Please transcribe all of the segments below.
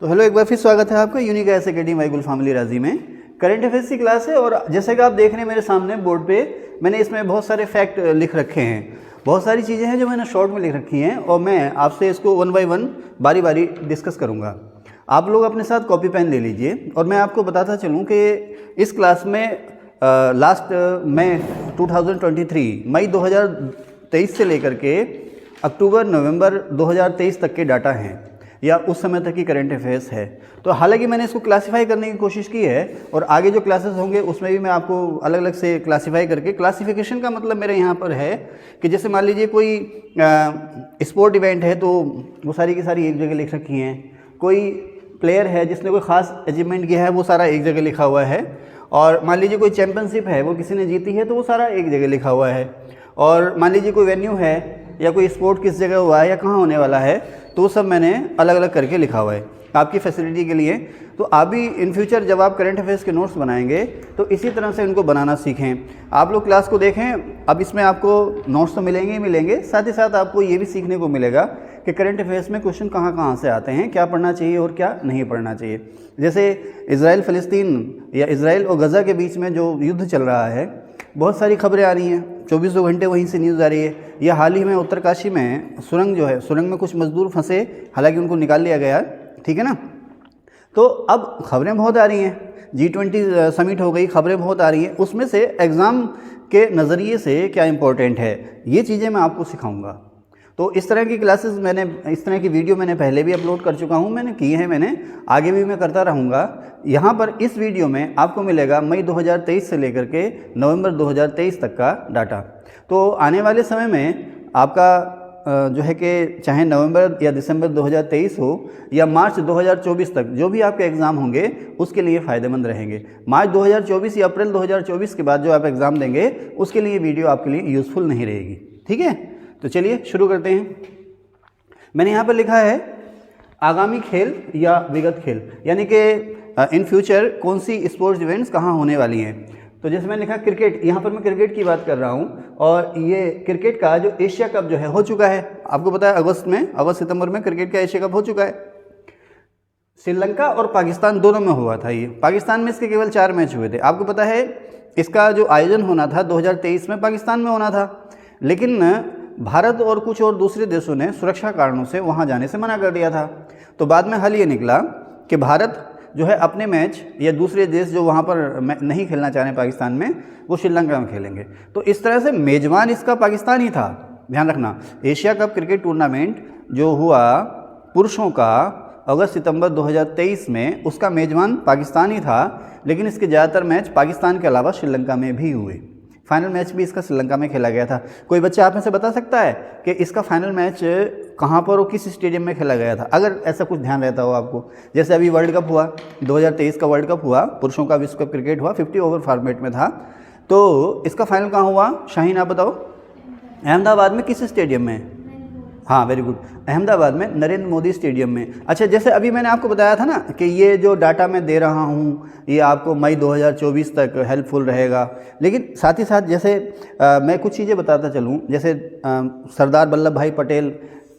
तो हेलो, एक बार फिर स्वागत है आपका यूनिक एस अकेडमी माई गुल फैमिली राजी में। करंट अफेयर्स की क्लास है और जैसे कि आप देख रहे हैं मेरे सामने बोर्ड पे, मैंने इसमें बहुत सारे फैक्ट लिख रखे हैं। बहुत सारी चीज़ें हैं जो मैंने शॉर्ट में लिख रखी हैं और मैं आपसे इसको वन बाय वन बारी बारी डिस्कस करूँगा। आप लोग अपने साथ कॉपी पेन ले लीजिए और मैं आपको बताता चलूँ कि इस क्लास में लास्ट मई 2023 मई 2023 से लेकर के अक्टूबर नवंबर 2023 तक के डाटा हैं या उस समय तक की करंट अफेयर्स है। तो हालांकि मैंने इसको क्लासिफाई करने की कोशिश की है और आगे जो क्लासेस होंगे उसमें भी मैं आपको अलग अलग से क्लासिफाई करके, क्लासिफिकेशन का मतलब मेरे यहाँ पर है कि जैसे मान लीजिए कोई स्पोर्ट इवेंट है तो वो सारी की सारी एक जगह लिख रखी हैं। कोई प्लेयर है जिसने कोई ख़ास अचीवमेंट किया है वो सारा एक जगह लिखा हुआ है। और मान लीजिए कोई चैम्पियनशिप है वो किसी ने जीती है तो वो सारा एक जगह लिखा हुआ है। और मान लीजिए कोई वेन्यू है या कोई स्पोर्ट किस जगह हुआ है या कहाँ होने वाला है तो वो सब मैंने अलग अलग करके लिखा हुआ है आपकी फैसिलिटी के लिए। तो आप भी इन फ्यूचर जब आप करंट अफेयर्स के नोट्स बनाएंगे तो इसी तरह से इनको बनाना सीखें। आप लोग क्लास को देखें, अब इसमें आपको नोट्स तो मिलेंगे ही मिलेंगे, साथ ही साथ आपको ये भी सीखने को मिलेगा कि करंट अफेयर्स में क्वेश्चन कहाँ कहाँ से आते हैं, क्या पढ़ना चाहिए और क्या नहीं पढ़ना चाहिए। जैसे इजराइल फ़लस्तीन या इजराइल और गज़ा के बीच में जो युद्ध चल रहा है, बहुत सारी खबरें आ रही हैं, 24 घंटे वहीं से न्यूज़ आ रही है। या हाल ही में उत्तरकाशी में सुरंग जो है, सुरंग में कुछ मजदूर फंसे, हालांकि उनको निकाल लिया गया, ठीक है ना। तो अब खबरें बहुत आ रही हैं, G20 समिट हो गई, खबरें बहुत आ रही हैं, उसमें से एग्ज़ाम के नज़रिए से क्या इम्पोर्टेंट है ये चीज़ें मैं आपको सिखाऊंगा। तो इस तरह की क्लासेस मैंने, इस तरह की वीडियो मैंने पहले भी अपलोड कर चुका हूँ, मैंने की है, मैंने आगे भी मैं करता रहूँगा। यहाँ पर इस वीडियो में आपको मिलेगा मई 2023 से लेकर के नवंबर 2023 तक का डाटा। तो आने वाले समय में आपका जो है कि चाहे नवंबर या दिसंबर 2023 हो या मार्च 2024 तक जो भी आपके एग्ज़ाम होंगे उसके लिए फ़ायदेमंद रहेंगे। मार्च 2024 या अप्रैल 2024 के बाद जो आप एग्ज़ाम देंगे उसके लिए वीडियो आपके लिए यूज़फुल नहीं रहेगी, ठीक है। तो चलिए शुरू करते हैं। मैंने यहाँ पर लिखा है आगामी खेल या विगत खेल, यानी कि इन फ्यूचर कौन सी स्पोर्ट्स इवेंट्स कहाँ होने वाली हैं। तो जैसे मैंने लिखा क्रिकेट, यहाँ पर मैं क्रिकेट की बात कर रहा हूँ और ये क्रिकेट का जो एशिया कप जो है हो चुका है। आपको पता है अगस्त सितंबर में क्रिकेट का एशिया कप हो चुका है। श्रीलंका और पाकिस्तान दोनों में हुआ था ये। पाकिस्तान में इसके केवल 4 मैच हुए थे। आपको पता है इसका जो आयोजन होना था 2023 में पाकिस्तान में होना था, लेकिन भारत और कुछ और दूसरे देशों ने सुरक्षा कारणों से वहाँ जाने से मना कर दिया था। तो बाद में हल ये निकला कि भारत जो है अपने मैच या दूसरे देश जो वहाँ पर नहीं खेलना चाह रहे पाकिस्तान में, वो श्रीलंका में खेलेंगे। तो इस तरह से मेज़बान इसका पाकिस्तान ही था। ध्यान रखना, एशिया कप क्रिकेट टूर्नामेंट जो हुआ पुरुषों का अगस्त सितंबर 2023 में, उसका मेज़बान पाकिस्तान ही था, लेकिन इसके ज़्यादातर मैच पाकिस्तान के अलावा श्रीलंका में भी हुए। फाइनल मैच भी इसका श्रीलंका में खेला गया था। कोई बच्चा आप में से बता सकता है कि इसका फाइनल मैच कहाँ पर और किस स्टेडियम में खेला गया था, अगर ऐसा कुछ ध्यान रहता हो आपको। जैसे अभी वर्ल्ड कप हुआ, 2023 का वर्ल्ड कप हुआ, पुरुषों का विश्व कप क्रिकेट हुआ, 50 ओवर फॉर्मेट में था। तो इसका फाइनल कहाँ हुआ, शाहीन आप बताओ। अहमदाबाद में किस स्टेडियम में? हाँ, वेरी गुड, अहमदाबाद में नरेंद्र मोदी स्टेडियम में। अच्छा, जैसे अभी मैंने आपको बताया था ना कि ये जो डाटा मैं दे रहा हूँ ये आपको मई 2024 तक हेल्पफुल रहेगा, लेकिन साथ ही साथ जैसे मैं कुछ चीज़ें बताता चलूँ। जैसे सरदार वल्लभ भाई पटेल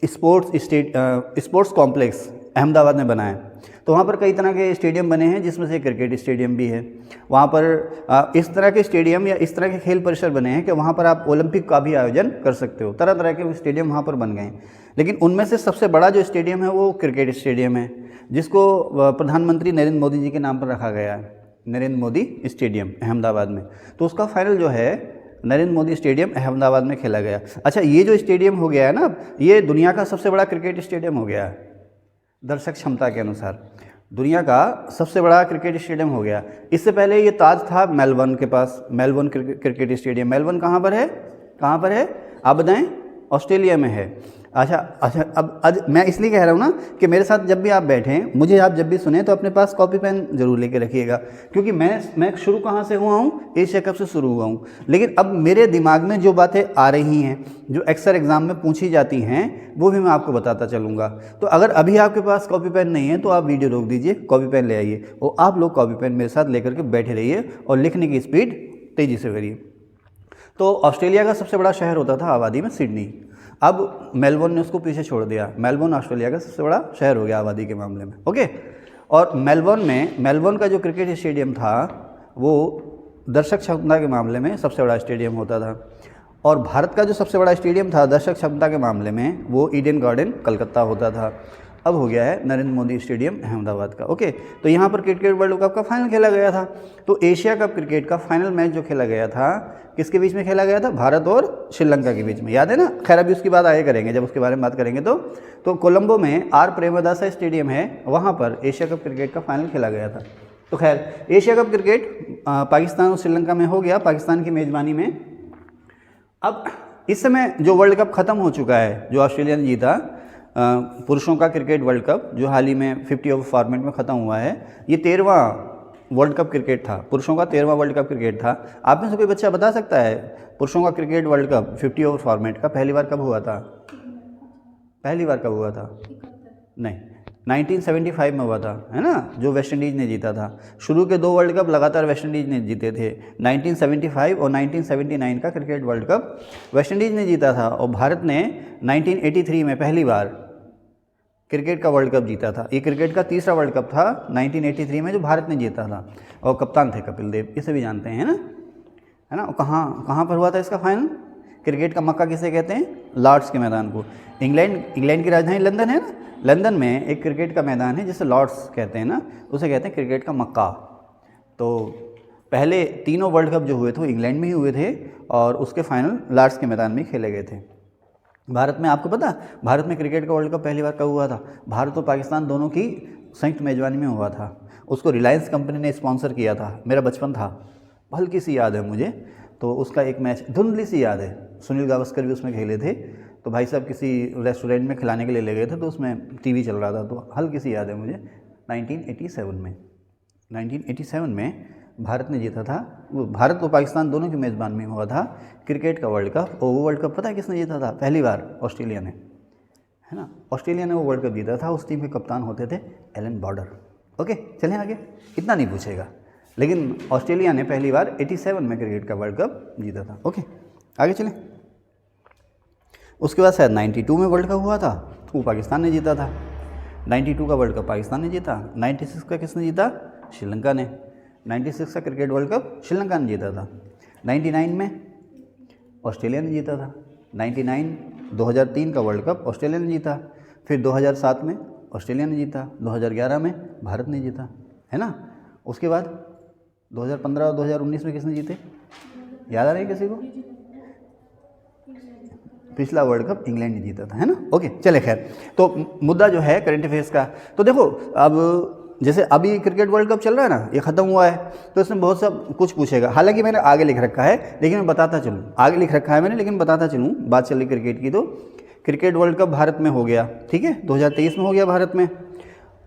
स्पोर्ट्स कॉम्प्लेक्स अहमदाबाद में बना है, तो वहाँ पर कई तरह के स्टेडियम बने हैं जिसमें से क्रिकेट स्टेडियम भी है। वहाँ पर इस तरह के स्टेडियम या इस तरह के खेल परिसर बने हैं कि वहाँ पर आप ओलंपिक का भी आयोजन कर सकते हो। तरह तरह के स्टेडियम वहाँ पर बन गए हैं, लेकिन उनमें से सबसे बड़ा जो स्टेडियम है वो क्रिकेट स्टेडियम है, जिसको प्रधानमंत्री नरेंद्र मोदी जी के नाम पर रखा गया है, नरेंद्र मोदी स्टेडियम अहमदाबाद में। तो उसका फाइनल जो है नरेंद्र मोदी स्टेडियम अहमदाबाद में खेला गया। अच्छा, ये जो स्टेडियम हो गया है ना, ये दुनिया का सबसे बड़ा क्रिकेट स्टेडियम हो गया है। दर्शक क्षमता के अनुसार दुनिया का सबसे बड़ा क्रिकेट स्टेडियम हो गया। इससे पहले ये ताज था मेलबर्न के पास, मेलबर्न क्रिकेट स्टेडियम। मेलबर्न कहाँ पर है, कहाँ पर है आप बताएं? ऑस्ट्रेलिया में है। अच्छा, अब मैं इसलिए कह रहा हूँ ना कि मेरे साथ जब भी आप बैठें, मुझे आप जब भी सुने तो अपने पास कॉपी पेन जरूर लेके रखिएगा, क्योंकि मैं शुरू कहाँ से हुआ हूँ, एशिया कप से शुरू हुआ हूँ। लेकिन अब मेरे दिमाग में जो बातें आ रही हैं, जो अक्सर एग्ज़ाम में पूछी जाती हैं, वो भी मैं आपको बताता चलूँगा। तो अगर अभी आपके पास कॉपी पेन नहीं है तो आप वीडियो रोक दीजिए, कॉपी पेन ले आइए और आप लोग कॉपी पेन मेरे साथ लेकर के बैठे रहिए और लिखने की स्पीड तेज़ी से करिए। तो ऑस्ट्रेलिया का सबसे बड़ा शहर होता था आबादी में सिडनी। अब मेलबोर्न ने उसको पीछे छोड़ दिया। मेलबोर्न ऑस्ट्रेलिया का सबसे बड़ा शहर हो गया आबादी के मामले में। ओके, और मेलबोर्न का जो क्रिकेट स्टेडियम था वो दर्शक क्षमता के मामले में सबसे बड़ा स्टेडियम होता था। और भारत का जो सबसे बड़ा स्टेडियम था दर्शक क्षमता के मामले में वो ईडन गार्डन कलकत्ता होता था। अब हो गया है नरेंद्र मोदी स्टेडियम अहमदाबाद का। ओके, तो यहाँ पर क्रिकेट वर्ल्ड कप का फाइनल खेला गया था। तो एशिया कप क्रिकेट का फाइनल मैच जो खेला गया था किसके बीच में खेला गया था? भारत और श्रीलंका के बीच में, याद है ना? खैर अभी उसकी बात आगे करेंगे, जब उसके बारे में बात करेंगे। तो कोलंबो में आर प्रेमदासा स्टेडियम है, वहाँ पर एशिया कप क्रिकेट का फाइनल खेला गया था। तो खैर एशिया कप क्रिकेट पाकिस्तान और श्रीलंका में हो गया, पाकिस्तान की मेज़बानी में। अब इस समय जो वर्ल्ड कप ख़त्म हो चुका है, जो ऑस्ट्रेलिया ने जीता पुरुषों का क्रिकेट वर्ल्ड कप, जो हाल ही में 50 ओवर फॉर्मेट में ख़त्म हुआ है, ये 13वां वर्ल्ड कप क्रिकेट था, पुरुषों का 13वां वर्ल्ड कप क्रिकेट था। आप में से कोई बच्चा बता सकता है पुरुषों का cricket world cup 50 over format का पहली बार कब हुआ था? पहली बार कब हुआ था? नहीं, 1975 में हुआ था, है ना, जो वेस्ट इंडीज़ ने जीता था। शुरू के 2 वर्ल्ड कप लगातार वेस्ट इंडीज़ ने जीते थे। 1975 और 1979 का cricket world cup West Indies ने जीता था, और भारत ने 1983 में पहली बार क्रिकेट का वर्ल्ड कप जीता था। ये क्रिकेट का तीसरा वर्ल्ड कप था 1983 में जो भारत ने जीता था, और कप्तान थे कपिल देव, इसे भी जानते हैं, है ना। और कहाँ पर हुआ था इसका फाइनल? क्रिकेट का मक्का किसे कहते हैं? लॉर्ड्स के मैदान को। इंग्लैंड की राजधानी लंदन है ना, लंदन में एक क्रिकेट का मैदान है जिसे लॉर्ड्स कहते हैं ना, उसे कहते हैं क्रिकेट का मक्का। तो पहले तीनों वर्ल्ड कप जो हुए थे वो इंग्लैंड में ही हुए थे, और उसके फाइनल लॉर्ड्स के मैदान में खेले गए थे। भारत में आपको पता, भारत में क्रिकेट का वर्ल्ड कप पहली बार कब हुआ था? भारत और पाकिस्तान दोनों की संयुक्त मेजबानी में हुआ था। उसको रिलायंस कंपनी ने स्पॉन्सर किया था। मेरा बचपन था, हल्की सी याद है मुझे, तो उसका एक मैच धुंधली सी याद है। सुनील गावस्कर भी उसमें खेले थे, तो भाई साहब किसी रेस्टोरेंट में खिलाने के लिए ले गए थे, तो उसमें टीवी चल रहा था, तो हल्की सी याद है मुझे। 1987 में भारत ने जीता था। वो भारत और पाकिस्तान दोनों की मेज़बान में हुआ था क्रिकेट का वर्ल्ड कप। और वो वर्ल्ड कप पता है किसने जीता था? पहली बार ऑस्ट्रेलिया ने, है ना, ऑस्ट्रेलिया ने वो वर्ल्ड कप जीता था। उस टीम के कप्तान होते थे एलन बॉर्डर। ओके, चलें आगे, इतना नहीं पूछेगा, लेकिन ऑस्ट्रेलिया ने पहली बार 87 में क्रिकेट का वर्ल्ड कप जीता था। ओके, आगे चलें। उसके बाद शायद 92 में वर्ल्ड कप हुआ था, तो वो पाकिस्तान ने जीता था। 92 का वर्ल्ड कप पाकिस्तान ने जीता। 96 का किसने जीता? श्रीलंका ने। 96 का क्रिकेट वर्ल्ड कप श्रीलंका ने जीता था। 99 में ऑस्ट्रेलिया ने जीता था। 2003 का वर्ल्ड कप ऑस्ट्रेलिया ने जीता। फिर 2007 में ऑस्ट्रेलिया ने जीता। 2011 में भारत ने जीता, है ना। उसके बाद 2015 और 2019 में किसने जीते? याद आ रहा है किसी को? पिछला वर्ल्ड कप इंग्लैंड ने जीता था, है ना। ओके, चले खैर, तो मुद्दा जो है करंट अफेयर्स का, तो देखो अब जैसे अभी क्रिकेट वर्ल्ड कप चल रहा है ना, ये ख़त्म हुआ है, तो इसमें बहुत सब कुछ पूछेगा। हालांकि मैंने आगे लिख रखा है, लेकिन मैं बताता चलूँ, आगे लिख रखा है मैंने, लेकिन बताता चलूँ। बात चल रही क्रिकेट की, तो क्रिकेट वर्ल्ड कप भारत में हो गया, ठीक है, 2023 में हो गया भारत में।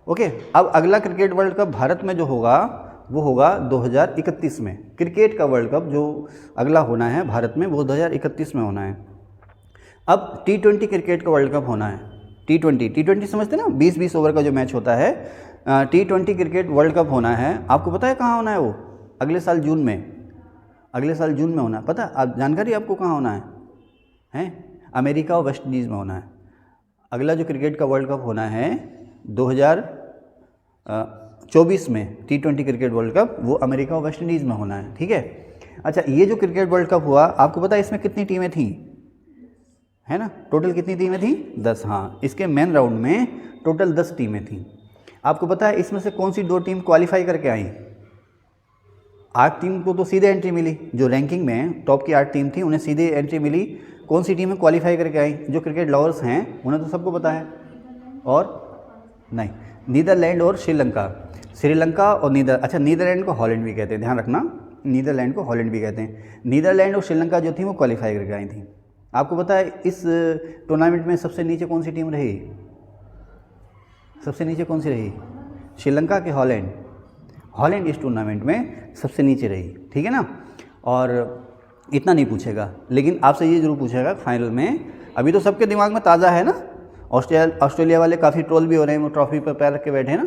ओके, अब अगला क्रिकेट वर्ल्ड कप भारत में जो होगा वो होगा 2031 में। क्रिकेट का वर्ल्ड कप जो अगला होना है भारत में वो 2031 में होना है। अब T20 क्रिकेट का वर्ल्ड कप होना है। T20 समझते ना, 20-20 ओवर का जो मैच होता है, T20 क्रिकेट वर्ल्ड कप होना है। आपको पता है कहाँ होना है वो? अगले साल जून में, अगले साल जून में होना है। पता है जानकारी आपको कहाँ होना है? अमेरिका और वेस्ट इंडीज़ में होना है। अगला जो क्रिकेट का वर्ल्ड कप होना है 2024 में, T20 क्रिकेट वर्ल्ड कप, वो अमेरिका और वेस्ट इंडीज़ में होना है, ठीक है। अच्छा, ये जो क्रिकेट वर्ल्ड कप हुआ, आपको पता है इसमें कितनी टीमें थीं? है ना, टोटल कितनी टीमें थीं? 10। हाँ, इसके मेन राउंड में टोटल 10 टीमें थीं। आपको पता है इसमें से कौन सी 2 टीम क्वालिफाई करके आई? 8 टीम को तो सीधे एंट्री मिली, जो रैंकिंग में टॉप की 8 टीम थी उन्हें सीधे एंट्री मिली। कौन सी टीमें क्वालिफाई करके आई? जो क्रिकेट लवर्स हैं उन्हें तो सबको पता है, और नहीं, नीदरलैंड और श्रीलंका और नीदरलैंड को हॉलैंड भी कहते हैं, ध्यान रखना, नीदरलैंड को हॉलैंड भी कहते हैं। नीदरलैंड और श्रीलंका जो थी वो क्वालिफाई करके आई थी। आपको पता है इस टूर्नामेंट में सबसे नीचे कौन सी टीम रही? सबसे नीचे कौन सी रही? श्रीलंका के हॉलैंड इस टूर्नामेंट में सबसे नीचे रही, ठीक है ना। और इतना नहीं पूछेगा, लेकिन आपसे ये जरूर पूछेगा फाइनल में, अभी तो सबके दिमाग में ताज़ा है ना, ऑस्ट्रेलिया वाले काफ़ी ट्रोल भी हो रहे हैं, वो ट्रॉफी पर पैर रख के बैठे हैं ना,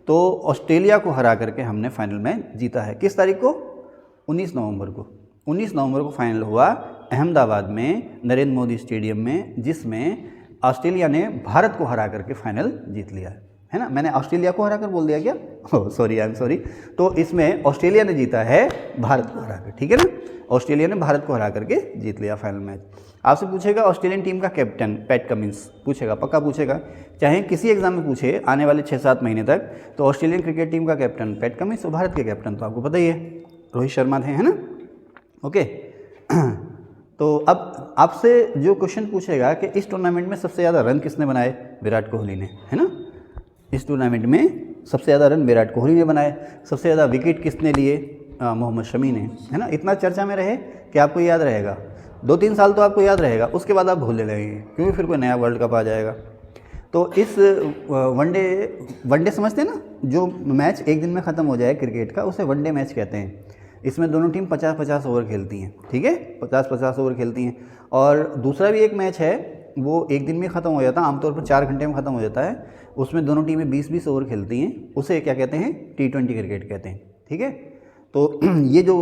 तो ऑस्ट्रेलिया को हरा करके हमने फाइनल में जीता है। किस तारीख को? 19 नवंबर को फाइनल हुआ अहमदाबाद में नरेंद्र मोदी स्टेडियम में, जिसमें ऑस्ट्रेलिया ने भारत को हरा करके फाइनल जीत लिया है ना। मैंने ऑस्ट्रेलिया को हरा कर बोल दिया क्या? Oh sorry, I am sorry. तो इसमें ऑस्ट्रेलिया ने जीता है भारत को हरा कर, ठीक है ना। ऑस्ट्रेलिया ने भारत को हरा करके जीत लिया फाइनल मैच। आपसे पूछेगा ऑस्ट्रेलियन टीम का कैप्टन पैट कमिंस, पूछेगा, पक्का पूछेगा, चाहे किसी एग्जाम में पूछे आने वाले 6-7 महीने तक, तो ऑस्ट्रेलियन क्रिकेट टीम का कैप्टन पैट कमिंस और भारत के कैप्टन तो आपको पता ही है रोहित शर्मा थे, है ना। ओके तो अब आपसे जो क्वेश्चन पूछेगा कि इस टूर्नामेंट में सबसे ज़्यादा रन किसने बनाए? विराट कोहली ने, है ना। इस टूर्नामेंट में सबसे ज़्यादा रन विराट कोहली ने बनाए। सबसे ज़्यादा विकेट किसने लिए? मोहम्मद शमी ने, है ना। इतना चर्चा में रहे कि आपको याद रहेगा, 2-3 साल तो आपको याद रहेगा, उसके बाद आप भूलने लगेंगे क्योंकि फिर कोई नया वर्ल्ड कप आ जाएगा। तो इस वनडे समझते हैं ना, जो मैच एक दिन में ख़त्म हो जाए क्रिकेट का, उसे वनडे मैच कहते हैं। इसमें दोनों टीम 50-50 ओवर खेलती हैं, ठीक है, 50-50 ओवर खेलती हैं। और दूसरा भी एक मैच है, वो एक दिन में ख़त्म हो जाता है, आमतौर पर 4 घंटे में ख़त्म हो जाता है। उसमें दोनों टीमें 20-20 ओवर खेलती हैं, उसे क्या कहते हैं? T20 क्रिकेट कहते हैं, ठीक है। तो ये जो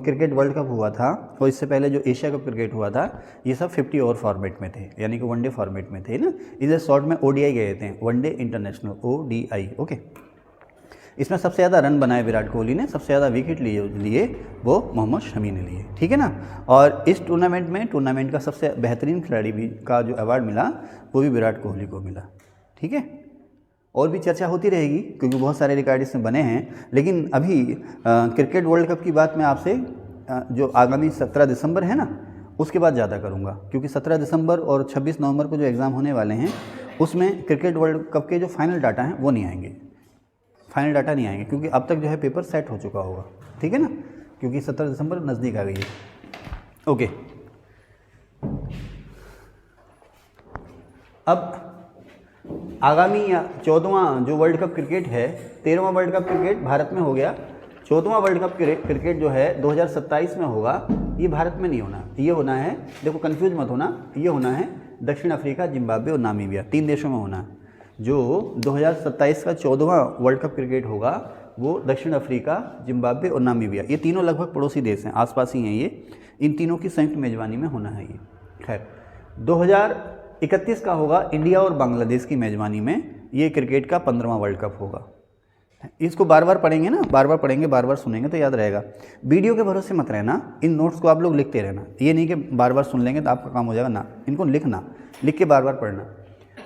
क्रिकेट वर्ल्ड कप हुआ था और इससे पहले जो एशिया कप क्रिकेट हुआ था, ये सब 50 ओवर फॉर्मेट में थे, यानी कि वनडे फॉर्मेट में थे ना। इधर शॉर्ट में ODI गए थे, वनडे इंटरनेशनल, ODI, ओके। इसमें सबसे ज़्यादा रन बनाए विराट कोहली ने, सबसे ज़्यादा विकेट लिए वो मोहम्मद शमी ने लिए, ठीक है ना। और इस टूर्नामेंट का सबसे बेहतरीन खिलाड़ी भी का जो अवार्ड मिला वो भी विराट कोहली को मिला, ठीक है। और भी चर्चा होती रहेगी क्योंकि बहुत सारे रिकॉर्ड इसमें बने हैं, लेकिन अभी क्रिकेट वर्ल्ड कप की बात मैं आपसे जो आगामी 17 दिसंबर है ना, उसके बाद ज़्यादा करूँगा, क्योंकि 17 दिसंबर और 26 नवंबर को जो एग्ज़ाम होने वाले हैं उसमें क्रिकेट वर्ल्ड कप के जो फाइनल डाटा हैं वो नहीं आएंगे, फाइनल डाटा नहीं आएंगे, क्योंकि अब तक जो है पेपर सेट हो चुका होगा, ठीक है ना, क्योंकि 17 दिसंबर नज़दीक आ गई है। ओके, अब आगामी 14वां जो वर्ल्ड कप क्रिकेट है, 13वां वर्ल्ड कप क्रिकेट भारत में हो गया, 14वां वर्ल्ड कप क्रिकेट जो है 2027 में होगा। ये भारत में नहीं होना, ये होना है, देखो कंफ्यूज मत होना, ये होना है दक्षिण अफ्रीका, जिम्बाब्वे और नामीबिया, 3 देशों में होना है। जो 2027 का 14वां वर्ल्ड कप क्रिकेट होगा वो दक्षिण अफ्रीका, जिम्बाब्वे और नामीबिया, ये तीनों लगभग पड़ोसी देश हैं, आसपास ही हैं ये, इन तीनों की संयुक्त मेज़बानी में होना है ये। खैर 2031 का होगा इंडिया और बांग्लादेश की मेज़बानी में, ये क्रिकेट का 15वां वर्ल्ड कप होगा। इसको बार बार पढ़ेंगे ना, बार बार पढ़ेंगे, बार बार सुनेंगे तो याद रहेगा। वीडियो के भरोसे मत रहना, इन नोट्स को आप लोग लिखते रहना, ये नहीं कि बार बार सुन लेंगे तो आपका काम हो जाएगा ना, इनको लिखना, लिख के बार बार पढ़ना।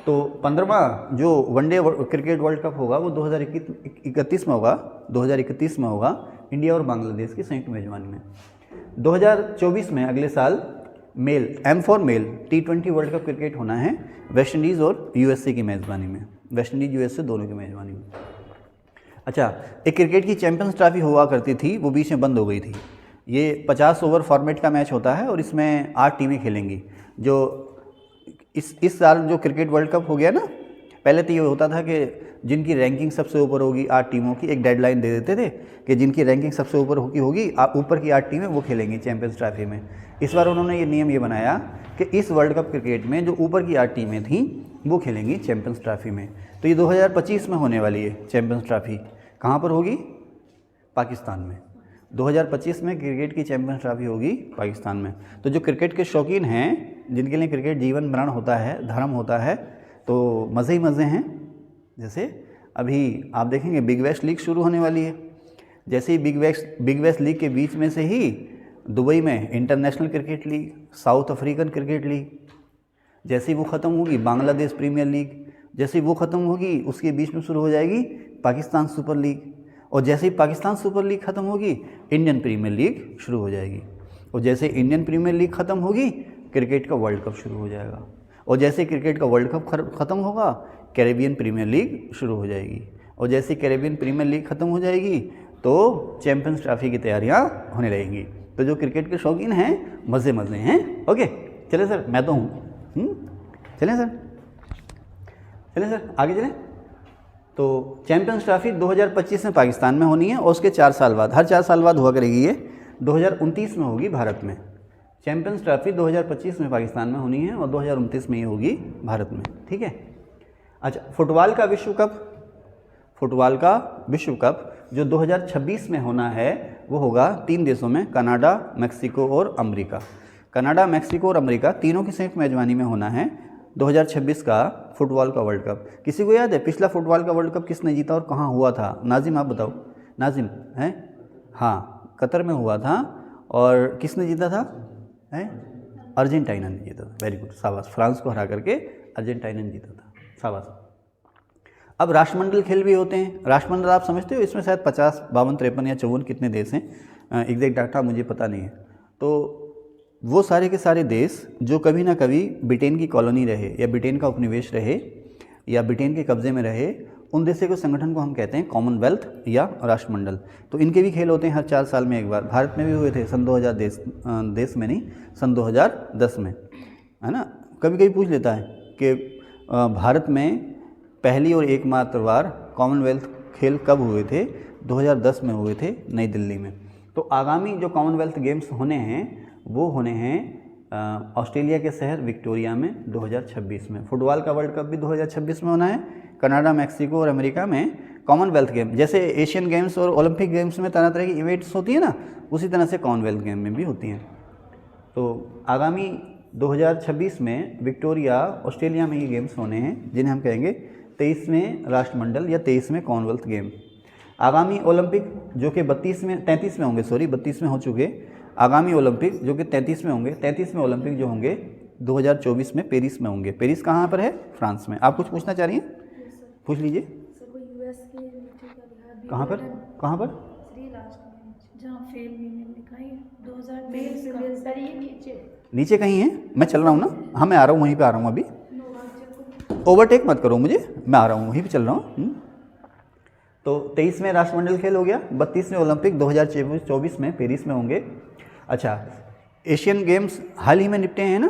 तो 15वां जो वनडे क्रिकेट वर्ल्ड कप होगा वो 2031 में होगा, 2031 में होगा, इंडिया और बांग्लादेश की संयुक्त मेज़बानी में। 2024 में अगले साल male M4 male T20 world cup cricket होना है, वेस्ट इंडीज़ और USA की मेज़बानी में, वेस्ट इंडीज़ USA दोनों की मेज़बानी में। अच्छा, एक क्रिकेट की चैंपियंस ट्रॉफी हुआ करती थी, वो बीच में बंद हो गई थी। ये 50 ओवर फॉर्मेट का मैच होता है और इसमें 8 टीमें खेलेंगी। जो इस साल जो क्रिकेट वर्ल्ड कप हो गया ना, पहले तो ये होता था कि जिनकी रैंकिंग सबसे ऊपर होगी 8 टीमों की, एक डेडलाइन दे देते थे कि जिनकी रैंकिंग सबसे ऊपर होगी ऊपर की 8 टीमें वो खेलेंगी चैंपियंस ट्रॉफी में। इस बार उन्होंने ये नियम ये बनाया कि इस वर्ल्ड कप क्रिकेट में जो ऊपर की 8 टीमें थीं वो खेलेंगी चैंपियंस ट्रॉफी में। तो ये 2025 में होने वाली है चैंपियंस ट्रॉफी। कहाँ पर होगी? पाकिस्तान में। 2025 में क्रिकेट की चैंपियंस ट्रॉफी होगी पाकिस्तान में। तो जो क्रिकेट के शौकीन हैं, जिनके लिए क्रिकेट जीवन मरण होता है, धर्म होता है, तो मज़े ही मज़े हैं। जैसे अभी आप देखेंगे बिग वेस्ट लीग शुरू होने वाली है, जैसे ही बिग वेस्ट लीग के बीच में से ही दुबई में international cricket league, south African cricket league, जैसे ही वो ख़त्म होगी बांग्लादेश प्रीमियर लीग, जैसे ही वो ख़त्म होगी उसके बीच में शुरू हो जाएगी पाकिस्तान सुपर लीग, और जैसे ही पाकिस्तान सुपर लीग ख़त्म होगी इंडियन प्रीमियर लीग शुरू हो जाएगी, और जैसे इंडियन प्रीमियर लीग ख़त्म होगी क्रिकेट का वर्ल्ड कप शुरू हो जाएगा, और जैसे क्रिकेट का वर्ल्ड कप ख़त्म होगा कैरेबियन प्रीमियर लीग शुरू हो जाएगी, और जैसे कैरेबियन प्रीमियर लीग ख़त्म हो जाएगी तो चैंपियंस ट्रॉफी की तैयारियां होने लगेंगी। तो जो क्रिकेट के शौकीन हैं मज़े मज़े हैं। ओके, चले सर, मैं तो हूँ, चलें सर, चलें सर, आगे चलें। तो चैंपियंस ट्रॉफी 2025 में पाकिस्तान में होनी है और उसके 4 साल बाद, हर 4 साल बाद हुआ करेगी ये, 2029 में होगी भारत में। चैंपियंस ट्रॉफी 2025 में पाकिस्तान में होनी है और 2029 में ये होगी भारत में, ठीक है। अच्छा, फुटबॉल का विश्व कप जो 2026 में होना है वो होगा 3 देशों में, कनाडा, मेक्सिको और अमेरिका। कनाडा, मैक्सिको और अमेरिका तीनों की संयुक्त मेजबानी में होना है 2026 का फुटबॉल का वर्ल्ड कप। किसी को याद है पिछला फुटबॉल का वर्ल्ड कप किसने जीता और कहाँ हुआ था? नाजिम आप बताओ। नाजिम हैं? हाँ, कतर में हुआ था। और किसने जीता था? हैं? अर्जेंटीना ने जीता था। वेरी गुड, शाबाश। फ्रांस को हरा करके अर्जेंटीना ने जीता था, शाबाश। अब राष्ट्रमंडल खेल भी होते हैं। राष्ट्रमंडल आप समझते हो, इसमें शायद 50, 52, 53 या 54 कितने देश हैं, एग्जैक्ट डाटा मुझे पता नहीं है। तो वो सारे के सारे देश जो कभी ना कभी ब्रिटेन की कॉलोनी रहे या ब्रिटेन का उपनिवेश रहे या ब्रिटेन के कब्जे में रहे, उन देशों के संगठन को हम कहते हैं कॉमनवेल्थ या राष्ट्रमंडल। तो इनके भी खेल होते हैं हर 4 साल में एक बार। भारत में भी हुए थे सन 2000 देश में नहीं, सन 2010 में, है ना। कभी कभी पूछ लेता है कि भारत में पहली और एकमात्र बार कॉमनवेल्थ खेल कब हुए थे? 2010 में हुए थे नई दिल्ली में। तो आगामी जो कॉमनवेल्थ गेम्स होने हैं वो होने हैं ऑस्ट्रेलिया के शहर विक्टोरिया में 2026 में। फुटबॉल का वर्ल्ड कप भी 2026 में होना है। कनाडा, मैक्सिको और अमेरिका में कॉमनवेल्थ गेम, जैसे एशियन गेम्स और ओलंपिक गेम्स में तरह तरह की इवेंट्स होती है ना, उसी तरह से कॉमनवेल्थ गेम में भी होती हैं। तो आगामी 2026 में विक्टोरिया, ऑस्ट्रेलिया में ये गेम्स होने हैं जिन्हें हम कहेंगे 23वें राष्ट्रमंडल या 23वें कॉमनवेल्थ गेम। आगामी ओलंपिक जो कि 33 में होंगे, 32 में हो चुके। आगामी ओलंपिक जो कि 33 में होंगे, 33वें ओलंपिक जो होंगे 2024 में पेरिस में होंगे। पेरिस कहाँ पर है? फ्रांस में। आप कुछ पूछना चाह रही हैं? पूछ लीजिए। कहाँ पर? कहाँ पर? नीचे कहीं है? मैं चल रहा हूँ ना। हाँ, मैं आ रहा हूँ, वहीं पे आ रहा हूँ अभी। ओवरटेक मत करो मुझे, मैं आ रहा हूँ, वहीं पे चल रहा हूँ। तो 23वें राष्ट्रमंडल खेल हो गया। 32वें ओलंपिक 2024 में पेरिस में होंगे। अच्छा, एशियन गेम्स हाल ही में निपटे हैं ना।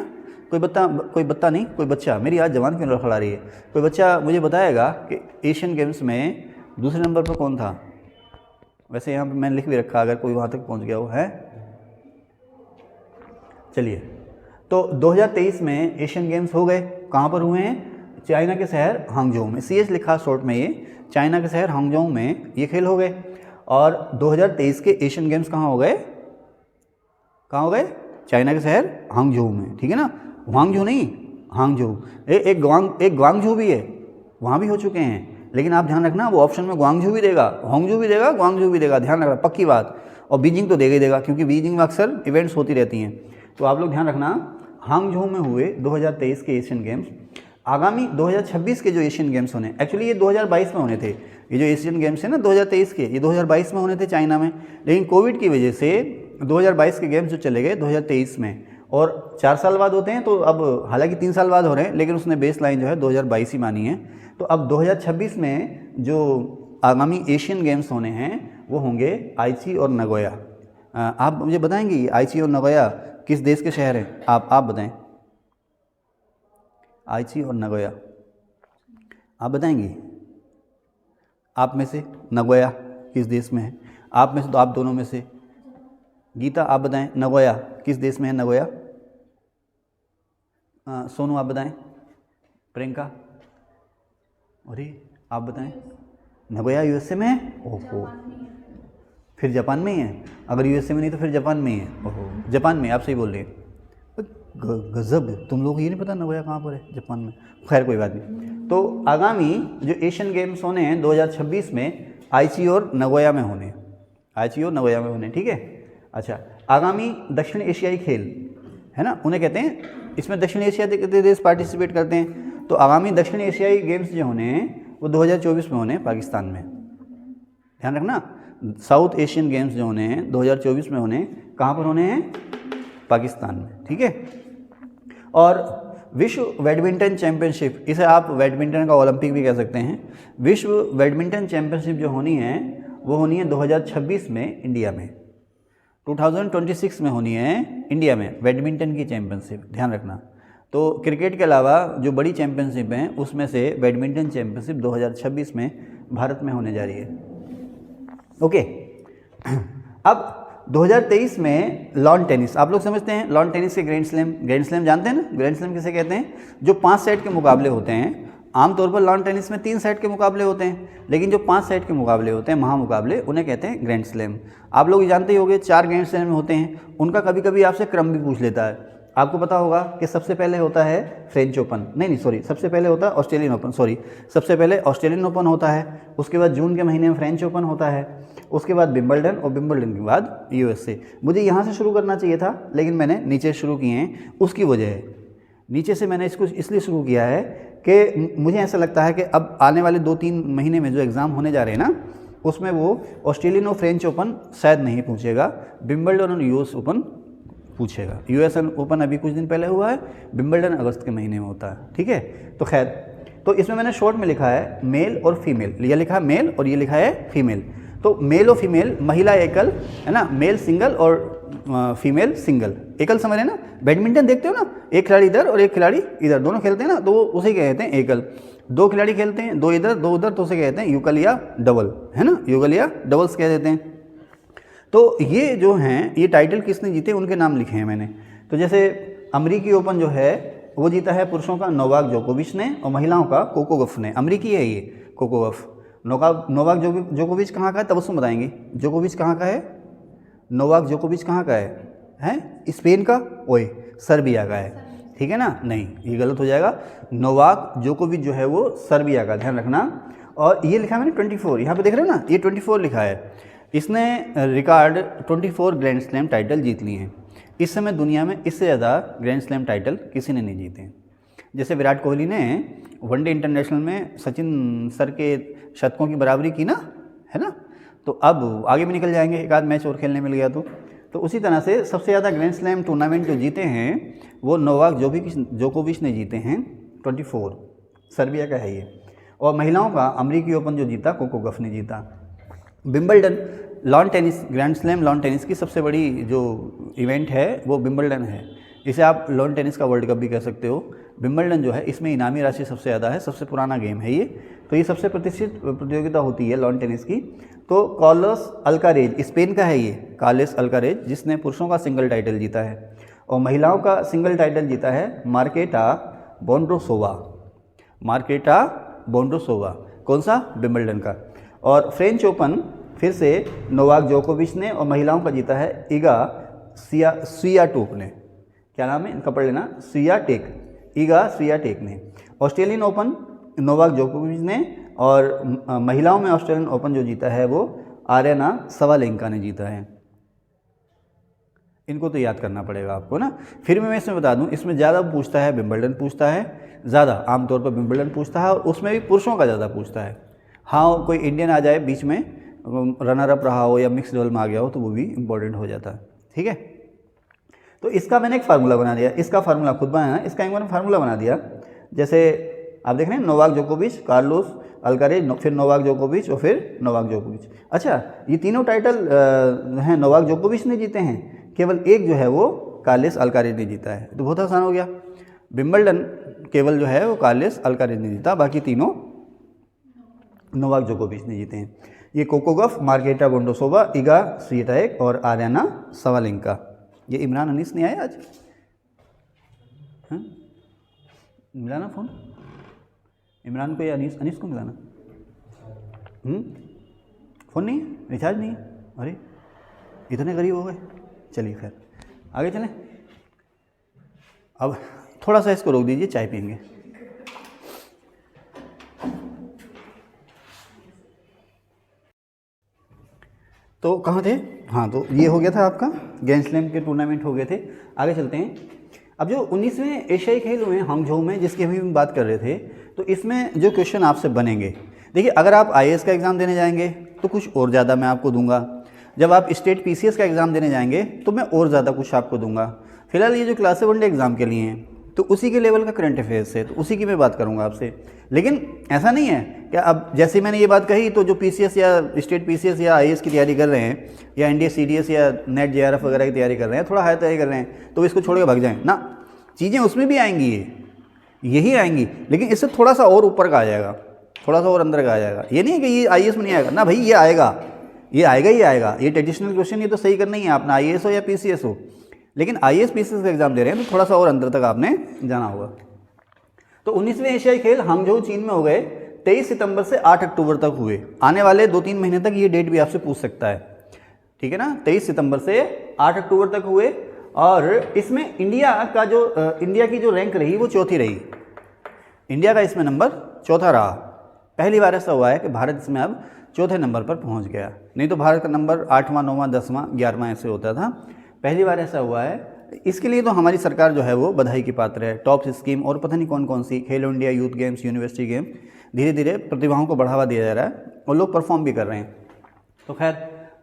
कोई बच्चा, मेरी आज जवान क्यों लड़खड़ा रही है? कोई बच्चा मुझे बताएगा कि एशियन गेम्स में दूसरे नंबर पर कौन था? वैसे यहाँ पे मैंने लिख भी रखा, अगर कोई वहाँ तक पहुँच गया हो है। चलिए, तो 2023 में एशियन गेम्स हो गए। कहाँ पर हुए हैं? चाइना के शहर हांगझोउ में। CH लिखा शॉर्ट में, ये चाइना के शहर हांगझोउ में ये खेल हो गए। और 2023 के एशियन गेम्स कहाँ हो गए? कहाँ हो गए? चाइना के शहर हांगझोउ में, ठीक है ना। ग्वांगझू नहीं, हांगझोउ। एक ग्वांगझू भी है, वहाँ भी हो चुके हैं। लेकिन आप ध्यान रखना, वो ऑप्शन में ग्वांगझू भी देगा, हांगझू भी देगा, ग्वांगझू भी देगा, ध्यान रखना, पक्की बात। और बीजिंग तो देगा ही देगा, क्योंकि बीजिंग में अक्सर इवेंट्स होती रहती हैं। तो आप लोग ध्यान रखना, हांगझोउ में हुए 2023 के एशियन गेम्स। आगामी 2026 के जो एशियन गेम्स होने, एक्चुअली ये 2022 में होने थे। ये जो एशियन गेम्स है ना 2023 के, ये 2022 में होने थे चाइना में। लेकिन कोविड की वजह से 2022 के गेम्स जो चले गए 2023 में, और 4 साल बाद होते हैं। तो अब हालांकि 3 साल बाद हो रहे हैं, लेकिन उसने बेस लाइन जो है 2022 ही मानी है। तो अब 2026 में जो आगामी एशियन गेम्स होने हैं वो होंगे आईची और नगोया। आप मुझे बताएंगे आईची और नगोया किस देश के शहर हैं? आप बताएं। आईची और नगोया आप बताएंगी? आप में से नगोया किस देश में है? आप में से तो आप दोनों में से। गीता आप बताएं, नगोया किस देश में है? नगोया। सोनू आप बताएं। प्रियंका, अरे आप बताएं। नगोया यूएसए में है? ओहो, फिर जापान में ही है। अगर यूएसए में नहीं तो फिर जापान में ही है। ओहो, जापान में, आप सही बोल रहे हैं। गजब, तुम लोग ये नहीं पता नगोया कहाँ पर है? जापान में। खैर कोई बात नहीं। तो आगामी जो एशियन गेम्स होने हैं 2026 में आईची और नगोया में होने, आईची और नगोया में होने, ठीक है। अच्छा, आगामी दक्षिण एशियाई खेल है ना, उन्हें कहते हैं, इसमें दक्षिण एशिया के देश पार्टिसिपेट करते हैं। तो आगामी दक्षिण एशियाई गेम्स जो होने हैं वो 2024 में होने हैं पाकिस्तान में। ध्यान रखना, साउथ एशियन गेम्स जो होने हैं 2024 में होने, कहाँ पर होने हैं? पाकिस्तान में, ठीक है। और विश्व बैडमिंटन चैंपियनशिप, इसे आप बैडमिंटन का ओलंपिक भी कह सकते हैं। विश्व बैडमिंटन चैंपियनशिप जो होनी है वो होनी है 2026 में इंडिया में। 2026 में होनी है इंडिया में बैडमिंटन की चैंपियनशिप, ध्यान रखना। तो क्रिकेट के अलावा जो बड़ी चैंपियनशिप हैं उसमें से बैडमिंटन चैंपियनशिप 2026 में भारत में होने जा रही है। ओके, अब 2023 में लॉन टेनिस, आप लोग समझते हैं लॉन टेनिस के ग्रैंड स्लैम जानते हैं ना? ग्रैंड स्लैम किसे कहते हैं? जो 5 सेट के मुकाबले होते हैं। आमतौर पर लॉन टेनिस में 3 सेट के मुकाबले होते हैं, लेकिन जो 5 सेट के मुकाबले होते हैं, महामुकाबले, उन्हें कहते हैं ग्रैंड स्लैम। आप लोग जानते ही होंगे 4 ग्रैंड स्लैम होते हैं। उनका कभी कभी आपसे क्रम भी पूछ लेता है आपको पता होगा कि सबसे पहले होता है फ्रेंच ओपन, नहीं सॉरी, सबसे पहले होता है ऑस्ट्रेलियन ओपन, सॉरी, सबसे पहले ऑस्ट्रेलियन ओपन होता है, उसके बाद जून के महीने में फ्रेंच ओपन होता है, उसके बाद विंबलडन और विंबलडन के बाद यूएसए। मुझे यहाँ से शुरू करना चाहिए था, लेकिन मैंने नीचे शुरू किए हैं, उसकी वजह है नीचे से मैंने इसको इसलिए शुरू किया है कि मुझे ऐसा लगता है कि अब आने वाले 2-3 महीने में जो एग्ज़ाम होने जा रहे हैं ना, उसमें वो ऑस्ट्रेलियन और फ्रेंच ओपन शायद नहीं पूछेगा, विंबलडन और यूएस ओपन पूछेगा। यूएस ओपन अभी कुछ दिन पहले हुआ है, विंबलडन अगस्त के महीने में होता है, ठीक है। तो खैर, तो इसमें मैंने शॉर्ट में लिखा है मेल और फीमेल, ये लिखा है मेल और ये लिखा है फीमेल। तो मेल और फीमेल, महिला एकल है ना, मेल सिंगल और फीमेल सिंगल। एकल समझ रहे हैं ना, बैडमिंटन देखते हो ना, एक खिलाड़ी इधर और एक खिलाड़ी इधर, दोनों खेलते हैं ना, तो वो उसे कहते हैं एकल। 2 खिलाड़ी खेलते हैं, 2 इधर 2 उधर, तो उसे कहते हैं युगल या डबल, है ना, युगल या डबल्स कह देते हैं। तो ये जो हैं, ये टाइटल किसने जीते उनके नाम लिखे हैं मैंने। तो जैसे अमरीकी ओपन जो है वो जीता है पुरुषों का नोवाक जोकोविच ने और महिलाओं का कोको गफ ने। अमरीकी है ये कोको गफ। नोवाक जोकोविच कहाँ का है तब उसमें बताएंगे। जोकोविच कहाँ का है, नोवाक जोकोविच कहाँ का है स्पेन का, ओए सर्बिया का है, ठीक है ना, नहीं ये गलत हो जाएगा। नोवाक जोकोविच जो है वो सर्बिया का, ध्यान रखना। और ये लिखा मैंने 24, यहाँ पे देख रहे हो ना, ये 24 लिखा है। इसने रिकॉर्ड 24 ग्रैंड स्लैम टाइटल जीत लिए हैं। इस समय दुनिया में इससे ज़्यादा ग्रैंड स्लैम टाइटल किसी ने नहीं जीते। जैसे विराट कोहली ने वनडे इंटरनेशनल में सचिन सर के शतकों की बराबरी की ना, है ना, तो अब आगे भी निकल जाएंगे, एक आध मैच और खेलने मिल गया तो उसी तरह से सबसे ज़्यादा ग्रैंड स्लैम टूर्नामेंट जो जीते हैं वो नोवाक जोकोविच ने जीते हैं 24, सर्बिया का है ये। और महिलाओं का अमरीकी ओपन जो जीता कोको गफ ने जीता। Wimbledon lawn tennis, grand slam lawn tennis की सबसे बड़ी जो इवेंट है वो विंबलडन है। इसे आप लॉन टेनिस का वर्ल्ड कप भी कह सकते हो। विंबलडन जो है इसमें इनामी राशि सबसे ज़्यादा है, सबसे पुराना गेम है ये, तो ये सबसे प्रतिष्ठित प्रतियोगिता होती है लॉन टेनिस की। तो कार्लोस अल्कारेज, स्पेन का है ये कार्लोस अल्कारेज, जिसने पुरुषों का सिंगल टाइटल जीता है, और महिलाओं का सिंगल टाइटल जीता है मार्केटा बोंड्रोसोवा। मार्केटा बोंड्रोसोवा कौन सा, विंबलडन का। और फ्रेंच ओपन फिर से नोवाक जोकोविच ने, और महिलाओं का जीता है इगा स्वियाटेक ने। क्या नाम है इनका, पढ़ लेना, स्वियाटेक, इगा स्वियाटेक ने। ऑस्ट्रेलियन ओपन नोवाक जोकोविच ने, और महिलाओं में ऑस्ट्रेलियन ओपन जो जीता है वो आर्याना सवालेंका ने जीता है। इनको तो याद करना पड़ेगा आपको ना। फिर मैं इसमें बता दूं, इसमें ज़्यादा पूछता है विंबलडन पूछता है ज़्यादा, आमतौर पर विंबलडन पूछता है, और उसमें भी पुरुषों का ज़्यादा पूछता है। हाँ, कोई इंडियन आ जाए बीच में, रनर अप रहा हो या मिक्स लेवल में आ गया हो तो वो भी इम्पोर्टेंट हो जाता है, ठीक है। तो इसका मैंने एक फार्मूला बना दिया, इसका फार्मूला खुद बनाया, इसका एक मैंने फार्मूला बना दिया। जैसे आप देख रहे हैं नोवाक जोकोविच, कार्लोस अल्कारेज, फिर नोवाक जोकोविच और फिर नोवाक जोकोविच। अच्छा, ये तीनों टाइटल हैं नोवाक जोकोविच ने जीते हैं, केवल एक जो है वो कार्लोस अल्कारेज ने जीता है। तो बहुत आसान हो गया। विंबलडन केवल जो है वो कार्लोस अल्कारेज ने जीता, बाकी तीनों नोवाक जोकोविच ने जीते हैं। ये कोको गफ, मार्केटा बोंड्रोसोवा, इगा स्वियाटेक और आर्याना सवालेंका। ये इमरान अनीस नहीं आया आज, हाँ मिलाना फ़ोन इमरान को या अनीस को मिलाना। फ़ोन नहीं है, रिचार्ज नहीं है, अरे इतने गरीब हो गए। चलिए खैर आगे चलें। अब थोड़ा सा इसको रोक दीजिए, चाय पियेंगे। तो कहाँ थे, हाँ तो ये हो गया था आपका ग्रैंड स्लैम के टूर्नामेंट हो गए थे। आगे चलते हैं। अब जो 19वें एशियाई खेल हुए हैं हांगझोउ में, जिसकी अभी हम बात कर रहे थे, तो इसमें जो क्वेश्चन आपसे बनेंगे, देखिए अगर आप आईएएस का एग्ज़ाम देने जाएंगे तो कुछ और ज़्यादा मैं आपको दूंगा। जब आप स्टेट पीसीएस का एग्ज़ाम देने जाएंगे तो मैं और ज़्यादा कुछ आपको दूंगा। फिलहाल ये जो क्लास 7 एग्ज़ाम के लिए हैं तो उसी के लेवल का करंट अफेयर्स है, तो उसी की मैं बात करूंगा आपसे। लेकिन ऐसा नहीं है कि अब जैसे मैंने ये बात कही तो जो पीसीएस या स्टेट पीसीएस या आईएएस की तैयारी कर रहे हैं, या एनडीए सीडीएस या नेट जेआरएफ वगैरह की तैयारी कर रहे हैं, थोड़ा हाई तैयारी कर रहे हैं, तो इसको छोड़ के भाग जाएँ ना। चीज़ें उसमें भी आएंगी, यही आएंगी, लेकिन इससे थोड़ा सा और ऊपर का आ जाएगा, थोड़ा सा और अंदर का आ जाएगा। ये नहीं है कि ये आईएएस में नहीं आएगा ना भाई, ये आएगा, ये आएगा ही आएगा। ये ट्रेडिशनल क्वेश्चन ये तो सही करना ही है आपने, आईएएस हो या पीसीएस हो। लेकिन आईएएस पीसीएस का एग्जाम दे रहे हैं तो थोड़ा सा और अंदर तक आपने जाना होगा। तो 19वें एशियाई खेल हांगझोउ चीन में हो गए, 23 सितंबर से 8 अक्टूबर तक हुए। आने वाले 2-3 महीने तक ये डेट भी आपसे पूछ सकता है, ठीक है ना। 23 सितंबर से 8 अक्टूबर तक हुए, और इसमें इंडिया की जो रैंक रही वो चौथी रही। इंडिया का इसमें नंबर चौथा रहा। पहली बार ऐसा हुआ है कि भारत इसमें अब चौथे नंबर पर पहुंच गया, नहीं तो भारत का नंबर 8वां 9वां 10वां 11वां ऐसे होता था। पहली बार ऐसा हुआ है। इसके लिए तो हमारी सरकार जो है वो बधाई की पात्र है। टॉप स्कीम और पता नहीं कौन कौन सी, खेलो India youth games, university game, धीरे धीरे प्रतिभाओं को बढ़ावा दिया जा रहा है और लोग परफॉर्म भी कर रहे हैं। तो खैर,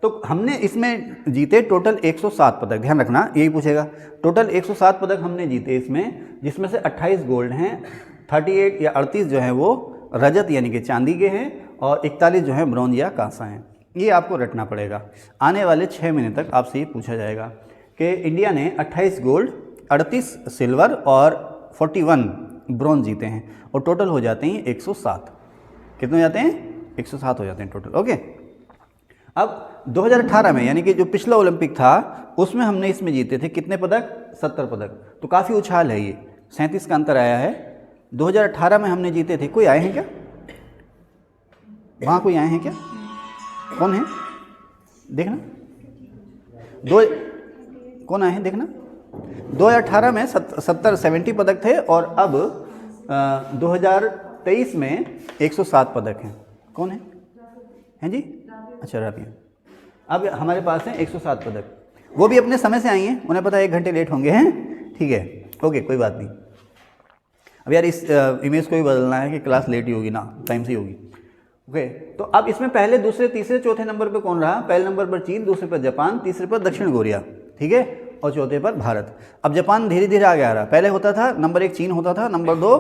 तो हमने इसमें जीते टोटल 107 पदक। ध्यान रखना, यही पूछेगा। टोटल 107 पदक हमने जीते इसमें, जिसमें से 28 गोल्ड हैं, 38 या 38 जो हैं वो रजत यानी कि चांदी के हैं, और 41 जो है ब्रॉन्ज या कांसा हैं। ये आपको रटना पड़ेगा। आने वाले 6 महीने तक आपसे ये पूछा जाएगा कि इंडिया ने 28 गोल्ड, 38 सिल्वर और 41 ब्रॉन्ज जीते हैं, और टोटल हो जाते हैं 107। कितने हो जाते हैं? 107 हो जाते हैं टोटल। ओके। अब 2018 में, यानी कि जो पिछला ओलंपिक था, उसमें हमने इसमें जीते थे कितने पदक? 70 पदक। तो काफ़ी उछाल है, ये 37 का अंतर आया है। 2018 में हमने जीते थे। कोई आए हैं क्या वहाँ? कोई आए हैं क्या? कौन है? देखना, कौन आए हैं देखना। 2018 में 70 पदक थे, और अब 2023 में 107 पदक हैं। कौन है? हैं जी? अच्छा, राबिया। अब हमारे पास हैं 107 पदक। वो भी अपने समय से आई हैं, उन्हें पता है 1 घंटे लेट होंगे, हैं? ठीक है, ओके, कोई बात नहीं। अब यार इस इमेज को भी बदलना है कि क्लास लेट ही होगी ना, टाइम से ही होगी। ओके, तो अब इसमें पहले, दूसरे, तीसरे, चौथे नंबर पे कौन रहा? पहले नंबर पर चीन, दूसरे पर जापान, तीसरे पर दक्षिण कोरिया, ठीक है, और चौथे पर भारत। अब जापान धीरे धीरे आगे आ रहा। पहले होता था नंबर 1 चीन होता था, नंबर 2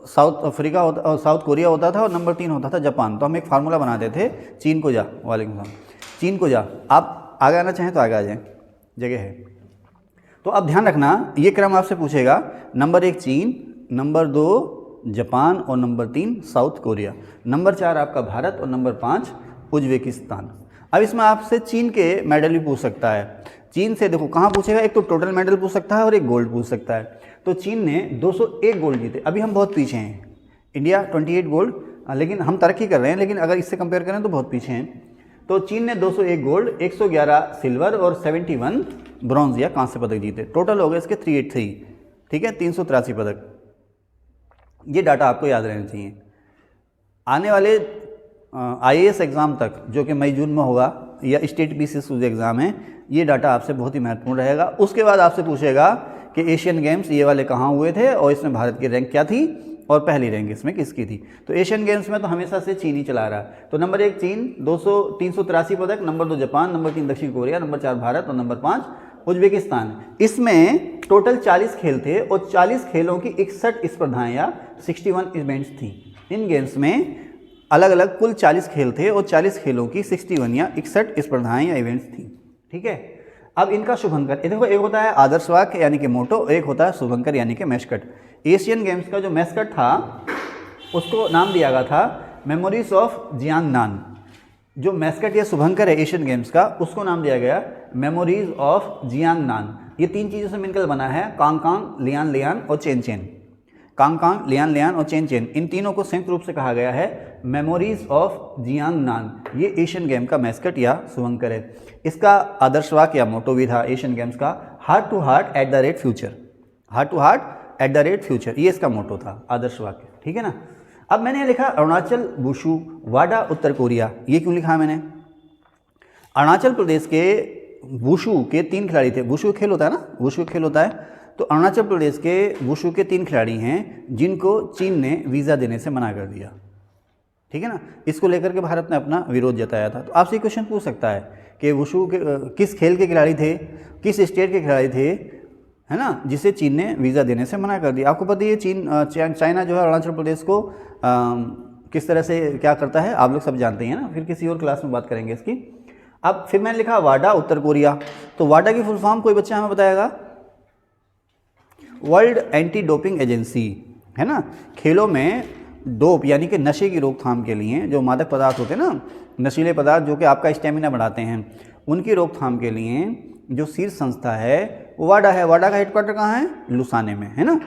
साउथ अफ्रीका होता, साउथ कोरिया होता था, और नंबर 3 होता था जापान। तो हम एक फार्मूला बनाते थे, चीन को जा, वालेकुम सलाम, चीन को जा। आप आगे आना चाहें तो आगे आ जाएँ, जगह है। तो अब ध्यान रखना, ये क्रम आपसे पूछेगा, नंबर 1 चीन, नंबर 2 जापान, और नंबर 3 साउथ कोरिया, नंबर 4 आपका भारत, और नंबर 5 उज्बेकिस्तान। अब इसमें आपसे चीन के मेडल भी पूछ सकता है। चीन से देखो कहाँ पूछेगा, एक तो टोटल मेडल पूछ सकता है और एक गोल्ड पूछ सकता है। तो चीन ने 201 गोल्ड जीते। अभी हम बहुत पीछे हैं, इंडिया 28 गोल्ड, लेकिन हम तरक्की कर रहे हैं, लेकिन अगर इससे कंपेयर करें तो बहुत पीछे हैं। तो चीन ने 201 गोल्ड, 111 सिल्वर और 71 ब्रॉन्ज या कांस्य पदक जीते। टोटल हो गए इसके 383, ठीक है, 383 पदक। ये डाटा आपको याद रहना चाहिए। आने वाले IAS एग्ज़ाम तक, जो कि मई जून में होगा, या स्टेट BCS एग्ज़ाम है, ये डाटा आपसे बहुत ही महत्वपूर्ण रहेगा। उसके बाद आपसे पूछेगा कि एशियन गेम्स ये वाले कहाँ हुए थे, और इसमें भारत की रैंक क्या थी, और पहली रैंक इसमें किसकी थी। तो एशियन गेम्स में तो हमेशा से चीन ही चला रहा। तो नंबर 1 चीन 383 पदक, नंबर 2 जापान, नंबर 3 दक्षिण कोरिया, नंबर 4 भारत, और नंबर 5 उज्बेकिस्तान। इसमें टोटल 40 खेल थे, और 40 खेलों की 61 स्पर्धाएँ या 61 इवेंट्स थी। इन गेम्स में अलग अलग कुल 40 खेल थे, और 40 खेलों की 61 या 61 स्पर्धाएँ या इवेंट्स थी, ठीक है। अब इनका शुभंकर, देखो, एक होता है आदर्श वाक्य यानी कि मोटो, एक होता है शुभंकर यानी कि मैस्कट। एशियन गेम्स का जो मैस्कट था, उसको नाम दिया गया था मेमोरीज ऑफ जियांगनान। जो मैस्कट या शुभंकर है एशियन गेम्स का, उसको नाम दिया गया मेमोरीज ऑफ जियांगनान। ये 3 चीज़ों से मिलकर बना है, कांग कांग, लियान लियान और Chenchen. Congcong, Lianlian और चेन चेन, इन तीनों को संयुक्त रूप से कहा गया है मेमोरीज ऑफ जियांगनान। ये एशियन गेम का मैस्कट या शुभंकर है। इसका आदर्श वाक्य या मोटो भी था एशियन गेम्स का, heart to heart at the rate future. Heart to heart at the rate future, ये इसका मोटो था, आदर्श वाक्य, ठीक है ना। अब मैंने लिखा अरुणाचल, वुशु, वाडा, उत्तर कोरिया। ये क्यों लिखा मैंने? अरुणाचल प्रदेश के वुशु के 3 खिलाड़ी थे। वुशु खेल होता है ना, वुशु खेल होता है। तो अरुणाचल प्रदेश के वुशु के 3 खिलाड़ी हैं, जिनको चीन ने वीज़ा देने से मना कर दिया, ठीक है ना। इसको लेकर के भारत ने अपना विरोध जताया था। तो आपसे ये क्वेश्चन पूछ सकता है कि वुशु के किस खेल के खिलाड़ी थे, किस स्टेट के खिलाड़ी थे, है ना, जिसे चीन ने वीज़ा देने से मना कर दिया। आपको पता है चाइना जो है अरुणाचल प्रदेश को किस तरह से क्या करता है, आप लोग सब जानते हैं ना, फिर किसी और क्लास में बात करेंगे इसकी। अब फिर मैंने लिखा वाडा, उत्तर कोरिया। तो वाडा की फुल फॉर्म कोई बच्चा हमें बताएगा? वर्ल्ड एंटी डोपिंग एजेंसी, है ना। खेलों में डोप यानी कि नशे की रोकथाम के लिए, जो मादक पदार्थ होते हैं ना, नशीले पदार्थ जो कि आपका स्टेमिना बढ़ाते हैं, उनकी रोकथाम के लिए जो शीर्ष संस्था है वो वाडा है। वाडा का हेडक्वार्टर कहाँ है? लुसाने में, है ना।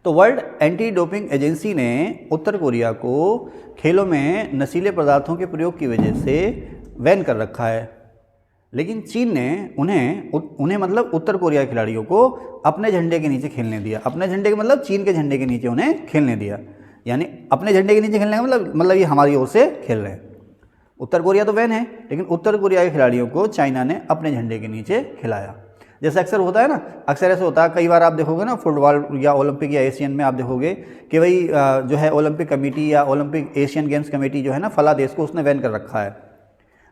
तो वर्ल्ड एंटी डोपिंग एजेंसी ने उत्तर कोरिया को खेलों में नशीले पदार्थों के प्रयोग की वजह से बैन कर रखा है। लेकिन चीन ने उन्हें मतलब उत्तर कोरिया के खिलाड़ियों को अपने झंडे के नीचे खेलने दिया। अपने झंडे के मतलब चीन के झंडे के नीचे उन्हें खेलने दिया, यानी अपने झंडे के नीचे खेलने का मतलब ये हमारी ओर से खेल रहे हैं। उत्तर कोरिया तो वैन है, लेकिन उत्तर कोरिया के खिलाड़ियों को चाइना ने अपने झंडे के नीचे खिलाया। जैसे अक्सर होता है ना, अक्सर ऐसे होता है, कई बार आप देखोगे ना फुटबॉल या ओलंपिक या एशियन में आप देखोगे कि भाई जो है ओलंपिक कमेटी या ओलंपिक एशियन गेम्स कमेटी जो है ना, फला देश को उसने बैन कर रखा है।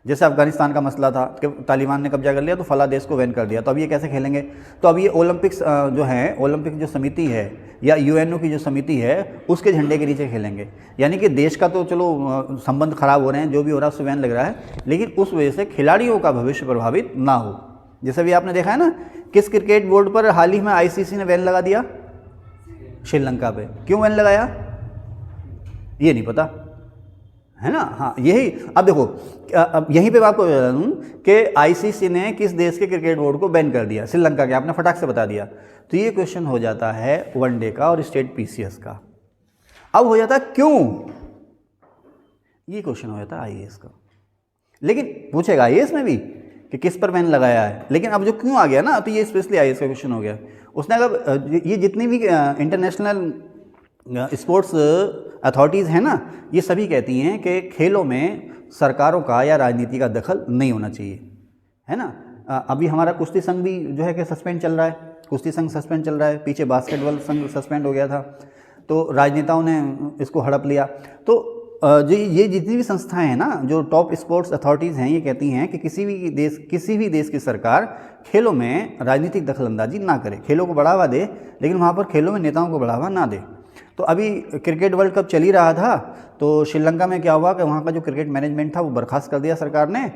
जैसे अफगानिस्तान का मसला था कि तालिबान ने कब्जा कर लिया तो फला देश को बैन कर दिया, तो अब ये कैसे खेलेंगे? तो अब ये ओलंपिक्स जो है, ओलंपिक जो समिति है या यूएनओ की जो समिति है उसके झंडे के नीचे खेलेंगे। यानी कि देश का तो चलो संबंध खराब हो रहे हैं, जो भी हो रहा है उससे बैन लग रहा है, लेकिन उस वजह से खिलाड़ियों का भविष्य प्रभावित ना हो। जैसे भी आपने देखा है ना, किस क्रिकेट बोर्ड पर हाल ही में आईसीसी ने बैन लगा दिया? श्रीलंका पे। क्यों बैन लगाया ये नहीं पता, है ना। हाँ, यही अब देखो, अब यहीं पे मैं आपको बता दूँ कि आईसीसी ने किस देश के क्रिकेट बोर्ड को बैन कर दिया? श्रीलंका के। आपने फटाक से बता दिया। तो ये क्वेश्चन हो जाता है वनडे का और स्टेट पीसीएस का। अब हो जाता है क्यों, ये क्वेश्चन हो जाता है आईएएस का। लेकिन पूछेगा आईएएस में भी कि किस पर बैन लगाया है, लेकिन अब जो क्यों आ गया ना, तो ये स्पेशली आईएएस का क्वेश्चन हो गया। उसने अगर ये जितनी भी इंटरनेशनल स्पोर्ट्स अथॉरिटीज़ हैं ना, ये सभी कहती हैं कि खेलों में सरकारों का या राजनीति का दखल नहीं होना चाहिए, है ना। अभी हमारा कुश्ती संघ भी जो है कि सस्पेंड चल रहा है, कुश्ती संघ सस्पेंड चल रहा है, पीछे बास्केटबॉल संघ सस्पेंड हो गया था, तो राजनेताओं ने इसको हड़प लिया। तो ये जितनी भी संस्थाएं हैं ना, जो टॉप स्पोर्ट्स अथॉरिटीज़ हैं, ये कहती हैं कि किसी भी देश की सरकार खेलों में राजनीतिक दखलंदाजी ना करे, खेलों को बढ़ावा दे, लेकिन वहाँ पर खेलों में नेताओं को बढ़ावा ना दे। तो अभी क्रिकेट वर्ल्ड कप चल ही रहा था, तो श्रीलंका में क्या हुआ कि वहाँ का जो क्रिकेट मैनेजमेंट था वो बर्खास्त कर दिया सरकार ने,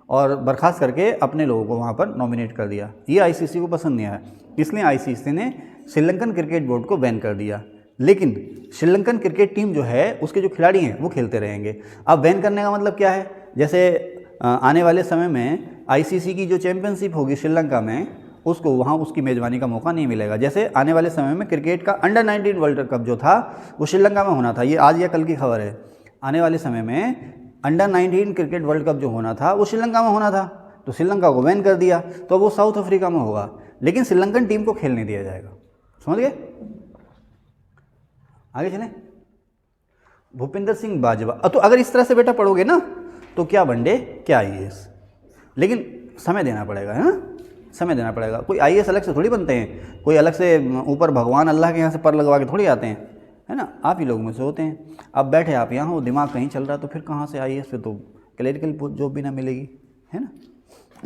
और बर्खास्त करके अपने लोगों को वहाँ पर नॉमिनेट कर दिया। ये आईसीसी को पसंद नहीं आया, इसलिए आईसीसी ने श्रीलंकन क्रिकेट बोर्ड को बैन कर दिया। लेकिन श्रीलंकन क्रिकेट टीम जो है, उसके जो खिलाड़ी हैं वो खेलते रहेंगे। अब बैन करने का मतलब क्या है? जैसे आने वाले समय में आईसीसी की जो चैंपियनशिप होगी श्रीलंका में, उसको वहाँ उसकी मेज़बानी का मौका नहीं मिलेगा। जैसे आने वाले समय में क्रिकेट का अंडर 19 वर्ल्ड कप जो था वो श्रीलंका में होना था, ये आज या कल की खबर है। आने वाले समय में अंडर 19 क्रिकेट वर्ल्ड कप जो होना था वो श्रीलंका में होना था, तो श्रीलंका को बैन कर दिया, तो वो साउथ अफ्रीका में होगा, लेकिन श्रीलंकन टीम को खेलने दिया जाएगा। समझ गए? आगे चलें। भूपिंदर सिंह बाजवा। तो अगर इस तरह से बेटा पढ़ोगे ना, तो क्या वनडे क्या आईएएस, लेकिन समय देना पड़ेगा, है ना, समय देना पड़ेगा। कोई आईएएस अलग से थोड़ी बनते हैं, कोई अलग से ऊपर भगवान अल्लाह के यहाँ से पर लगवा के थोड़ी आते हैं, है ना। आप ही लोग में से होते हैं। अब बैठे आप यहाँ हो, दिमाग कहीं चल रहा है, तो फिर कहाँ से आईएएस? फिर तो क्लरिकल जॉब भी ना मिलेगी, है ना।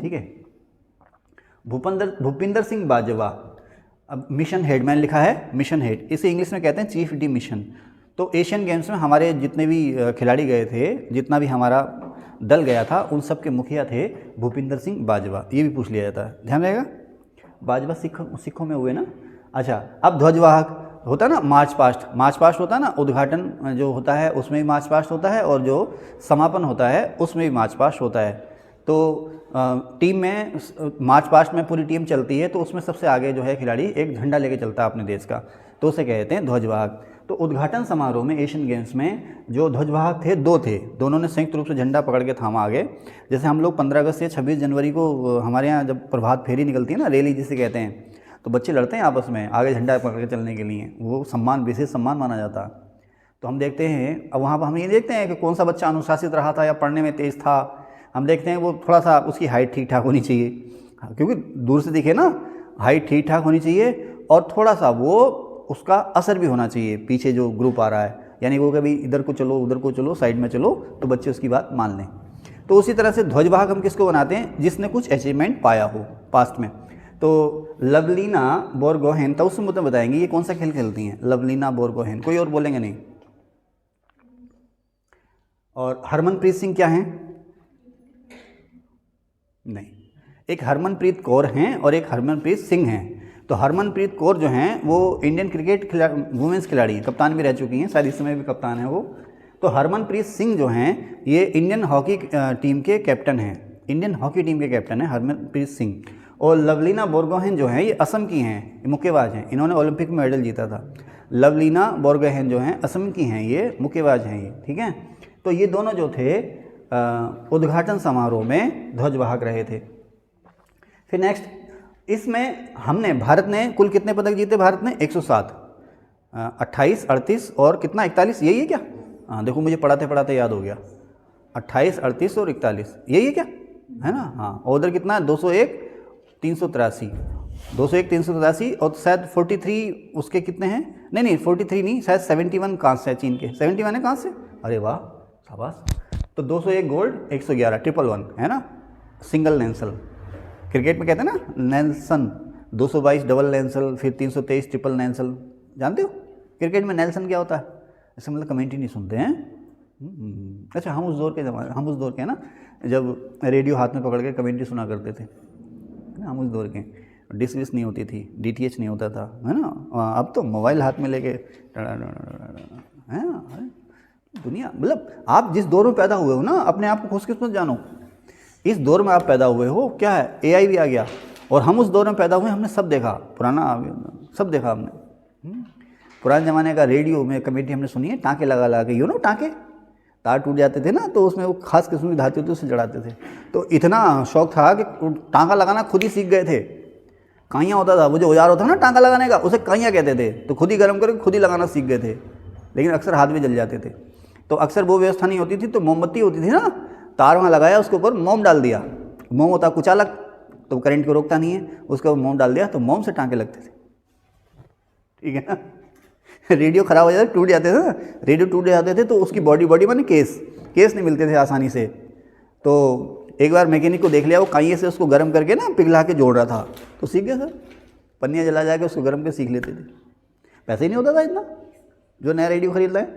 ठीक है। भूपिंदर सिंह बाजवा। अब मिशन हेड मैंने लिखा है, मिशन हेड, इसे इंग्लिश में कहते हैं चीफ डी मिशन। तो एशियन गेम्स में हमारे जितने भी खिलाड़ी गए थे, जितना भी हमारा दल गया था, उन सब के मुखिया थे भूपिंदर सिंह बाजवा। ये भी पूछ लिया जाता है, ध्यान रहेगा। बाजवा सिखों में हुए ना। अच्छा, अब ध्वजवाहक होता है ना, मार्च पास्ट होता है ना, उद्घाटन जो होता है उसमें भी मार्च पास्ट होता है, और जो समापन होता है उसमें भी मार्च पास्ट होता है। तो टीम में मार्च पास्ट में पूरी टीम चलती है, तो उसमें सबसे आगे जो है खिलाड़ी एक झंडा लेके चलता है अपने देश का, तो उसे कहते हैं ध्वजवाहक। तो उद्घाटन समारोह में एशियन गेम्स में जो ध्वजवाहक थे, दो थे, दोनों ने संयुक्त रूप से झंडा पकड़ के थामा आगे। जैसे हम लोग 15 अगस्त या 26 जनवरी को हमारे यहाँ जब प्रभात फेरी निकलती है ना, रैली जिसे कहते हैं, तो बच्चे लड़ते हैं आपस में आगे झंडा पकड़ के चलने के लिए, वो सम्मान, विशेष सम्मान माना जाता। तो हम देखते हैं, अब वहाँ पर हम ये देखते हैं कि कौन सा बच्चा अनुशासित रहा था या पढ़ने में तेज़ था। हम देखते हैं वो थोड़ा सा उसकी हाइट ठीक ठाक होनी चाहिए, क्योंकि दूर से दिखे ना, हाइट ठीक ठाक होनी चाहिए, और थोड़ा सा वो उसका असर भी होना चाहिए पीछे जो ग्रुप आ रहा है, यानी वो कभी इधर को चलो, उधर को चलो, साइड में चलो, तो बच्चे उसकी बात मान लें। तो उसी तरह से ध्वजवाहक हम किसको बनाते हैं? जिसने कुछ अचीवमेंट पाया हो पास्ट में। तो लवलीना बोरगोहेन, तो उसमें मुझे बताएंगे ये कौन सा खेल खेलती हैं, लवलीना बोरगोहेन, कोई और बोलेंगे नहीं। और हरमनप्रीत सिंह क्या हैं? नहीं, एक हरमनप्रीत कौर हैं और एक हरमनप्रीत सिंह हैं। तो हरमनप्रीत कौर जो हैं वो इंडियन क्रिकेट वुमेंस खिलाड़ी हैं, कप्तान भी रह चुकी हैं, शायद इस समय भी कप्तान है वो। तो हरमनप्रीत सिंह जो हैं ये इंडियन हॉकी टीम के कैप्टन हैं, इंडियन हॉकी टीम के कैप्टन हैं हरमनप्रीत सिंह। और लवलीना बोरगोहेन जो हैं ये असम की हैं, मुक्केबाज हैं, इन्होंने ओलंपिक में मेडल जीता था। लवलीना बोरगोहेन जो हैं असम की हैं, ये मुक्केबाज हैं ये, ठीक है। तो ये दोनों जो थे उद्घाटन समारोह में ध्वजवाहक रहे थे, फिर नेक्स्ट, इसमें हमने, भारत ने कुल कितने पदक जीते? भारत ने 107, 28, 38 और कितना 41, यही है क्या? हाँ देखो मुझे पढ़ाते पढ़ाते याद हो गया, 28, 38 और 41, यही है क्या? है ना? हाँ। और उधर कितना है? 201, 383, 201, 383 और शायद 43 उसके कितने हैं? नहीं 43 नहीं, शायद 71 कांस्य है चीन के, 71 है कांस्य। अरे वाह शाबाश। तो 201 गोल्ड, 111, 111 है ना, सिंगल नेल्सन। क्रिकेट में कहते हैं ना नेल्सन, 222 डबल नेल्सन, फिर 323 ट्रिपल नेल्सन। जानते हो क्रिकेट में नेल्सन क्या होता है? ऐसे मतलब कमेंट्री नहीं सुनते हैं। अच्छा, हम उस दौर के ना, जब रेडियो हाथ में पकड़ के कमेंट्री सुना करते थे, हम उस दौर के, डिश विश नहीं होती थी, DTH नहीं होता था, है ना। अब तो मोबाइल हाथ में लेके है ना, दुनिया, मतलब आप जिस दौर में पैदा हुए हो ना, अपने आप को खुशकिस्मत जानो। इस दौर में आप पैदा हुए हो, क्या है, AI भी आ गया, और हम उस दौर में पैदा हुए, हमने सब देखा, पुराना सब देखा हमने। पुराने ज़माने का रेडियो में कमेटी हमने सुनी है, टाँके लगा लगा के, टाँके, तार टूट जाते थे ना, तो उसमें वो खास किस्म की धातु होती है, उससे जड़ाते थे। तो इतना शौक था कि टाँका लगाना खुद ही सीख गए थे। काइयाँ होता था, वो जो औजार होता है ना टाँका लगाने का, उसे काइयाँ कहते थे। तो खुद ही गर्म करके खुद ही लगाना सीख गए थे, लेकिन अक्सर हाथ भी जल जाते थे। तो अक्सर वो व्यवस्था नहीं होती थी, तो मोमबत्ती होती थी ना, तार वहाँ लगाया, उसके ऊपर मोम डाल दिया। मोम होता कुचालक, तो करंट को रोकता नहीं है, उसके ऊपर मोम डाल दिया, तो मोम से टाँके लगते थे। ठीक है ना। रेडियो ख़राब हो जाता, टूट जाते थे ना, रेडियो टूट जाते थे, तो उसकी बॉडी माने केस नहीं मिलते थे आसानी से। तो एक बार मैकेनिक को देख लिया, वो काइये से उसको गर्म करके ना पिघला के जोड़ रहा था, तो सीख गया सर। पन्नियाँ जला जाके उसको गर्म कर सीख लेते थे। पैसे ही नहीं होता था इतना, जो नया रेडियो खरीद लाए,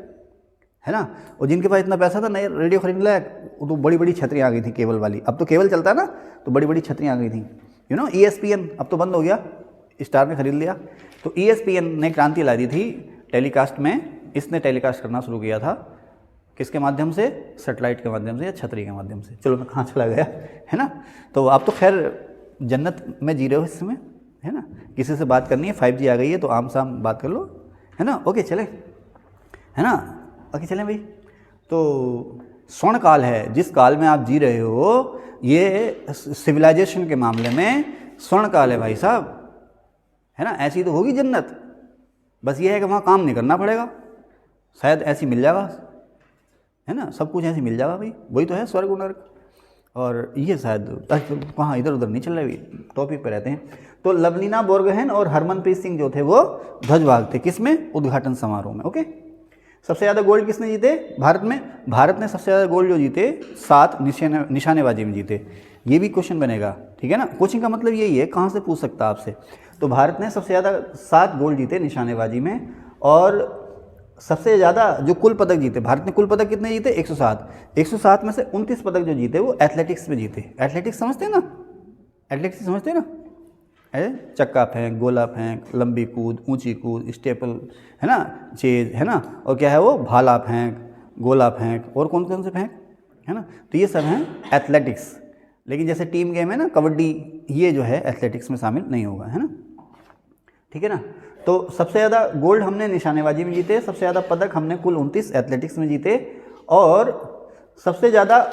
है ना। और जिनके पास इतना पैसा था नया रेडियो खरीद लाया, वो तो बड़ी बड़ी छतरियाँ आ गई थी केबल वाली। अब तो केबल चलता है ना, तो बड़ी बड़ी छतरियाँ आ गई थी। ESPN अब तो बंद हो गया, स्टार ने खरीद लिया। तो ESPN ने क्रांति ला दी थी टेलीकास्ट में। इसने टेलीकास्ट करना शुरू किया था, किसके माध्यम से? सैटेलाइट के माध्यम से या छतरी के माध्यम से। चलो मैं कहाँ चला गया, है ना। तो आप तो खैर जन्नत में जी रहे हो इस समय, है ना। किसी से बात करनी है, 5G आ गई है, तो आम साम बात कर लो, है ना। ओके चले, है ना, ओके चलें भाई। तो स्वर्ण काल है, जिस काल में आप जी रहे हो, ये सिविलाइजेशन के मामले में स्वर्ण काल है भाई साहब, है ना। ऐसी तो होगी जन्नत, बस ये है कि वहाँ काम नहीं करना पड़ेगा, शायद ऐसी मिल जाएगा, है ना। सब कुछ ऐसे मिल जाएगा भाई, वही तो है स्वर्ग और नरक। और ये शायद वहाँ इधर उधर नहीं चल रहे, टॉपिक पे रहते हैं। तो लवलीना बोरगोहेन और हरमनप्रीत सिंह जो थे वो ध्वजवाहक थे, किसमें? उद्घाटन समारोह में। ओके। सबसे ज़्यादा गोल्ड किसने जीते भारत में? भारत ने सबसे ज़्यादा गोल्ड जो जीते 7 निशानेबाजी में जीते। ये भी क्वेश्चन बनेगा, ठीक है ना। कोचिंग का मतलब यही है, कहाँ से पूछ सकता है आपसे। तो भारत ने सबसे ज़्यादा 7 गोल्ड जीते निशानेबाजी में, और सबसे ज़्यादा जो कुल पदक जीते, भारत ने कुल पदक कितने जीते? 107। 107 में से 29 पदक जो जीते वो एथलेटिक्स में जीते। एथलेटिक्स समझते हैं ना, एथलेटिक्स समझते हैं ना, चक्का फेंक, गोला फेंक, लंबी कूद, ऊंची कूद, स्टेपल, है ना, चेज, है ना, और क्या है वो, भाला फेंक, गोला फेंक, और कौन कौन से फेंक, है ना। तो ये सब हैं एथलेटिक्स। लेकिन जैसे टीम गेम है ना कबड्डी, ये जो है एथलेटिक्स में शामिल नहीं होगा, है ना, ठीक है ना। तो सबसे ज़्यादा गोल्ड हमने निशानेबाजी में जीते, सबसे ज़्यादा पदक हमने कुल 29 एथलेटिक्स में जीते, और सबसे ज़्यादा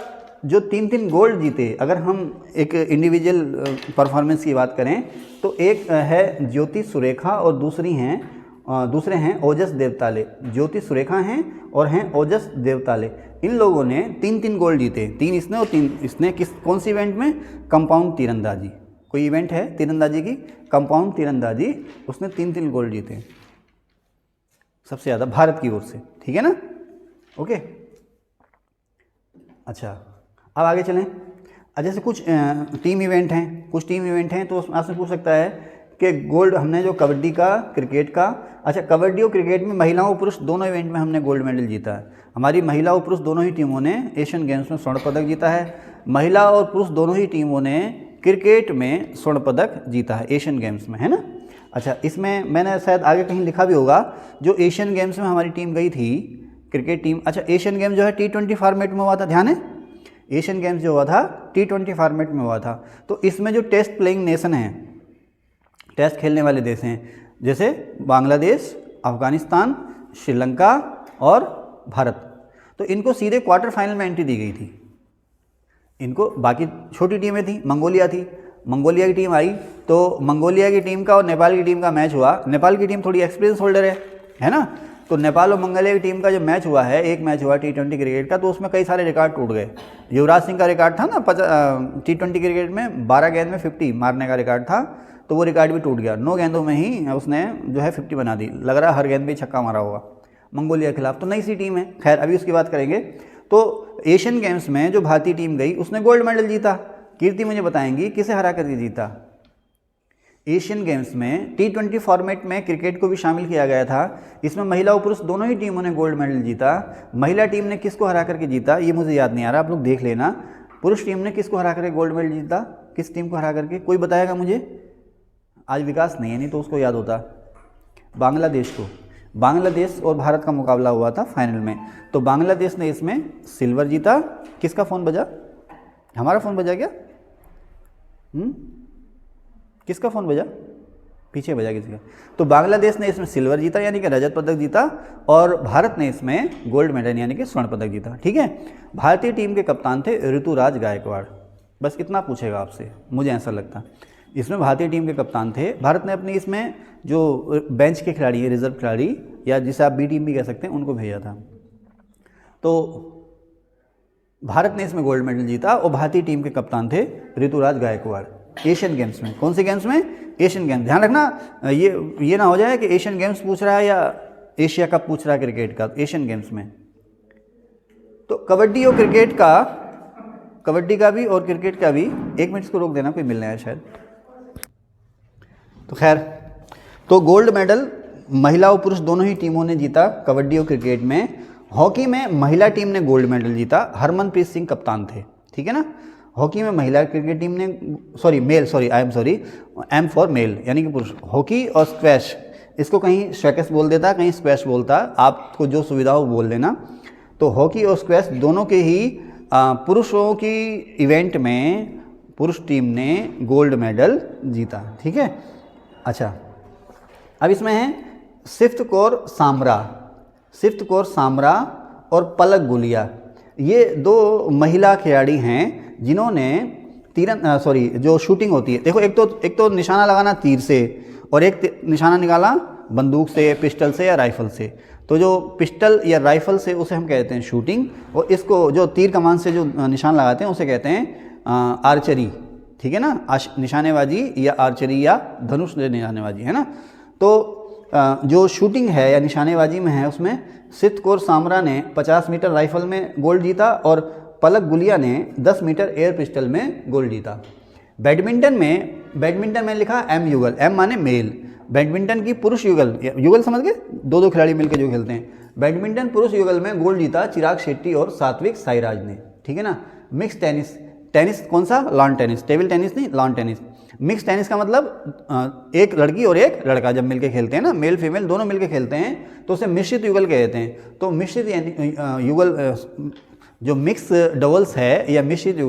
जो 3 गोल्ड जीते, अगर हम एक इंडिविजुअल परफॉर्मेंस की बात करें तो एक है ज्योति सुरेखा और दूसरे हैं ओजस देवताले। ज्योति सुरेखा हैं और हैं ओजस देवताले। इन लोगों ने 3 गोल्ड जीते, 3 इसने और 3 इसने। कौन सी इवेंट में? कंपाउंड तीरंदाजी, कोई इवेंट है तीरंदाजी की, कंपाउंड तीरंदाजी, उसने 3 गोल्ड जीते सबसे ज़्यादा भारत की ओर से, ठीक है ना। ओके, अच्छा अब आगे चलें। जैसे कुछ टीम इवेंट हैं, तो आपसे पूछ सकता है कि गोल्ड हमने जो कबड्डी का, क्रिकेट का, अच्छा कबड्डी और क्रिकेट में महिलाओं और पुरुष दोनों इवेंट में हमने गोल्ड मेडल जीता है। हमारी महिला और पुरुष दोनों ही टीमों ने एशियन गेम्स में स्वर्ण पदक जीता है। महिला और पुरुष दोनों ही टीमों ने क्रिकेट में स्वर्ण पदक जीता है एशियन गेम्स में, है ना। अच्छा, इसमें मैंने शायद आगे कहीं लिखा भी होगा, जो एशियन गेम्स में हमारी टीम गई थी, क्रिकेट टीम। अच्छा, एशियन गेम जो है T20 फॉर्मेट में हुआ था, ध्यान है, एशियन गेम्स जो हुआ था T20 फॉर्मेट में हुआ था। तो इसमें जो टेस्ट प्लेइंग नेशन हैं, टेस्ट खेलने वाले देश हैं, जैसे बांग्लादेश, अफगानिस्तान, श्रीलंका और भारत, तो इनको सीधे क्वार्टर फाइनल में एंट्री दी गई थी। इनको, बाकी छोटी टीमें थी, मंगोलिया थी, मंगोलिया की टीम आई, तो मंगोलिया की टीम का और नेपाल की टीम का मैच हुआ। नेपाल की टीम थोड़ी एक्सपीरियंस होल्डर है ना। तो नेपाल और मंगोलिया की टीम का जो मैच हुआ है, एक मैच हुआ T20 क्रिकेट का, तो उसमें कई सारे रिकॉर्ड टूट गए। युवराज सिंह का रिकॉर्ड था ना T20 क्रिकेट में 12 गेंद में 50 मारने का रिकॉर्ड था, तो वो रिकॉर्ड भी टूट गया। 9 गेंदों में ही उसने जो है 50 बना दी। लग रहा है हर गेंद पे छक्का मारा होगा मंगोलिया के खिलाफ। तो नई सी टीम है, खैर अभी उसकी बात करेंगे। तो एशियन गेम्स में जो भारतीय टीम गई उसने गोल्ड मेडल जीता। कीर्ति मुझे बताएंगी किसे हरा कर जीता। एशियन गेम्स में T20 फॉर्मेट में क्रिकेट को भी शामिल किया गया था। इसमें महिला और पुरुष दोनों ही टीमों ने गोल्ड मेडल जीता। महिला टीम ने किसको हरा करके जीता ये मुझे याद नहीं आ रहा, आप लोग देख लेना। पुरुष टीम ने किसको हरा करके गोल्ड मेडल जीता, किस टीम को हरा करके, कोई बताएगा मुझे। आज विकास नहीं है, नहीं तो उसको याद होता। बांग्लादेश को। बांग्लादेश और भारत का मुकाबला हुआ था फाइनल में, तो बांग्लादेश ने इसमें सिल्वर जीता। किसका फ़ोन बजा, हमारा फ़ोन बजा क्या? किसका फ़ोन बजा, पीछे बजा किसी का। तो बांग्लादेश ने इसमें सिल्वर जीता यानी कि रजत पदक जीता, और भारत ने इसमें गोल्ड मेडल यानी कि स्वर्ण पदक जीता। ठीक है। भारतीय टीम के कप्तान थे ऋतुराज गायकवाड़। बस इतना पूछेगा आपसे, मुझे ऐसा लगता। इसमें भारतीय टीम के कप्तान थे। भारत ने अपनी इसमें जो बेंच के खिलाड़ी है, रिजर्व खिलाड़ी, या जिसे आप बी टीम भी कह सकते हैं, उनको भेजा था। तो भारत ने इसमें गोल्ड मेडल जीता और भारतीय टीम के कप्तान थे ऋतुराज गायकवाड़। एशियन गेम्स में, कौन से गेम्स में? Asian games. ध्यान रखना ये ना हो जाए कि एशियन गेम्स पूछ रहा है या एशिया कप पूछ रहा है क्रिकेट का। एशियन गेम्स में तो कबड्डी और क्रिकेट का, कबड्डी का भी और क्रिकेट का भी। 1 मिनट को रोक देना, कोई मिलना है शायद। तो खैर, तो गोल्ड मेडल महिला और पुरुष दोनों ही टीमों ने जीता कबड्डी और क्रिकेट में। हॉकी में महिला टीम ने गोल्ड मेडल जीता, हरमनप्रीत सिंह कप्तान थे। ठीक है ना। हॉकी में महिला क्रिकेट टीम ने, आई एम फॉर मेल यानी कि पुरुष। हॉकी और स्क्वैश, इसको कहीं स्क्वैश बोल देता, कहीं स्क्वैश बोलता, आपको जो सुविधा हो बोल लेना। तो हॉकी और स्क्वैश दोनों के ही पुरुषों की इवेंट में पुरुष टीम ने गोल्ड मेडल जीता। ठीक है। अच्छा, अब इसमें है सिफ्त कौर सामरा और पलक गुलिया। ये 2 महिला खिलाड़ी हैं जिन्होंने जो शूटिंग होती है, देखो एक तो निशाना लगाना तीर से, और एक निशाना निकाला बंदूक से, पिस्टल से या राइफल से। तो जो पिस्टल या राइफल से उसे हम कहते हैं शूटिंग, और इसको जो तीर कमान से जो निशान लगाते हैं उसे कहते हैं आर्चरी। ठीक है ना, निशानेबाजी या आर्चरी या धनुष निशानेबाजी, है ना। तो जो शूटिंग है या निशानेबाजी में है उसमें सिफ्त कौर सामरा ने 50 मीटर राइफल में गोल्ड जीता और पलक गुलिया ने 10 मीटर एयर पिस्टल में गोल्ड जीता। बैडमिंटन में लिखा एम युगल, एम माने मेल। बैडमिंटन की पुरुष युगल समझ गए, 2 खिलाड़ी मिलकर जो खेलते हैं। बैडमिंटन पुरुष युगल में गोल्ड जीता चिराग शेट्टी और सात्विक साईराज ने। ठीक है ना। मिक्स टेनिस कौन सा? लॉन टेनिस, टेबल टेनिस नहीं, लॉन टेनिस। मिक्स टेनिस का मतलब एक लड़की और एक लड़का जब मिलके खेलते हैं ना, मेल फीमेल दोनों मिलके खेलते हैं, तो उसे मिश्रित युगल कहते हैं। तो मिश्रित युगल, जो मिक्स डबल्स है या मिश्रित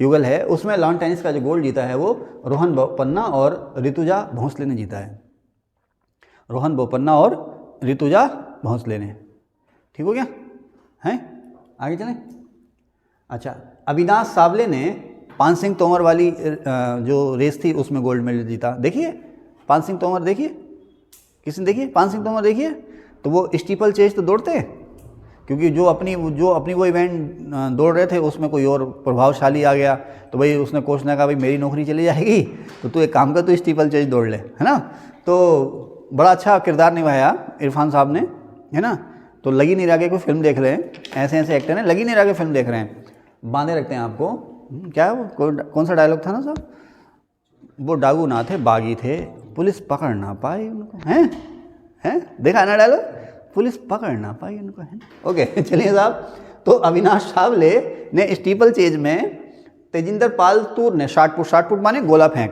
युगल है, उसमें लॉन टेनिस का जो गोल्ड जीता है वो रोहन बोपन्ना और ऋतुजा भोंसले ने जीता है। रोहन बोपन्ना और ऋतुजा भोंसले ने। ठीक हो गया है, आगे चलें। अच्छा, अविनाश सावले ने 5 सिंह तोमर वाली जो रेस थी उसमें गोल्ड मेडल जीता। देखिए 5 सिंह तोमर, देखिए किसी ने देखिए 5 सिंह तोमर देखिए। तो वो स्टीपल चेज तो दौड़ते हैं, क्योंकि जो अपनी वो इवेंट दौड़ रहे थे उसमें कोई और प्रभावशाली आ गया, तो भाई उसने कोच ने कहा भाई मेरी नौकरी चली जाएगी, तो तू एक काम कर, तू स्टीपल चेज दौड़ ले, है ना। तो बड़ा अच्छा किरदार निभाया इरफान साहब ने, है ना। तो लगी नहीं रहा कि कोई फिल्म देख रहे हैं, ऐसे एक्टर हैं, लगी नहीं रहा कि फिल्म देख रहे हैं, बांधे रखते हैं आपको। क्या है वो, कौन सा डायलॉग था ना साहब? वो डाकू ना थे, बागी थे, पुलिस पकड़ ना पाई उनको। हैं देखा ना डायलॉग, पुलिस पकड़ ना पाई उनको, है। ओके चलिए साहब। तो अविनाश सावले ने स्टीपल चेज में तेजिंदर पाल तूर ने शॉटपुट माने गोला फेंक,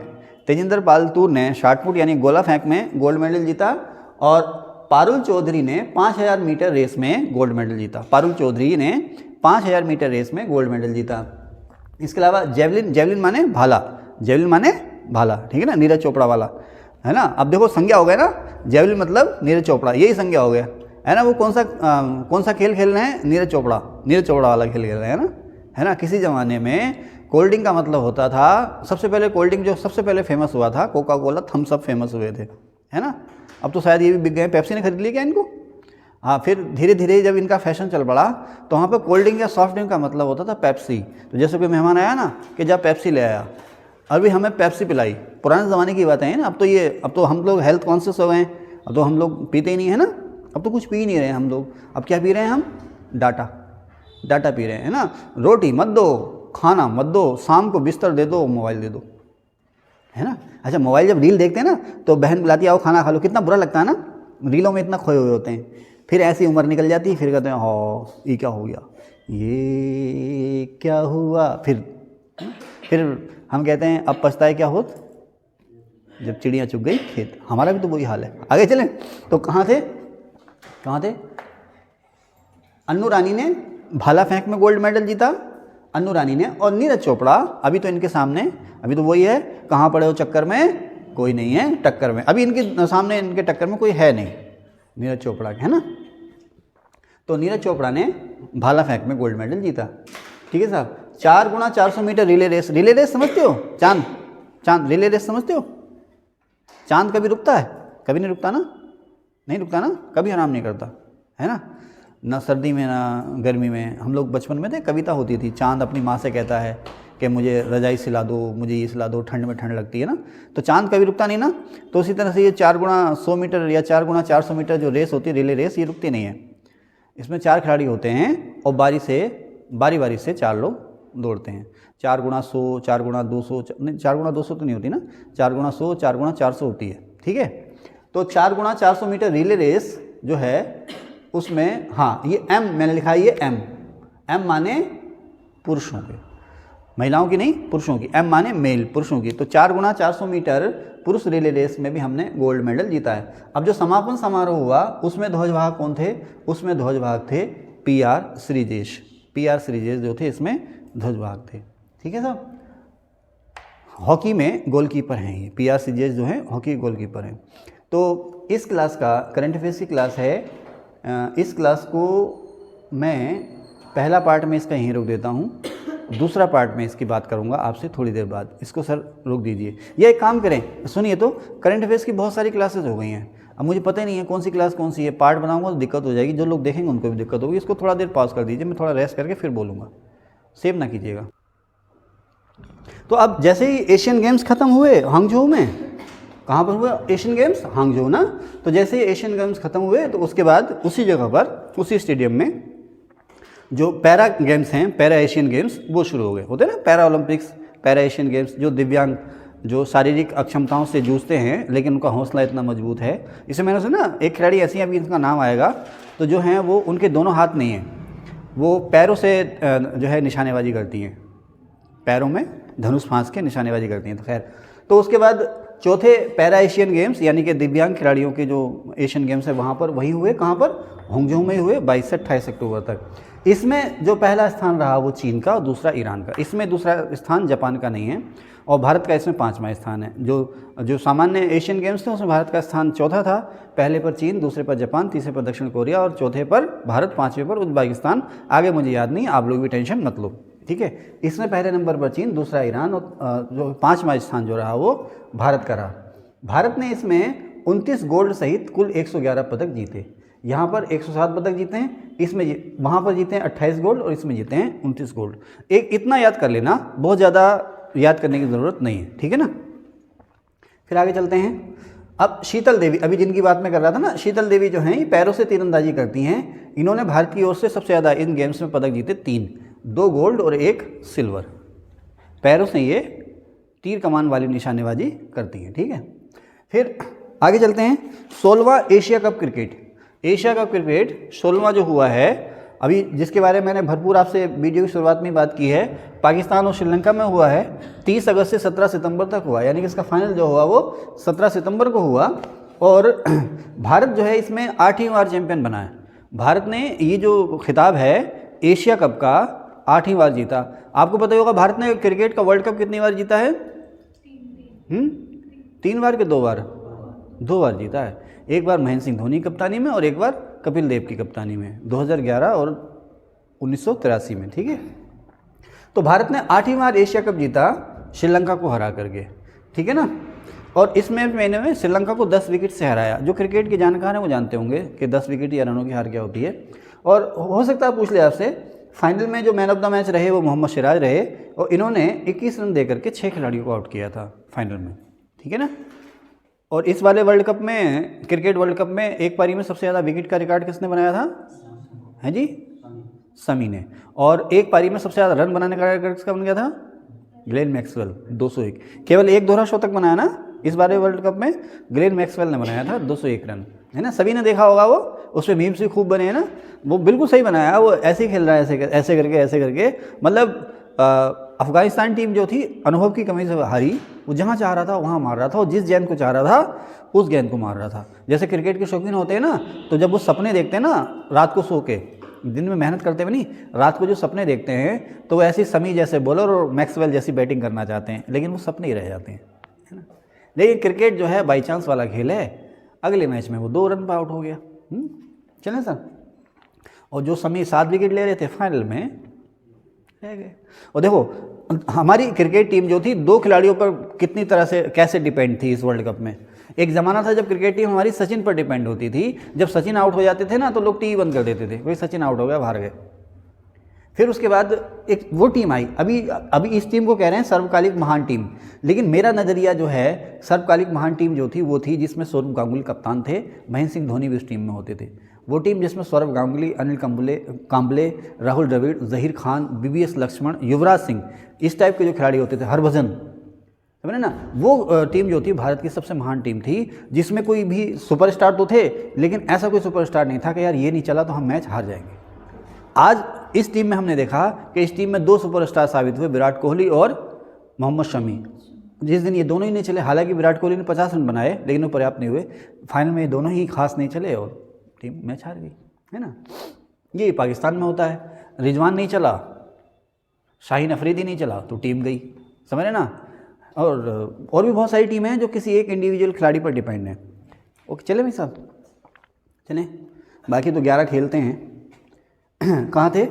तेजिंदर पाल तूर ने शॉटपुट यानी गोला फेंक में गोल्ड मेडल जीता। और पारुल चौधरी ने 5000 मीटर रेस में गोल्ड मेडल जीता। पारुल चौधरी ने 5000 मीटर रेस में गोल्ड मेडल जीता। इसके अलावा जेवलिन माने भाला, ठीक है ना, नीरज चोपड़ा वाला, है ना। अब देखो संज्ञा हो गया ना, जेवलिन मतलब नीरज चोपड़ा, यही संज्ञा हो गया, है ना। वो कौन सा खेल खेल रहे हैं? नीरज चोपड़ा वाला खेल खेल रहे हैं ना, है ना। किसी ज़माने में कोल्ड ड्रिंक का मतलब होता था, सबसे पहले कोल्ड ड्रिंक जो सबसे पहले फेमस हुआ था Coca Cola, Thums Up famous हुए थे, है ना। अब तो शायद ये भी बिक गए, पेप्सी ने खरीद लिया क्या इनको। हाँ, फिर धीरे धीरे जब इनका फैशन चल पड़ा तो वहाँ पे कोल्ड ड्रिंक या सॉफ्ट ड्रिंक का मतलब होता था पेप्सी। तो जैसे कोई मेहमान आया ना कि जा पेप्सी ले आया, अभी हमें पेप्सी पिलाई, पुराने ज़माने की बातें हैं ना। अब तो हम लोग हेल्थ कॉन्शियस हो गए हैं, अब तो हम लोग पीते ही नहीं है ना, अब तो कुछ पी नहीं रहे हैं हम लोग। अब क्या पी रहे हैं हम, डाटा पी रहे हैं, है ना। रोटी मत दो, खाना मत दो, शाम को बिस्तर दे दो, मोबाइल दे दो, है ना। अच्छा, मोबाइल जब रील देखते हैं ना तो बहन बुलाती है आओ खाना खा लो, कितना बुरा लगता है ना, रीलों में इतना खोए हुए होते हैं। फिर ऐसी उम्र निकल जाती है, फिर कहते हैं हाँ ये क्या हो गया, ये क्या हुआ। फिर हम कहते हैं अब पछताए क्या होत जब चिड़िया चुग गई खेत। हमारा भी तो वही हाल है। आगे चलें तो कहाँ थे अन्नू रानी ने भाला फेंक में गोल्ड मेडल जीता, अन्नू रानी ने। और नीरज चोपड़ा अभी तो इनके सामने, अभी तो वही है, कहाँ पड़े हो चक्कर में कोई नहीं है टक्कर में। अभी इनके सामने इनके टक्कर में कोई है नहीं, नीरज चोपड़ा के, है ना। तो नीरज चोपड़ा ने भाला फेंक में गोल्ड मेडल जीता, ठीक है साहब। 4x400 metre relay race, relay race समझते हो, चांद रिले रेस समझते हो। चांद कभी रुकता है, कभी नहीं रुकता ना, नहीं रुकता ना, कभी आराम नहीं करता, है ना सर्दी में ना गर्मी में। हम लोग बचपन में थे, कविता होती थी, चांद अपनी माँ से कहता है कि मुझे रजाई सिला दो, मुझे ये सिला दो, ठंड में ठंड लगती है ना। तो चांद कभी रुकता नहीं ना। तो उसी तरह से ये 4x100 मीटर या 4x400 मीटर जो रेस होती है, रिले रेस, ये रुकती नहीं है। इसमें 4 खिलाड़ी होते हैं और बारी बारी से 4 लोग दौड़ते हैं। 4x100, 4x200, नहीं 4x200 तो नहीं होती ना, 4x100, 4x400 होती है, ठीक है। तो 4x400 मीटर रिले रेस जो है उसमें, हाँ ये M मैंने लिखा है, ये M माने पुरुषों के, महिलाओं की नहीं, पुरुषों की। M माने मेल, पुरुषों की। तो 4x400 मीटर पुरुष रिले रेस में भी हमने गोल्ड मेडल जीता है। अब जो समापन समारोह हुआ उसमें ध्वजवाहक कौन थे, उसमें ध्वजवाहक थे PR श्रीजेश जो थे इसमें ध्वजवाहक थे, ठीक है साहब। हॉकी में गोलकीपर हैं ये, PR श्रीजेश जो हैं हॉकी गोलकीपर हैं। तो इस क्लास का करंट अफेयर्स की क्लास है। इस क्लास को मैं पहला पार्ट में इसका यहीं रोक देता हूँ, दूसरा पार्ट में इसकी बात करूँगा आपसे थोड़ी देर बाद। इसको सर रोक दीजिए, या एक काम करें, सुनिए, तो करंट अफेयर्स की बहुत सारी क्लासेस हो गई हैं, अब मुझे पता ही नहीं है कौन सी क्लास कौन सी है। पार्ट बनाऊंगा तो दिक्कत हो जाएगी, जो लोग देखेंगे उनको भी दिक्कत होगी। इसको थोड़ा देर पॉज कर दीजिए, मैं थोड़ा रेस्ट करके फिर बोलूँगा, सेव ना कीजिएगा। तो अब जैसे ही एशियन गेम्स ख़त्म हुए हांगझोऊ में, कहाँ पर हुए एशियन गेम्स, हांगझोऊ ना। तो जैसे ही एशियन गेम्स ख़त्म हुए तो उसके बाद उसी जगह पर, उसी स्टेडियम में जो पैरा गेम्स हैं, पैरा एशियन गेम्स, वो शुरू हो गए। होते हैं ना para Olympics, para Asian games, जो दिव्यांग, जो शारीरिक अक्षमताओं से जूझते हैं लेकिन उनका हौसला इतना मजबूत है। इसे मैंने सुना एक खिलाड़ी ऐसी है, अभी इनका नाम आएगा, तो जो हैं वो उनके दोनों हाथ नहीं हैं, वो पैरों से जो है निशानेबाजी करती हैं, पैरों में धनुष फांस के निशानेबाजी करती हैं। तो खैर, तो उसके बाद चौथे पैरा एशियन गेम्स यानी कि दिव्यांग खिलाड़ियों के जो एशियन गेम्स है वहाँ पर वही हुए, कहाँ पर, हांगझोऊ में हुए 22 से 28 अक्टूबर तक। इसमें जो पहला स्थान रहा वो चीन का और दूसरा ईरान का, इसमें दूसरा स्थान जापान का नहीं है, और भारत का इसमें 5वां स्थान है। जो सामान्य एशियन गेम्स थे उसमें भारत का स्थान चौथा था, पहले पर चीन, दूसरे पर जापान, तीसरे पर दक्षिण कोरिया और चौथे पर भारत, 5वें पर उज्बेकिस्तान। आगे मुझे याद नहीं, आप लोग भी टेंशन मत लो, ठीक है। इसमें पहले नंबर पर चीन, दूसरा ईरान और जो 5वां स्थान जो रहा वो भारत का रहा। भारत ने इसमें 29 गोल्ड सहित कुल 111 पदक जीते। यहाँ पर 107 पदक जीते हैं, इसमें वहाँ पर जीते हैं 28 गोल्ड और इसमें जीते हैं 29 गोल्ड। एक इतना याद कर लेना, बहुत ज़्यादा याद करने की ज़रूरत नहीं है, ठीक है ना। फिर आगे चलते हैं। अब शीतल देवी, अभी जिनकी बात मैं कर रहा था ना, शीतल देवी जो हैं ये पैरों से तीरंदाजी करती हैं। इन्होंने भारत की ओर से सबसे ज़्यादा इन गेम्स में पदक जीते, 3, 2 गोल्ड और 1 सिल्वर। पैरों से ये तीर कमान वाली निशानेबाजी करती हैं, ठीक है। फिर आगे चलते हैं। 16वां Asia cup cricket, Asia cup cricket 16वां जो हुआ है अभी, जिसके बारे में मैंने भरपूर आपसे वीडियो की शुरुआत में बात की है, पाकिस्तान और श्रीलंका में हुआ है। 30 अगस्त से 17 सितंबर तक हुआ, यानी कि इसका फाइनल जो हुआ वो 17 सितंबर को हुआ। और भारत जो है इसमें 8वीं बार चैंपियन बना है। भारत ने ये जो खिताब है एशिया कप का 8वीं बार जीता। आपको पता होगा भारत ने क्रिकेट का वर्ल्ड कप कितनी बार जीता है? 3 बार के 2 बार? 2 बार जीता है। एक बार महेंद्र सिंह धोनी कप्तानी में और एक बार कपिल देव की कप्तानी में, 2011 और 1983 में, ठीक है। तो भारत ने 8वीं बार एशिया कप जीता श्रीलंका को हरा करके, ठीक है ना। और इस महीने में श्रीलंका को 10 विकेट से हराया। जो क्रिकेट के जानकार हैं वो जानते होंगे कि 10 विकेट या रनों की हार क्या होती है। और हो सकता है पूछ ले आपसे, फाइनल में जो मैन ऑफ द मैच रहे वो मोहम्मद सिराज रहे और इन्होंने 21 रन दे करके 6 खिलाड़ियों को आउट किया था फाइनल में, ठीक है ना। और इस वाले वर्ल्ड कप में, क्रिकेट वर्ल्ड कप में, एक पारी में सबसे ज़्यादा विकेट का रिकॉर्ड किसने बनाया था? है जी, शमी ने। और एक पारी में सबसे ज़्यादा रन बनाने का रिकॉर्ड किसका बन गया था? Glenn Maxwell, 201। केवल एक दोहरा शतक बनाया ना इस बारे वर्ल्ड कप में, ग्लेन मैक्सवेल ने बनाया था 201 रन, है ना। सभी ने देखा होगा, वो उसमें मीम्स भी खूब बने हैं ना। वो बिल्कुल सही बनाया, वो ऐसे ही खेल रहा है, ऐसे करके मतलब अफगानिस्तान टीम जो थी अनुभव की कमी से हारी। वो जहाँ चाह रहा था वहाँ मार रहा था, और जिस गेंद को चाह रहा था उस गेंद को मार रहा था। जैसे क्रिकेट के शौकीन होते हैं ना, तो जब वो सपने देखते हैं ना रात को सो के, दिन में मेहनत करते हुए नहीं, रात को जो सपने देखते हैं, तो वो ऐसी शमी जैसे बॉलर और मैक्सवेल जैसी बैटिंग करना चाहते हैं, लेकिन वो सपने ही रह जाते हैं, है ना। लेकिन क्रिकेट जो है बाई चांस वाला खेल है। अगले मैच में वो 2 रन पर आउट हो गया। चलें सर। और जो शमी 7 विकेट ले रहे थे फाइनल में रह गए। और देखो हमारी क्रिकेट टीम जो थी 2 खिलाड़ियों पर कितनी तरह से कैसे डिपेंड थी इस वर्ल्ड कप में। एक ज़माना था जब क्रिकेट टीम हमारी सचिन पर डिपेंड होती थी। जब सचिन आउट हो जाते थे ना तो लोग टीवी बंद कर देते थे, भाई सचिन आउट हो गया, बाहर गए। फिर उसके बाद एक वो टीम आई, अभी इस टीम को कह रहे हैं सर्वकालिक महान टीम। लेकिन मेरा नज़रिया जो है, सर्वकालिक महान टीम जो थी वो थी जिसमें सौरव गांगुली कप्तान थे, महेंद्र सिंह धोनी भी उस टीम में होते थे। वो टीम जिसमें सौरव गांगुली, अनिल कांबले, राहुल द्रविड़, जहीर खान, BBS लक्ष्मण, युवराज सिंह, इस टाइप के जो खिलाड़ी होते थे, हरभजन, समझे ना। वो टीम जो थी भारत की सबसे महान टीम थी, जिसमें कोई भी सुपरस्टार तो थे, लेकिन ऐसा कोई सुपरस्टार नहीं था कि यार ये नहीं चला तो हम मैच हार जाएंगे। आज इस टीम में हमने देखा कि इस टीम में 2 सुपरस्टार साबित हुए, विराट कोहली और मोहम्मद शमी। जिस दिन ये दोनों ही नहीं चले, हालांकि विराट कोहली ने 50 रन बनाए लेकिन वो पर्याप्त नहीं हुए, फाइनल में ये दोनों ही खास नहीं चले और टीम मैच हार गई, है ना। ये पाकिस्तान में होता है, रिजवान नहीं चला, शाहीन अफरीदी नहीं चला तो टीम गई, समझ रहे ना। और भी बहुत सारी टीमें हैं जो किसी एक इंडिविजुअल खिलाड़ी पर डिपेंड है। ओके, चले भाई साहब, चलें। बाकी तो 11 खेलते हैं। कहाँ थे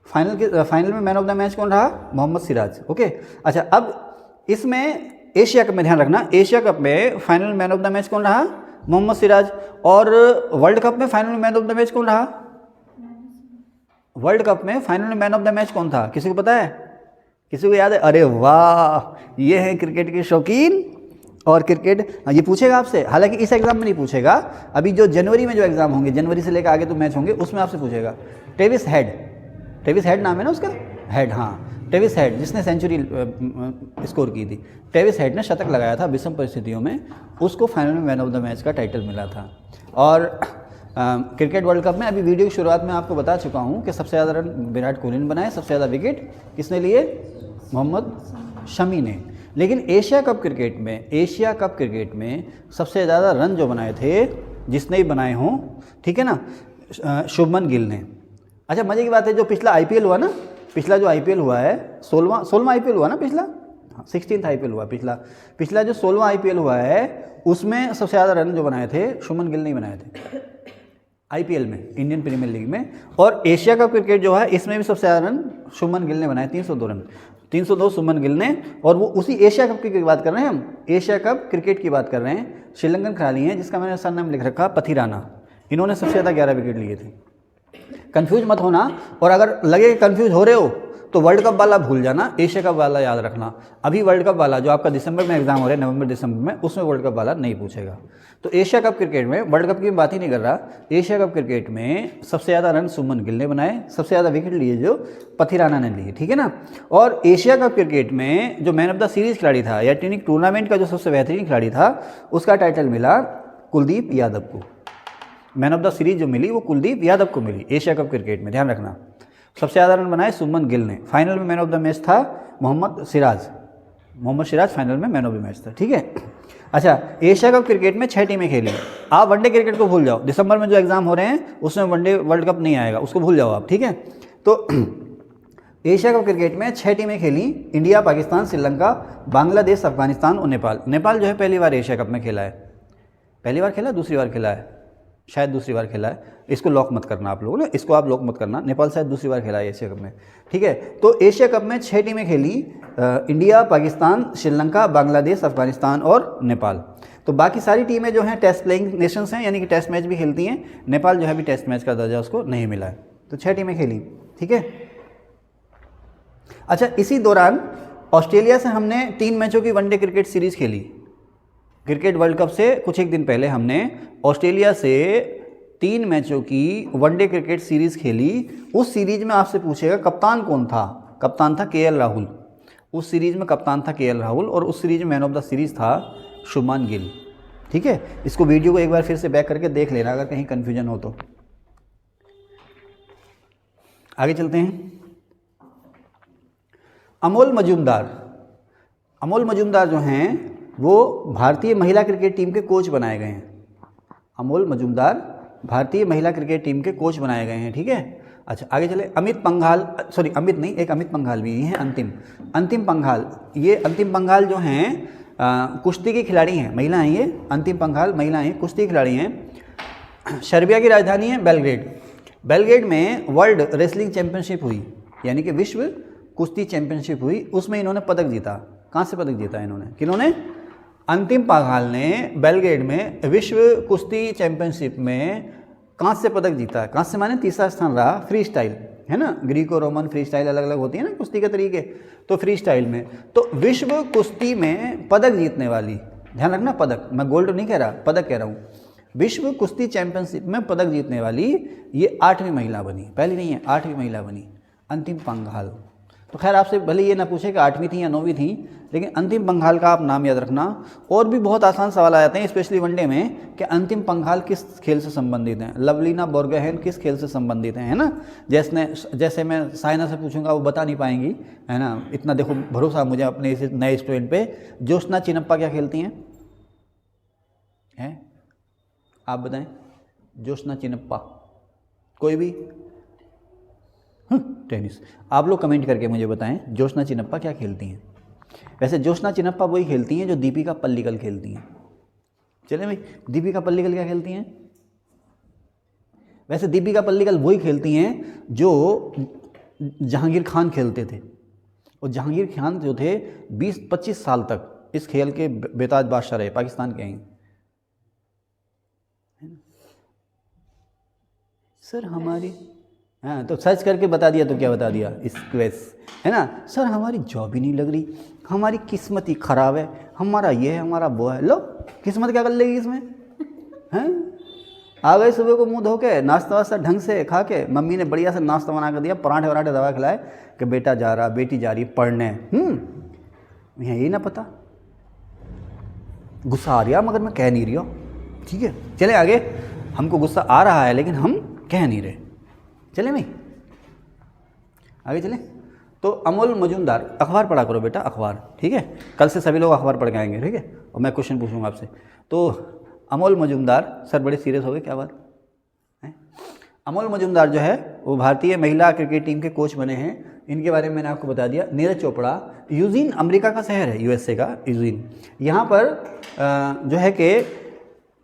फाइनल में? मैन ऑफ द मैच कौन रहा? मोहम्मद सिराज। ओके, अच्छा, अब इसमें एशिया कप में ध्यान रखना, एशिया कप में final man of the match कौन रहा? मोहम्मद सिराज। और वर्ल्ड कप में final man of the match कौन रहा? वर्ल्ड कप में final man of the match कौन था? किसी को पता है? किसी को याद है? अरे वाह, ये हैं क्रिकेट के शौकीन। और क्रिकेट ये पूछेगा आपसे, हालांकि इस एग्जाम में नहीं पूछेगा, अभी जो जनवरी में जो एग्जाम होंगे, जनवरी से लेकर आगे तो मैच होंगे, उसमें आपसे पूछेगा। ट्रेविस हेड नाम है ना उसका, हेड, हाँ ट्रेविस हेड, जिसने सेंचुरी स्कोर की थी। ट्रेविस हेड ने शतक लगाया था विषम परिस्थितियों में, उसको फाइनल में मैन ऑफ द मैच का टाइटल मिला था। और क्रिकेट वर्ल्ड कप में अभी वीडियो की शुरुआत में आपको बता चुका हूँ कि सबसे ज़्यादा रन विराट कोहली ने बनाए, सबसे ज़्यादा विकेट किसने लिए? मोहम्मद शमी ने। लेकिन एशिया कप क्रिकेट में सबसे ज़्यादा रन जो बनाए थे, जिसने ही बनाए हों, ठीक है ना, शुभमन गिल ने। अच्छा, मज़े की बात है, जो पिछला IPL हुआ ना, पिछला जो IPL हुआ है, 16वां IPL हुआ ना, पिछला 16th IPL हुआ, पिछला जो 16वां IPL हुआ है, उसमें सबसे ज़्यादा रन जो बनाए थे शुभमन गिल ने बनाए थे IPL में, इंडियन प्रीमियर लीग में। और एशिया कप क्रिकेट जो है, इसमें भी सबसे ज़्यादा रन शुभमन गिल ने बनाए, 302 रन, 302 शुभमन गिल ने। और वो उसी एशिया कप की बात कर रहे हैं हम, एशिया कप क्रिकेट की बात कर रहे हैं। श्रीलंकन खिलाड़ी हैं जिसका मैंने सरनाम लिख रखा पथिराना, इन्होंने सबसे ज़्यादा 11 विकेट लिए थे। कंफ्यूज मत होना, और अगर लगे कंफ्यूज हो रहे हो तो वर्ल्ड कप वाला भूल जाना, एशिया कप वाला याद रखना। अभी वर्ल्ड कप वाला जो आपका दिसंबर में एग्जाम हो रहा है, नवंबर दिसंबर में, उसमें वर्ल्ड कप वाला नहीं पूछेगा। तो एशिया कप क्रिकेट में, वर्ल्ड कप की बात ही नहीं कर रहा, एशिया कप क्रिकेट में सबसे ज़्यादा रन शुभमन गिल ने बनाए, सबसे ज़्यादा विकेट लिए जो पथिराना ने लिए, ठीक है ना। और एशिया कप क्रिकेट में जो मैन ऑफ द सीरीज़ खिलाड़ी था, या टूर्नामेंट का जो सबसे बेहतरीन खिलाड़ी था, उसका टाइटल मिला कुलदीप यादव को। मैन ऑफ द सीरीज जो मिली वो कुलदीप यादव को मिली एशिया कप क्रिकेट में, ध्यान रखना। सबसे ज़्यादा रन बनाए शुभमन गिल ने। फाइनल में मैन ऑफ द मैच था मोहम्मद सिराज फाइनल में मैन ऑफ द मैच था, ठीक है। अच्छा, एशिया कप क्रिकेट में 6 टीमें खेली। आप वनडे क्रिकेट को भूल जाओ, दिसंबर में जो एग्जाम हो रहे हैं उसमें वनडे वर्ल्ड कप नहीं आएगा, उसको भूल जाओ आप, ठीक है। तो एशिया कप क्रिकेट में 6 टीमें खेली, इंडिया, पाकिस्तान, श्रीलंका, बांग्लादेश, अफगानिस्तान और नेपाल। नेपाल जो है पहली बार एशिया कप में खेला है, पहली बार खेला, दूसरी बार खेला है, शायद दूसरी बार खेला है, इसको लॉक मत करना आप लोगों ने, इसको आप लॉक मत करना, नेपाल शायद दूसरी बार खेला है एशिया कप में, ठीक है। तो एशिया कप में 6 टीमें खेली, इंडिया, पाकिस्तान, श्रीलंका, बांग्लादेश, अफगानिस्तान और नेपाल। तो बाकी सारी टीमें जो हैं टेस्ट प्लेइंग नेशंस हैं, यानी कि टेस्ट मैच भी खेलती हैं। नेपाल जो है अभी टेस्ट मैच का दर्जा उसको नहीं मिला है। तो 6 टीमें खेली, ठीक है। अच्छा, इसी दौरान ऑस्ट्रेलिया से हमने 3 मैचों की वनडे क्रिकेट सीरीज़ खेली। क्रिकेट वर्ल्ड कप से कुछ एक दिन पहले हमने ऑस्ट्रेलिया से 3 मैचों की वनडे क्रिकेट सीरीज़ खेली। उस सीरीज़ में आपसे पूछेगा कप्तान कौन था, कप्तान था केएल राहुल। उस सीरीज़ में कप्तान था केएल राहुल और उस सीरीज़ में मैन ऑफ द सीरीज़ था शुभमान गिल, ठीक है। इसको वीडियो को एक बार फिर से बैक करके देख लेना अगर कहीं कन्फ्यूजन हो तो। आगे चलते हैं। अमोल मजूमदार, अमोल मजूमदार जो हैं वो भारतीय महिला क्रिकेट टीम के कोच बनाए गए हैं। अमोल मजूमदार भारतीय महिला क्रिकेट टीम के कोच बनाए गए हैं, ठीक है। अच्छा, आगे चले। अमित पंघाल, सॉरी अमित नहीं, एक अमित पंघाल भी हैं, अंतिम पंघाल। ये अंतिम पंघाल जो हैं कुश्ती की खिलाड़ी हैं, महिला हैं ये। अंतिम पंघाल महिला हैं, कुश्ती खिलाड़ी हैं। सर्बिया की राजधानी है बेलग्रेड। बेलग्रेड में वर्ल्ड रेसलिंग चैंपियनशिप हुई, यानी कि विश्व कुश्ती चैंपियनशिप हुई, उसमें इन्होंने पदक जीता। कहाँ से पदक जीता इन्होंने, किन्होंने? अंतिम पंघाल ने बेलग्रेड में विश्व कुश्ती चैंपियनशिप में कांस्य पदक जीता है। कांस्य माने तीसरा स्थान रहा। फ्री स्टाइल है ना, ग्रीको रोमन फ्री स्टाइल अलग अलग होती है ना कुश्ती के तरीके, तो फ्री स्टाइल में तो विश्व कुश्ती में पदक जीतने वाली, ध्यान रखना पदक, मैं गोल्ड नहीं कह रहा, पदक कह रहा हूँ। विश्व कुश्ती चैंपियनशिप में पदक जीतने वाली ये 8वीं महिला बनी, पहली नहीं है, 8वीं महिला बनी अंतिम पंघाल। तो खैर आपसे भले ये ना पूछे कि 8वीं थी या 9वीं थी, लेकिन अंतिम पंघाल का आप नाम याद रखना। और भी बहुत आसान सवाल आ जाते हैं स्पेशली वनडे में कि अंतिम पंघाल किस खेल से संबंधित हैं, लवलीना बोर्गोहेन किस खेल से संबंधित हैं, है ना। जैसे मैं साइना से पूछूंगा वो बता नहीं पाएंगी, है ना। इतना देखो भरोसा मुझे अपने इस नए स्टूडेंट पे। ज्योत्सना चिनप्पा क्या खेलती हैं, आप बताएं। ज्योत्सना चिनप्पा, कोई भी? टेनिस। आप लोग कमेंट करके मुझे बताएं ज्योत्सना चिनप्पा क्या खेलती हैं। वैसे ज्योत्सना चिनप्पा वही खेलती हैं जो दीपिका पल्लिकल खेलती हैं। चले भाई, दीपिका पल्लिकल क्या खेलती हैं? वैसे दीपिका पल्लिकल वही खेलती हैं जो जहांगीर खान खेलते थे। और जहांगीर खान जो थे 20-25 साल तक इस खेल के बेताज बादशाह रहे, पाकिस्तान के हैं। सर हमारी, हाँ तो सर्च करके बता दिया तो क्या बता दिया इस क्वेस, है ना। सर हमारी जॉब ही नहीं लग रही, हमारी किस्मत ही ख़राब है, हमारा ये है, हमारा वो है। लो किस्मत क्या कर लेगी इसमें, हैं? आ गए सुबह को मुंह धो के, नाश्ता वास्ता ढंग से खा के, मम्मी ने बढ़िया से नाश्ता बना कर दिया, पराठे वराठे दवा खिलाए कि बेटा जा रहा, बेटी जा रही पढ़ने। यही ना पता, गुस्सा आ रहा मगर मैं कह नहीं रही हूँ, ठीक है। चले आगे, हमको गुस्सा आ रहा है लेकिन हम कह नहीं रहे। चले भाई आगे चले। तो अमोल मजूमदार, अखबार पढ़ा करो बेटा, अखबार, ठीक है। कल से सभी लोग अखबार पढ़ के आएंगे, ठीक है। और मैं क्वेश्चन पूछूंगा आपसे। तो अमोल मजूमदार, सर बड़े सीरियस हो गए, क्या बात है? अमोल मजूमदार जो है वो भारतीय महिला क्रिकेट टीम के कोच बने हैं। इनके बारे में मैंने आपको बता दिया। नीरज चोपड़ा, यूजीन अमेरिका का शहर है, यूएसए का यूजीन। यहाँ पर जो है कि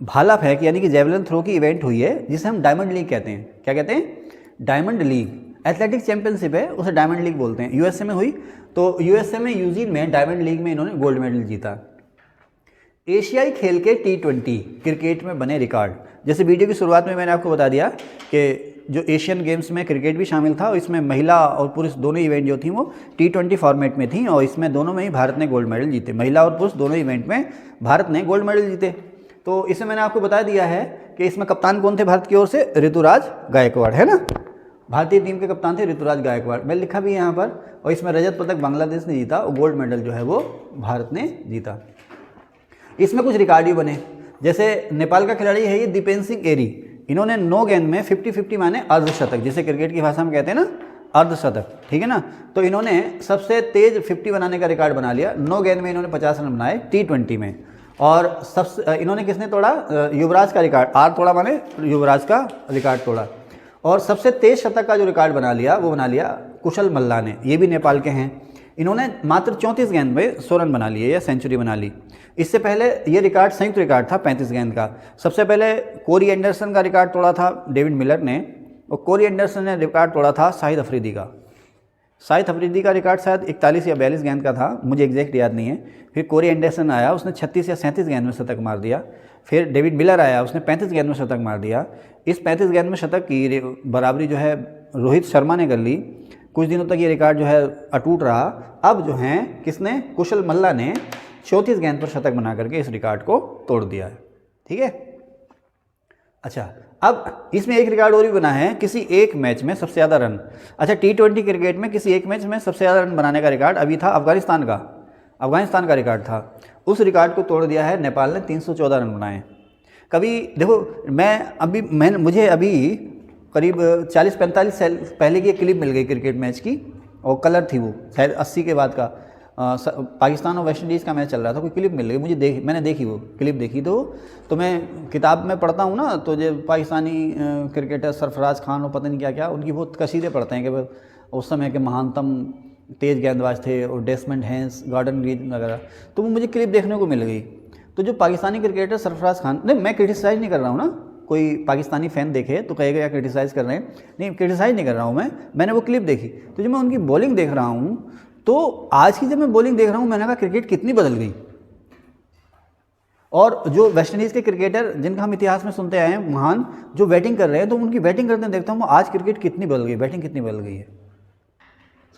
भाला फेंक यानी कि जेवलिन थ्रो की इवेंट हुई है, जिसे हम डायमंड लीग कहते हैं। क्या कहते हैं? Diamond league. एथलेटिक्स चैंपियनशिप है, उसे डायमंड लीग बोलते हैं। यूएसए में हुई, तो यूएसए में यूजीन में डायमंड लीग में इन्होंने गोल्ड मेडल जीता। एशियाई खेल के T20 क्रिकेट में बने रिकॉर्ड, जैसे वीडियो की शुरुआत में मैंने आपको बता दिया कि जो एशियन गेम्स में क्रिकेट भी शामिल था, और इसमें महिला और पुरुष दोनों इवेंट जो थी वो T20 फॉर्मेट में थी, और इसमें दोनों में ही भारत ने गोल्ड मेडल जीते। महिला और पुरुष दोनों इवेंट में भारत ने गोल्ड मेडल जीते। तो इसमें मैंने आपको बता दिया है कि इसमें कप्तान कौन थे भारत की ओर से? ऋतुराज गायकवाड़, है ना। भारतीय टीम के कप्तान थे ऋतुराज गायकवाड़, मैं लिखा भी है यहाँ पर। और इसमें रजत पदक बांग्लादेश ने जीता और गोल्ड मेडल जो है वो भारत ने जीता। इसमें कुछ रिकॉर्ड भी बने, जैसे नेपाल का खिलाड़ी है ये दीपेन सिंह एरी। इन्होंने 9 गेंद में 50-50 माने अर्धशतक, जिसे क्रिकेट की भाषा में कहते हैं ना अर्धशतक, ठीक है ना। तो इन्होंने सबसे तेज 50 बनाने का रिकॉर्ड बना लिया। 9 गेंद में इन्होंने 50 रन बनाए T20 में। और सबसे इन्होंने किसने तोड़ा? युवराज का रिकॉर्ड, आर तोड़ा माने युवराज का रिकॉर्ड तोड़ा। और सबसे तेज शतक का जो रिकॉर्ड बना लिया वो बना लिया कुशल मल्ला ने, ये भी नेपाल के हैं। इन्होंने मात्र 34 गेंद में 100 रन बना लिए या सेंचुरी बना ली। इससे पहले ये रिकॉर्ड संयुक्त रिकॉर्ड था 35 गेंद का। सबसे पहले कोरी एंडरसन का रिकॉर्ड तोड़ा था डेविड मिलर ने, और कोरी एंडरसन ने रिकॉर्ड तोड़ा था शाहिद अफरीदी का। शाहिद अफरीदी का रिकॉर्ड शायद 41 या 42 गेंद का था, मुझे एग्जैक्ट याद नहीं है। फिर कोरी एंडरसन आया, उसने 36 या 37 गेंद में शतक मार दिया। फिर डेविड मिलर आया, उसने 35 गेंद में शतक मार दिया। इस 35 गेंद में शतक की बराबरी जो है रोहित शर्मा ने कर ली। कुछ दिनों तक ये रिकॉर्ड जो है अटूट रहा। अब जो है किसने, कुशल मल्ला ने 34 गेंद पर शतक बना करके इस रिकॉर्ड को तोड़ दिया है। ठीक है। अच्छा, अब इसमें एक रिकॉर्ड और भी बना है, किसी एक मैच में सबसे ज़्यादा रन। अच्छा, T20 क्रिकेट में किसी एक मैच में सबसे ज़्यादा रन बनाने का रिकॉर्ड अभी था अफगानिस्तान का रिकॉर्ड था। उस रिकॉर्ड को तोड़ दिया है नेपाल ने, 314 रन बनाए। कभी देखो, मुझे अभी करीब 40-45 साल पहले की एक क्लिप मिल गई क्रिकेट मैच की, और कलर थी वो, शायद 80 के बाद का पाकिस्तान और वेस्ट इंडीज़ का मैच चल रहा था। कोई क्लिप मिल गई मुझे, मैंने देखी वो क्लिप देखी। तो मैं किताब में पढ़ता हूँ ना, तो जो पाकिस्तानी क्रिकेटर सरफराज खान और पता नहीं क्या क्या, उनकी बहुत कसीदे पढ़ते हैं कि उस समय के महानतम तेज़ गेंदबाज थे, और डेसमंड हैंस, गॉर्डन ग्रीन वगैरह। तो वो मुझे क्लिप देखने को मिल गई। तो जो पाकिस्तानी क्रिकेटर सरफराज खान, नहीं मैं क्रिटिसाइज़ नहीं कर रहा हूँ ना, कोई पाकिस्तानी फ़ैन देखे तो कहेगा या क्रिटिसाइज़ कर रहे हैं, नहीं क्रिटिसाइज़ नहीं कर रहा हूँ मैंने वो क्लिप देखी। तो जब मैं उनकी बॉलिंग देख रहा हूँ, तो आज की जब मैं बॉलिंग देख रहा हूँ, मैंने कहा क्रिकेट कितनी बदल गई। और जो वेस्ट इंडीज़ के क्रिकेटर जिनका हम इतिहास में सुनते आए हैं महान, जो बैटिंग कर रहे हैं, तो उनकी बैटिंग करते देखता हूँ आज क्रिकेट कितनी बदल गई, बैटिंग कितनी बदल गई है।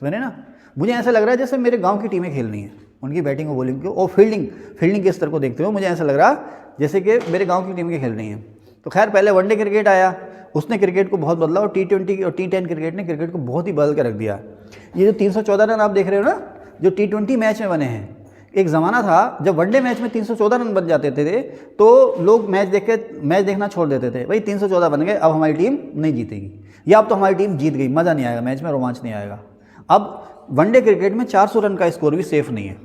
समझे ना, मुझे ऐसा लग रहा है जैसे मेरे गांव की टीमें खेलनी है, उनकी बैटिंग और बॉलिंग को, और फील्डिंग के स्तर को देखते हुए मुझे ऐसा लग रहा जैसे कि मेरे गाँव की टीम की खेल रही हैं। तो खैर, पहले वनडे क्रिकेट आया, उसने क्रिकेट को बहुत बदला, और T20 और T10 क्रिकेट ने क्रिकेट को बहुत ही बदल के रख दिया। ये जो 314 रन आप देख रहे हो ना, जो T20 मैच में बने हैं, एक ज़माना था जब वनडे मैच में 314 रन बन जाते थे तो लोग मैच देखना छोड़ देते थे। भाई 314 बन गए, अब हमारी टीम नहीं जीतेगी, या अब तो हमारी टीम जीत गई, मज़ा नहीं आएगा मैच में, रोमांच नहीं आएगा। अब वनडे क्रिकेट में 400 रन का स्कोर भी सेफ नहीं है,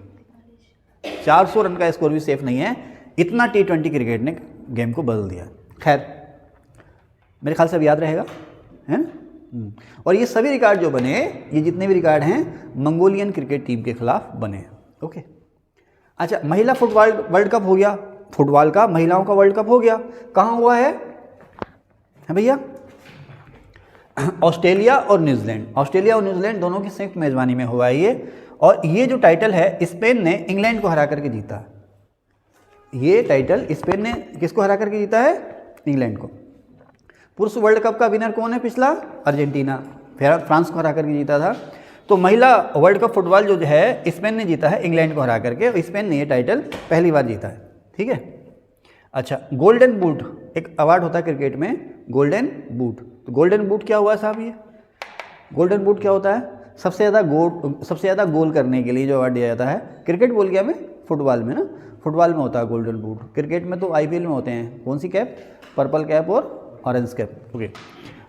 400 रन का स्कोर भी सेफ नहीं है। इतना T20 क्रिकेट ने गेम को बदल दिया। खैर, मेरे ख्याल से अब याद रहेगा, है। और ये सभी रिकॉर्ड जो बने, ये जितने भी रिकॉर्ड हैं, मंगोलियन क्रिकेट टीम के खिलाफ बने हैं। ओके। अच्छा, महिला फुटबॉल वर्ल्ड कप हो गया, फुटबॉल का महिलाओं का वर्ल्ड कप हो गया। कहाँ हुआ है भैया? ऑस्ट्रेलिया और न्यूजीलैंड दोनों की संयुक्त मेजबानी में हुआ है ये। और ये जो टाइटल है, स्पेन ने इंग्लैंड को हरा करके जीता। ये टाइटल स्पेन ने किसको हरा करके जीता है? इंग्लैंड को। पुरुष वर्ल्ड कप का विनर कौन है पिछला? अर्जेंटीना, फ्रांस को हरा करके जीता था। तो महिला वर्ल्ड कप फुटबॉल जो है स्पेन ने जीता है इंग्लैंड को हरा करके, स्पेन ने ये टाइटल पहली बार जीता है। ठीक है। अच्छा, गोल्डन बूट एक अवार्ड होता है क्रिकेट में, गोल्डन बूट। तो गोल्डन बूट क्या हुआ साहब? ये गोल्डन बूट क्या होता है? सबसे ज़्यादा गोल करने के लिए जो अवार्ड दिया जाता है। क्रिकेट बोल गया मैं, फुटबॉल में ना, फुटबॉल में होता है गोल्डन बूट। क्रिकेट में तो IPL में होते हैं, कौन सी कैप? पर्पल कैप और ऑरेंज कैप। ओके।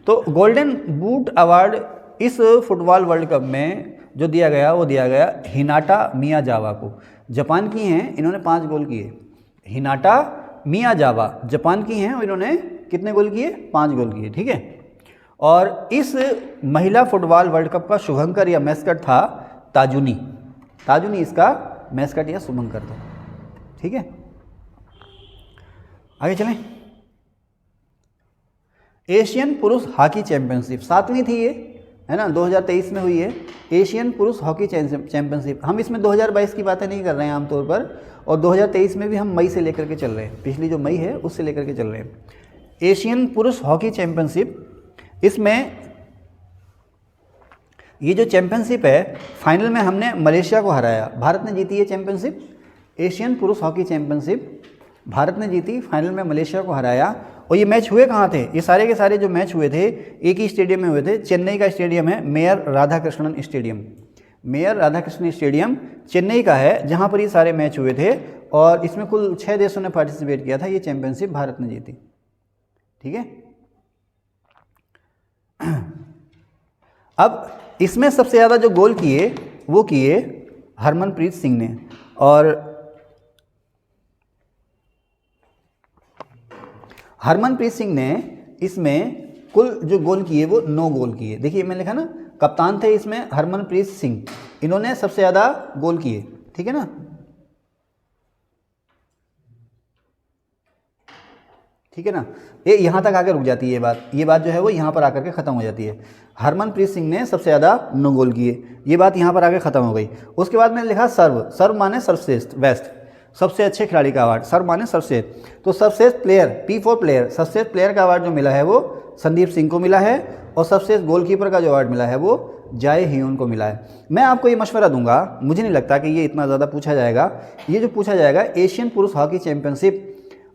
तो गोल्डन बूट अवार्ड इस फुटबॉल वर्ल्ड कप में जो दिया गया, वो दिया गया हिनाटा मियाजावा को। जापान की हैं, इन्होंने 5 गोल किए। हिनाटा मियाजावा जापान की हैं, और इन्होंने कितने गोल किए? 5 गोल किए। ठीक है। और इस महिला फुटबॉल वर्ल्ड कप का शुभंकर या मैस्कट था ताजुनी इसका मैस्कट या शुभंकर था। ठीक है, आगे चलें। एशियन पुरुष हॉकी चैंपियनशिप 7वीं थी ये, है ना, 2023 में हुई है एशियन पुरुष हॉकी चैंपियनशिप। हम इसमें 2022 की बातें नहीं कर रहे हैं आमतौर पर, और 2023 में भी हम मई से लेकर के चल रहे हैं, पिछली जो मई है उससे लेकर के चल रहे हैं। एशियन पुरुष हॉकी चैंपियनशिप, इसमें ये जो चैंपियनशिप है, फाइनल में हमने मलेशिया को हराया, भारत ने जीती है चैंपियनशिप। एशियन पुरुष हॉकी चैंपियनशिप भारत ने जीती, फाइनल में मलेशिया को हराया। और ये मैच हुए कहाँ थे? ये सारे के सारे जो मैच हुए थे एक ही स्टेडियम में हुए थे। चेन्नई का स्टेडियम है मेयर राधाकृष्णन स्टेडियम चेन्नई का है, जहाँ पर ये सारे मैच हुए थे। और इसमें कुल 6 देशों ने पार्टिसिपेट किया था। ये चैंपियनशिप भारत ने जीती। ठीक है। अब इसमें सबसे ज़्यादा जो गोल किए वो किए हरमनप्रीत सिंह ने, और हरमनप्रीत सिंह ने इसमें कुल जो गोल किए वो 9 गोल किए। देखिए मैं लिखा ना, कप्तान थे इसमें हरमनप्रीत सिंह, इन्होंने सबसे ज़्यादा गोल किए, ठीक है ना। ठीक है ना, ये यहाँ तक आकर रुक जाती है ये बात जो है वो यहाँ पर आकर के ख़त्म हो जाती है। हरमनप्रीत सिंह ने सबसे ज़्यादा 9 गोल किए, ये बात यहाँ पर आकर ख़त्म हो गई। उसके बाद मैंने लिखा सर्व माने सर्वश्रेष्ठ, बेस्ट, सबसे अच्छे खिलाड़ी का अवार्ड, सर्व माने सर्वश्रेष्ठ। तो सर्वश्रेष्ठ प्लेयर, P फॉर प्लेयर, सर्वश्रेष्ठ प्लेयर का अवार्ड जो मिला है वो संदीप सिंह को मिला है, और सर्वश्रेष्ठ गोलकीपर का जो अवार्ड मिला है वो जाए ह्यून को मिला है। मैं आपको ये मशवरा दूंगा, मुझे नहीं लगता कि ये इतना ज़्यादा पूछा जाएगा। ये जो पूछा जाएगा, एशियन पुरुष हॉकी चैंपियनशिप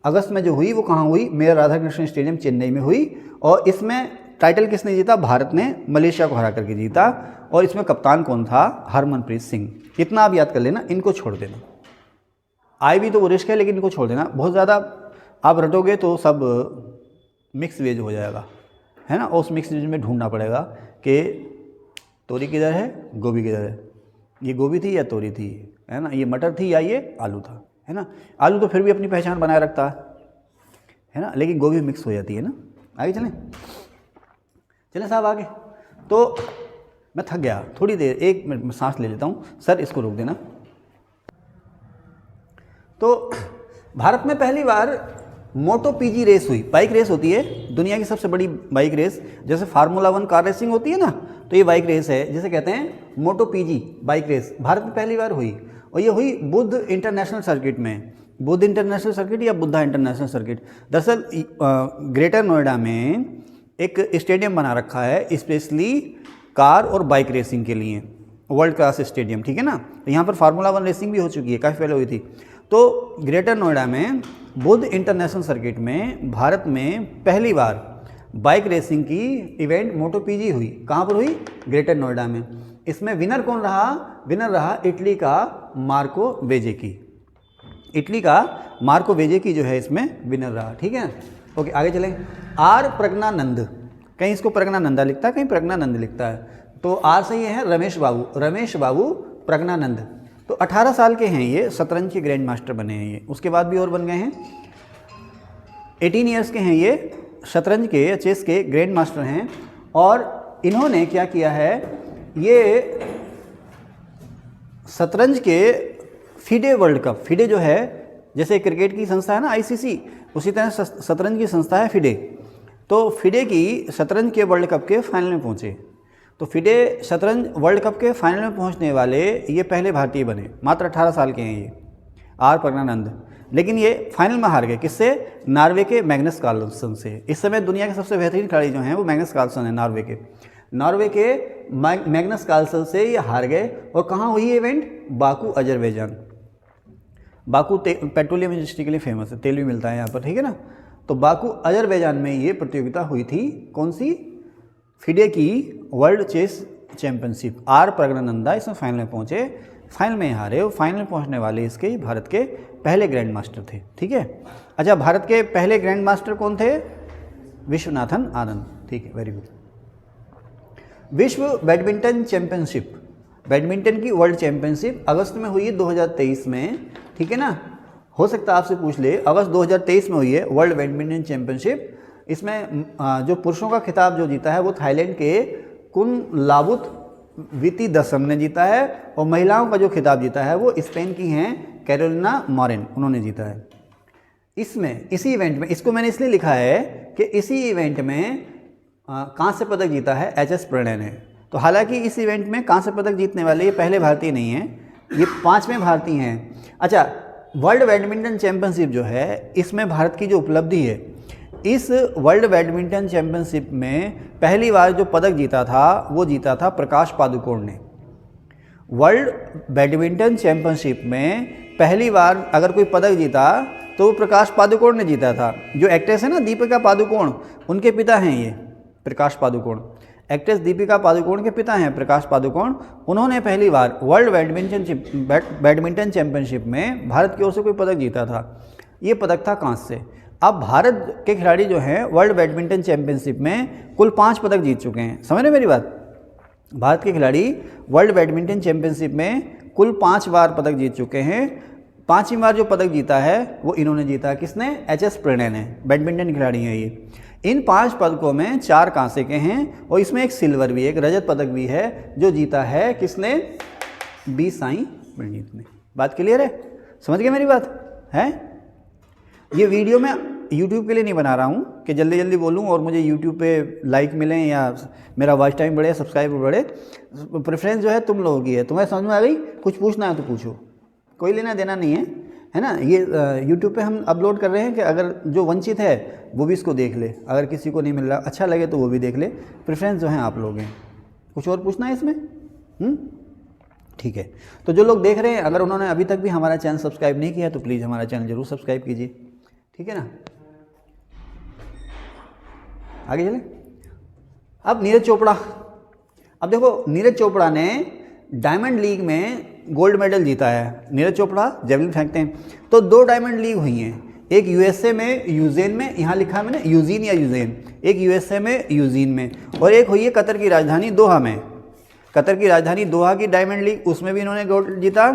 अगस्त में जो हुई वो कहाँ हुई, मेयर राधाकृष्णन स्टेडियम चेन्नई में हुई, और इसमें टाइटल किसने जीता, भारत ने मलेशिया को हरा करके जीता, और इसमें कप्तान कौन था, हरमनप्रीत सिंह। इतना आप याद कर लेना, इनको छोड़ देना। आई भी तो वो रिस्क है, लेकिन इनको छोड़ देना, बहुत ज़्यादा आप रटोगे तो सब मिक्स वेज हो जाएगा, है ना। और उस मिक्स वेज में ढूंढना पड़ेगा कि तोरी किधर है, गोभी किधर है, ये गोभी थी या तोरी थी, है ना, ये मटर थी या ये आलू था, है ना। आलू तो फिर भी अपनी पहचान बनाए रखता है ना, लेकिन गोभी मिक्स हो जाती है ना। आगे चलें साहब आगे। तो मैं थक गया, थोड़ी देर 1 मिनट में सांस ले लेता हूँ। सर इसको रोक देना। तो भारत में पहली बार मोटो पीजी रेस हुई, बाइक रेस होती है दुनिया की सबसे बड़ी बाइक रेस, जैसे फार्मूला 1 कार रेसिंग होती है ना, तो ये बाइक रेस है, जिसे कहते हैं मोटो पीजी बाइक रेस, भारत में पहली बार हुई। और ये हुई बुद्ध इंटरनेशनल सर्किट में, बुद्ध इंटरनेशनल सर्किट या बुद्धा इंटरनेशनल सर्किट। दरअसल ग्रेटर नोएडा में एक स्टेडियम बना रखा है स्पेशली कार और बाइक रेसिंग के लिए, वर्ल्ड क्लास स्टेडियम, ठीक है ना। तो यहाँ पर फार्मूला 1 रेसिंग भी हो चुकी है, काफ़ी पहले हुई थी। तो ग्रेटर नोएडा में बुद्ध इंटरनेशनल सर्किट में भारत में पहली बार बाइक रेसिंग की इवेंट मोटो पीजी हुई। कहाँ पर हुई, ग्रेटर नोएडा में। इसमें विनर कौन रहा, विनर रहा इटली का मार्को वेजेकी, इटली का मार्को वेजेकी जो है इसमें विनर रहा, ठीक है। ओके आगे चलें। आर प्रज्ञानंद, कहीं इसको प्रज्ञानंदा लिखता है, कहीं प्रज्ञानंद लिखता है, तो आर से ये है रमेश बाबू प्रज्ञानंद। तो 18 साल के हैं ये, शतरंज के ग्रैंड मास्टर बने हैं ये, उसके बाद भी और बन गए हैं। 18 ईयर्स के हैं ये, शतरंज के चेस के ग्रैंड मास्टर हैं। और इन्होंने क्या किया है, ये शतरंज के फिडे वर्ल्ड कप, फिडे जो है जैसे क्रिकेट की संस्था है ना ICC, उसी तरह शतरंज की संस्था है फिडे। तो फिडे की शतरंज के वर्ल्ड कप के फाइनल में पहुँचे। तो फिडे शतरंज वर्ल्ड कप के फाइनल में पहुंचने वाले ये पहले भारतीय बने, मात्र 18 साल के हैं ये, आर प्रज्ञानंद। लेकिन ये फाइनल में हार गए, किससे, नॉर्वे के मैग्नस कार्लसन से। इस समय दुनिया के सबसे बेहतरीन खिलाड़ी जो हैं वो मैग्नस कार्लसन है, नॉर्वे के मैग्नस कार्लसन से ये हार गए। और कहाँ हुई event, Baku Azerbaijan. Baku petroleum industry के लिए फेमस है, तेल भी मिलता है यहाँ पर, ठीक है ना। तो बाकू अजरबैजान में ये प्रतियोगिता हुई थी, कौन सी, फिडे की world chess championship. R Praggnanandhaa इसमें फाइनल में पहुँचे, फाइनल में हारे, और फाइनल में पहुँचने वाले इसके भारत के पहले ग्रैंड मास्टर थे, ठीक है। अच्छा, भारत के पहले ग्रैंड मास्टर कौन थे, विश्वनाथन आनंद, ठीक है, वेरी गुड। विश्व बैडमिंटन चैंपियनशिप, बैडमिंटन की वर्ल्ड चैंपियनशिप अगस्त में हुई है 2023 में, ठीक है ना। हो सकता है आपसे पूछ ले, अगस्त 2023 में हुई है वर्ल्ड बैडमिंटन चैंपियनशिप। इसमें जो पुरुषों का खिताब जो जीता है वो थाईलैंड के कुनलावुत वितिदसम ने जीता है, और महिलाओं का जो खिताब जीता है वो स्पेन की हैं कैरोलिना मारिन, उन्होंने जीता है। इसी इवेंट में, इसको मैंने इसलिए लिखा है कि इसी इवेंट में कांस्य पदक जीता है HS प्रणय ने। तो हालांकि इस इवेंट में कांस्य पदक जीतने वाले ये पहले भारतीय नहीं हैं, ये 5वें भारतीय हैं। अच्छा, वर्ल्ड बैडमिंटन चैंपियनशिप जो है इसमें भारत की जो उपलब्धि है, इस वर्ल्ड बैडमिंटन चैंपियनशिप में पहली बार जो पदक जीता था वो जीता था प्रकाश पादुकोण ने। वर्ल्ड बैडमिंटन चैंपियनशिप में पहली बार अगर कोई पदक जीता तो वो प्रकाश पादुकोण ने जीता था। जो एक्ट्रेस है ना दीपिका पादुकोण, उनके पिता हैं ये प्रकाश पादुकोण, एक्ट्रेस दीपिका पादुकोण के पिता हैं प्रकाश पादुकोण। उन्होंने पहली बार वर्ल्ड बैडमिंटन चैंपियनशिप में भारत की ओर से कोई पदक जीता था, ये पदक था कांस्य से। अब भारत के खिलाड़ी जो हैं वर्ल्ड बैडमिंटन चैंपियनशिप में कुल 5 पदक जीत चुके हैं, समझ रहे मेरी बात। भारत के खिलाड़ी वर्ल्ड बैडमिंटन चैंपियनशिप में कुल 5 बार पदक जीत चुके हैं। 5वीं बार जो पदक जीता है वो इन्होंने जीता, किसने, HS प्रणय ने, बैडमिंटन खिलाड़ी हैं ये। इन 5 पदकों में 4 कांसे के हैं और इसमें एक सिल्वर भी, एक रजत पदक भी है जो जीता है किसने, बी साईं प्रणीत ने। बात क्लियर है? समझ गए मेरी बात है? ये वीडियो मैं YouTube के लिए नहीं बना रहा हूँ कि जल्दी जल्दी बोलूँ और मुझे YouTube पे लाइक मिलें या मेरा वॉच टाइम बढ़े, सब्सक्राइबर बढ़े। प्रेफरेंस जो है तुम लोगों की है। तुम्हें समझ में आ गई? कुछ पूछना है तो पूछो, कोई लेना देना नहीं है ना। ये YouTube पे हम अपलोड कर रहे हैं कि अगर जो वंचित है वो भी इसको देख ले, अगर किसी को नहीं मिल रहा अच्छा लगे तो वो भी देख ले। प्रेफरेंस जो है आप लोग हैं। कुछ और पूछना है इसमें? ठीक है। तो जो लोग देख रहे हैं अगर उन्होंने अभी तक भी हमारा चैनल सब्सक्राइब नहीं किया तो प्लीज़ हमारा चैनल जरूर सब्सक्राइब कीजिए, ठीक है ना। आगे चले। अब नीरज चोपड़ा। अब देखो नीरज चोपड़ा ने डायमंड लीग में गोल्ड मेडल जीता है। नीरज चोपड़ा जेवलिन फेंकते हैं, तो 2 डायमंड लीग हुई हैं। एक यूएसए में यूजेन में, यहाँ लिखा है मैंने यूजीन या यूजेन, एक यूएसए में यूजीन में, और एक हुई है कतर की राजधानी दोहा में। कतर की राजधानी दोहा की डायमंड लीग, उसमें भी इन्होंने गोल्ड जीता,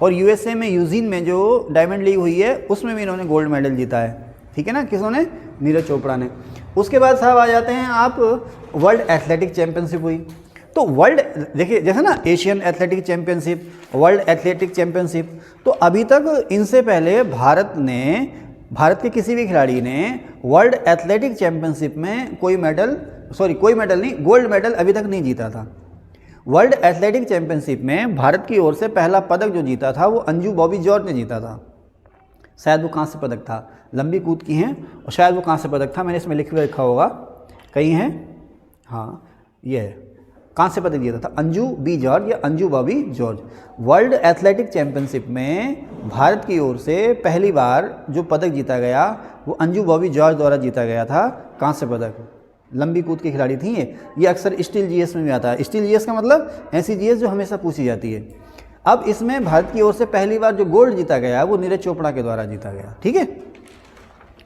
और यूएसए में यूजीन में जो डायमंड लीग हुई है उसमें भी इन्होंने गोल्ड मेडल जीता है, ठीक है ना। किसने? नीरज चोपड़ा ने। उसके बाद साहब आ जाते हैं आप, वर्ल्ड एथलेटिक चैंपियनशिप हुई। तो वर्ल्ड देखिए जैसे ना Asian athletic championship, world athletic championship, तो अभी तक इनसे पहले भारत के किसी भी खिलाड़ी ने वर्ल्ड एथलेटिक चैंपियनशिप में कोई मेडल नहीं, गोल्ड मेडल अभी तक नहीं जीता था। वर्ल्ड एथलेटिक चैंपियनशिप में भारत की ओर से पहला पदक जो जीता था वो अंजू बॉबी जॉर्ज ने जीता था। शायद वो कांस्य पदक था, लंबी कूद की हैं और शायद वो कांस्य पदक था। मैंने इसमें लिख के रखा होगा, कहीं है, हाँ ये है, कांस्य पदक जीता था अंजू बी जॉर्ज या Anju Bobby George. World athletic championship में भारत की ओर से पहली बार जो पदक जीता गया वो अंजू बॉबी जॉर्ज द्वारा जीता गया था, कांस्य पदक। लंबी कूद की खिलाड़ी थी ये अक्सर स्टील जीएस में भी आता है। स्टील जीएस का मतलब ऐसी जीएस जो हमेशा पूछी जाती है। अब इसमें भारत की ओर से पहली बार जो गोल्ड जीता गया वो नीरज चोपड़ा के द्वारा जीता गया, ठीक है।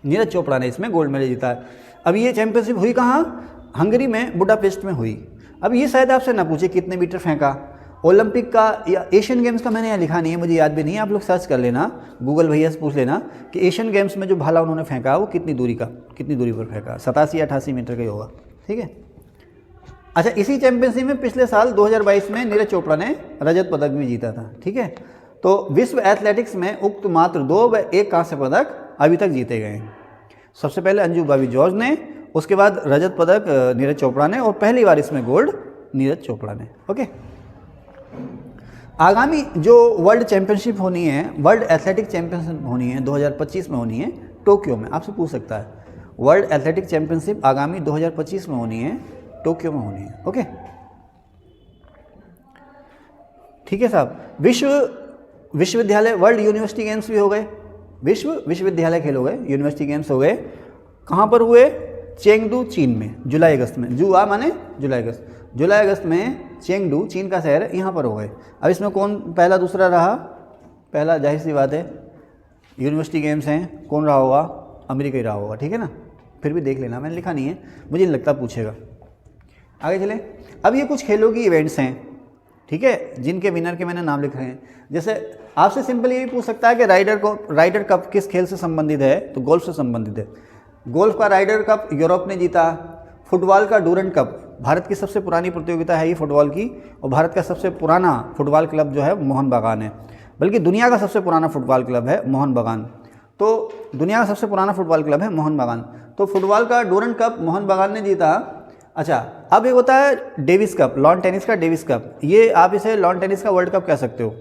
नीरज चोपड़ा ने इसमें गोल्ड मेडल जीता है। अब ये चैंपियनशिप हुई कहाँ? हंगरी में, बुडापेस्ट में हुई। अब ये शायद आपसे ना पूछे कितने मीटर फेंका। ओलंपिक का या एशियन गेम्स का मैंने यहाँ लिखा नहीं है, मुझे याद भी नहीं है, आप लोग सर्च कर लेना, गूगल भैया से पूछ लेना कि एशियन गेम्स में जो भाला उन्होंने फेंका वो कितनी दूरी पर फेंका। 87 या 88 मीटर का ही होगा, ठीक है। अच्छा, इसी चैंपियनशिप में पिछले साल 2022 में नीरज चोपड़ा ने रजत पदक भी जीता था, ठीक है। तो विश्व एथलेटिक्स में उक्त मात्र 2 व 1 कांस्य पदक अभी तक जीते गए हैं। सबसे पहले अंजू बॉबी जॉर्ज ने, उसके बाद रजत पदक नीरज चोपड़ा ने, और पहली बार इसमें गोल्ड नीरज चोपड़ा ने। ओके, आगामी जो वर्ल्ड चैंपियनशिप होनी है, वर्ल्ड एथलेटिक चैंपियनशिप होनी है 2025 में होनी है टोक्यो में। आपसे पूछ सकता है, वर्ल्ड एथलेटिक चैंपियनशिप आगामी 2025 में होनी है, टोक्यो में होनी है। ओके, ठीक है साहब। विश्वविद्यालय वर्ल्ड यूनिवर्सिटी गेम्स भी हो गए, विश्वविद्यालय खेल हो गए, यूनिवर्सिटी गेम्स हो गए। कहाँ पर हुए? चेंगडू चीन में, जुलाई अगस्त में। जुआ माने जुलाई अगस्त में चेंगडू चीन का शहर है, यहाँ पर हो गए। अब इसमें कौन पहला दूसरा रहा? पहला जाहिर सी बात है यूनिवर्सिटी गेम्स हैं, कौन रहा होगा? अमेरिका ही रहा होगा, ठीक है ना। फिर भी देख लेना, मैंने लिखा नहीं है, मुझे नहीं लगता पूछेगा। आगे चले। अब ये कुछ खेलों की इवेंट्स हैं, ठीक है, जिनके विनर के मैंने नाम लिखे हैं। जैसे आपसे सिंपल ये भी पूछ सकता है कि राइडर कप किस खेल से संबंधित है, तो गोल्फ से संबंधित है। गोल्फ का राइडर कप यूरोप ने जीता। फुटबॉल का डूरंट कप, भारत की सबसे पुरानी प्रतियोगिता है ये फुटबॉल की, और भारत का सबसे पुराना फुटबॉल क्लब जो है मोहन बागान है, बल्कि दुनिया का सबसे पुराना फुटबॉल क्लब है मोहन बागान। तो दुनिया का सबसे पुराना फुटबॉल क्लब है मोहन बागान। तो फुटबॉल का डूरंट कप मोहन बागान ने जीता। अच्छा, अब एक होता है डेविस कप, लॉन टेनिस का डेविस कप। ये आप इसे लॉन टेनिस का वर्ल्ड कप कह सकते हो।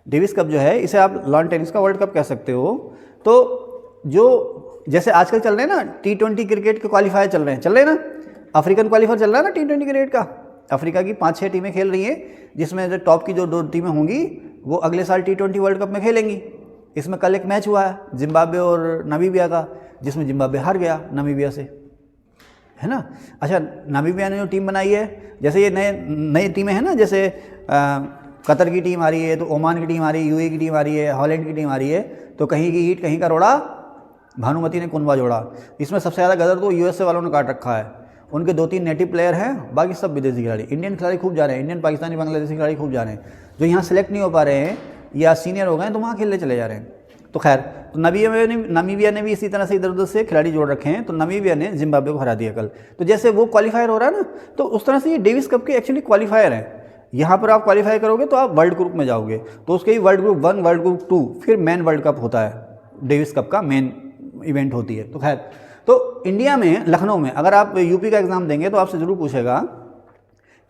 डेविस कप जो है इसे आप लॉन टेनिस का वर्ल्ड कप कह सकते हो। तो जो जैसे आजकल चल रहे हैं ना T20 क्रिकेट के क्वालिफायर चल रहे हैं ना, अफ्रीकन क्वालिफायर चल रहा है ना T20 क्रिकेट का। अफ्रीका की 5-6 टीमें खेल रही हैं, जिसमें जो टॉप की जो 2 टीमें होंगी वो अगले साल T20 वर्ल्ड कप में खेलेंगी। इसमें कल एक मैच हुआ है जिम्बाब्वे और नामीबिया का, जिसमें जिम्बाब्वे हार गया नामीबिया से, है ना। अच्छा, नामीबिया ने जो टीम बनाई है, जैसे ये नई टीमें हैं ना, जैसे कतर की टीम आ रही है, तो ओमान की टीम आ रही है, यूएई की टीम आ रही है, हॉलैंड की टीम आ रही है, तो कहीं की ईंट कहीं का रोड़ा, भानुमति ने कुनबा जोड़ा। इसमें सबसे ज़्यादा गदर तो यूएसए वालों ने काट रखा है। उनके 2-3 नेटिव प्लेयर हैं, बाकी सब विदेशी खिलाड़ी। इंडियन खिलाड़ी खूब जा रहे हैं, इंडियन, पाकिस्तानी, बांग्लादेशी खिलाड़ी खूब जा रहे हैं। जो यहाँ सेलेक्ट नहीं हो पा रहे हैं या सीनियर हो गए हैं तो वहाँ खेलने चले जा रहे हैं। तो खैर, तो नामीबिया ने भी इसी तरह से इधर उधर से खिलाड़ी जोड़ रखे हैं। तो नामीबिया ने जिम्बाब्वे को हरा दिया कल। तो जैसे वो क्वालिफायर हो रहा है ना, तो उस तरह से ये डेविस कप के एक्चुअली क्वालिफायर हैं। यहाँ पर आप क्वालिफाई करोगे तो आप वर्ल्ड ग्रुप में जाओगे, तो उसके ही वर्ल्ड ग्रुप 1, वर्ल्ड ग्रुप 2, फिर मेन वर्ल्ड कप होता है, डेविस कप का मेन इवेंट होती है। तो खैर, तो इंडिया में लखनऊ में अगर आप यूपी का एग्ज़ाम देंगे तो आपसे ज़रूर पूछेगा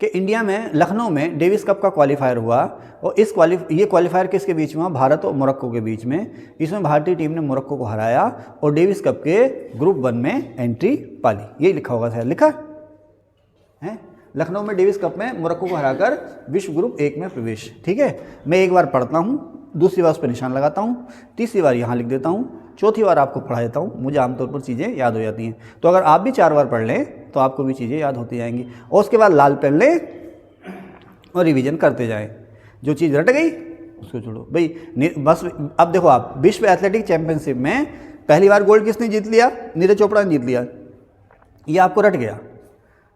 कि इंडिया में लखनऊ में डेविस कप का क्वालिफायर हुआ, और ये क्वालिफायर किसके बीच में हुआ? भारत और मोरक्को के बीच में। इसमें भारतीय टीम ने मोरक्को को हराया और डेविस कप के ग्रुप 1 में एंट्री पा ली। यही लिखा होगा, शायद लिखा है, लखनऊ में डेविस कप में मोरक्को को हराकर विश्व ग्रुप 1 में प्रवेश। ठीक है, मैं एक बार पढ़ता हूँ, दूसरी बार उस पर निशान लगाता हूँ, तीसरी बार यहाँ लिख देता हूँ, चौथी बार आपको पढ़ा देता हूँ। मुझे आमतौर पर चीज़ें याद हो जाती हैं, तो अगर आप भी 4 बार पढ़ लें तो आपको भी चीज़ें याद होती जाएंगी। और उसके बाद लाल पेन लें और रिवीजन करते जाएं। जो चीज़ रट गई उसको छोड़ो भाई, बस। अब देखो, आप विश्व एथलेटिक चैंपियनशिप में पहली बार गोल्ड किसने जीत लिया? नीरज चोपड़ा ने जीत लिया। ये आपको रट गया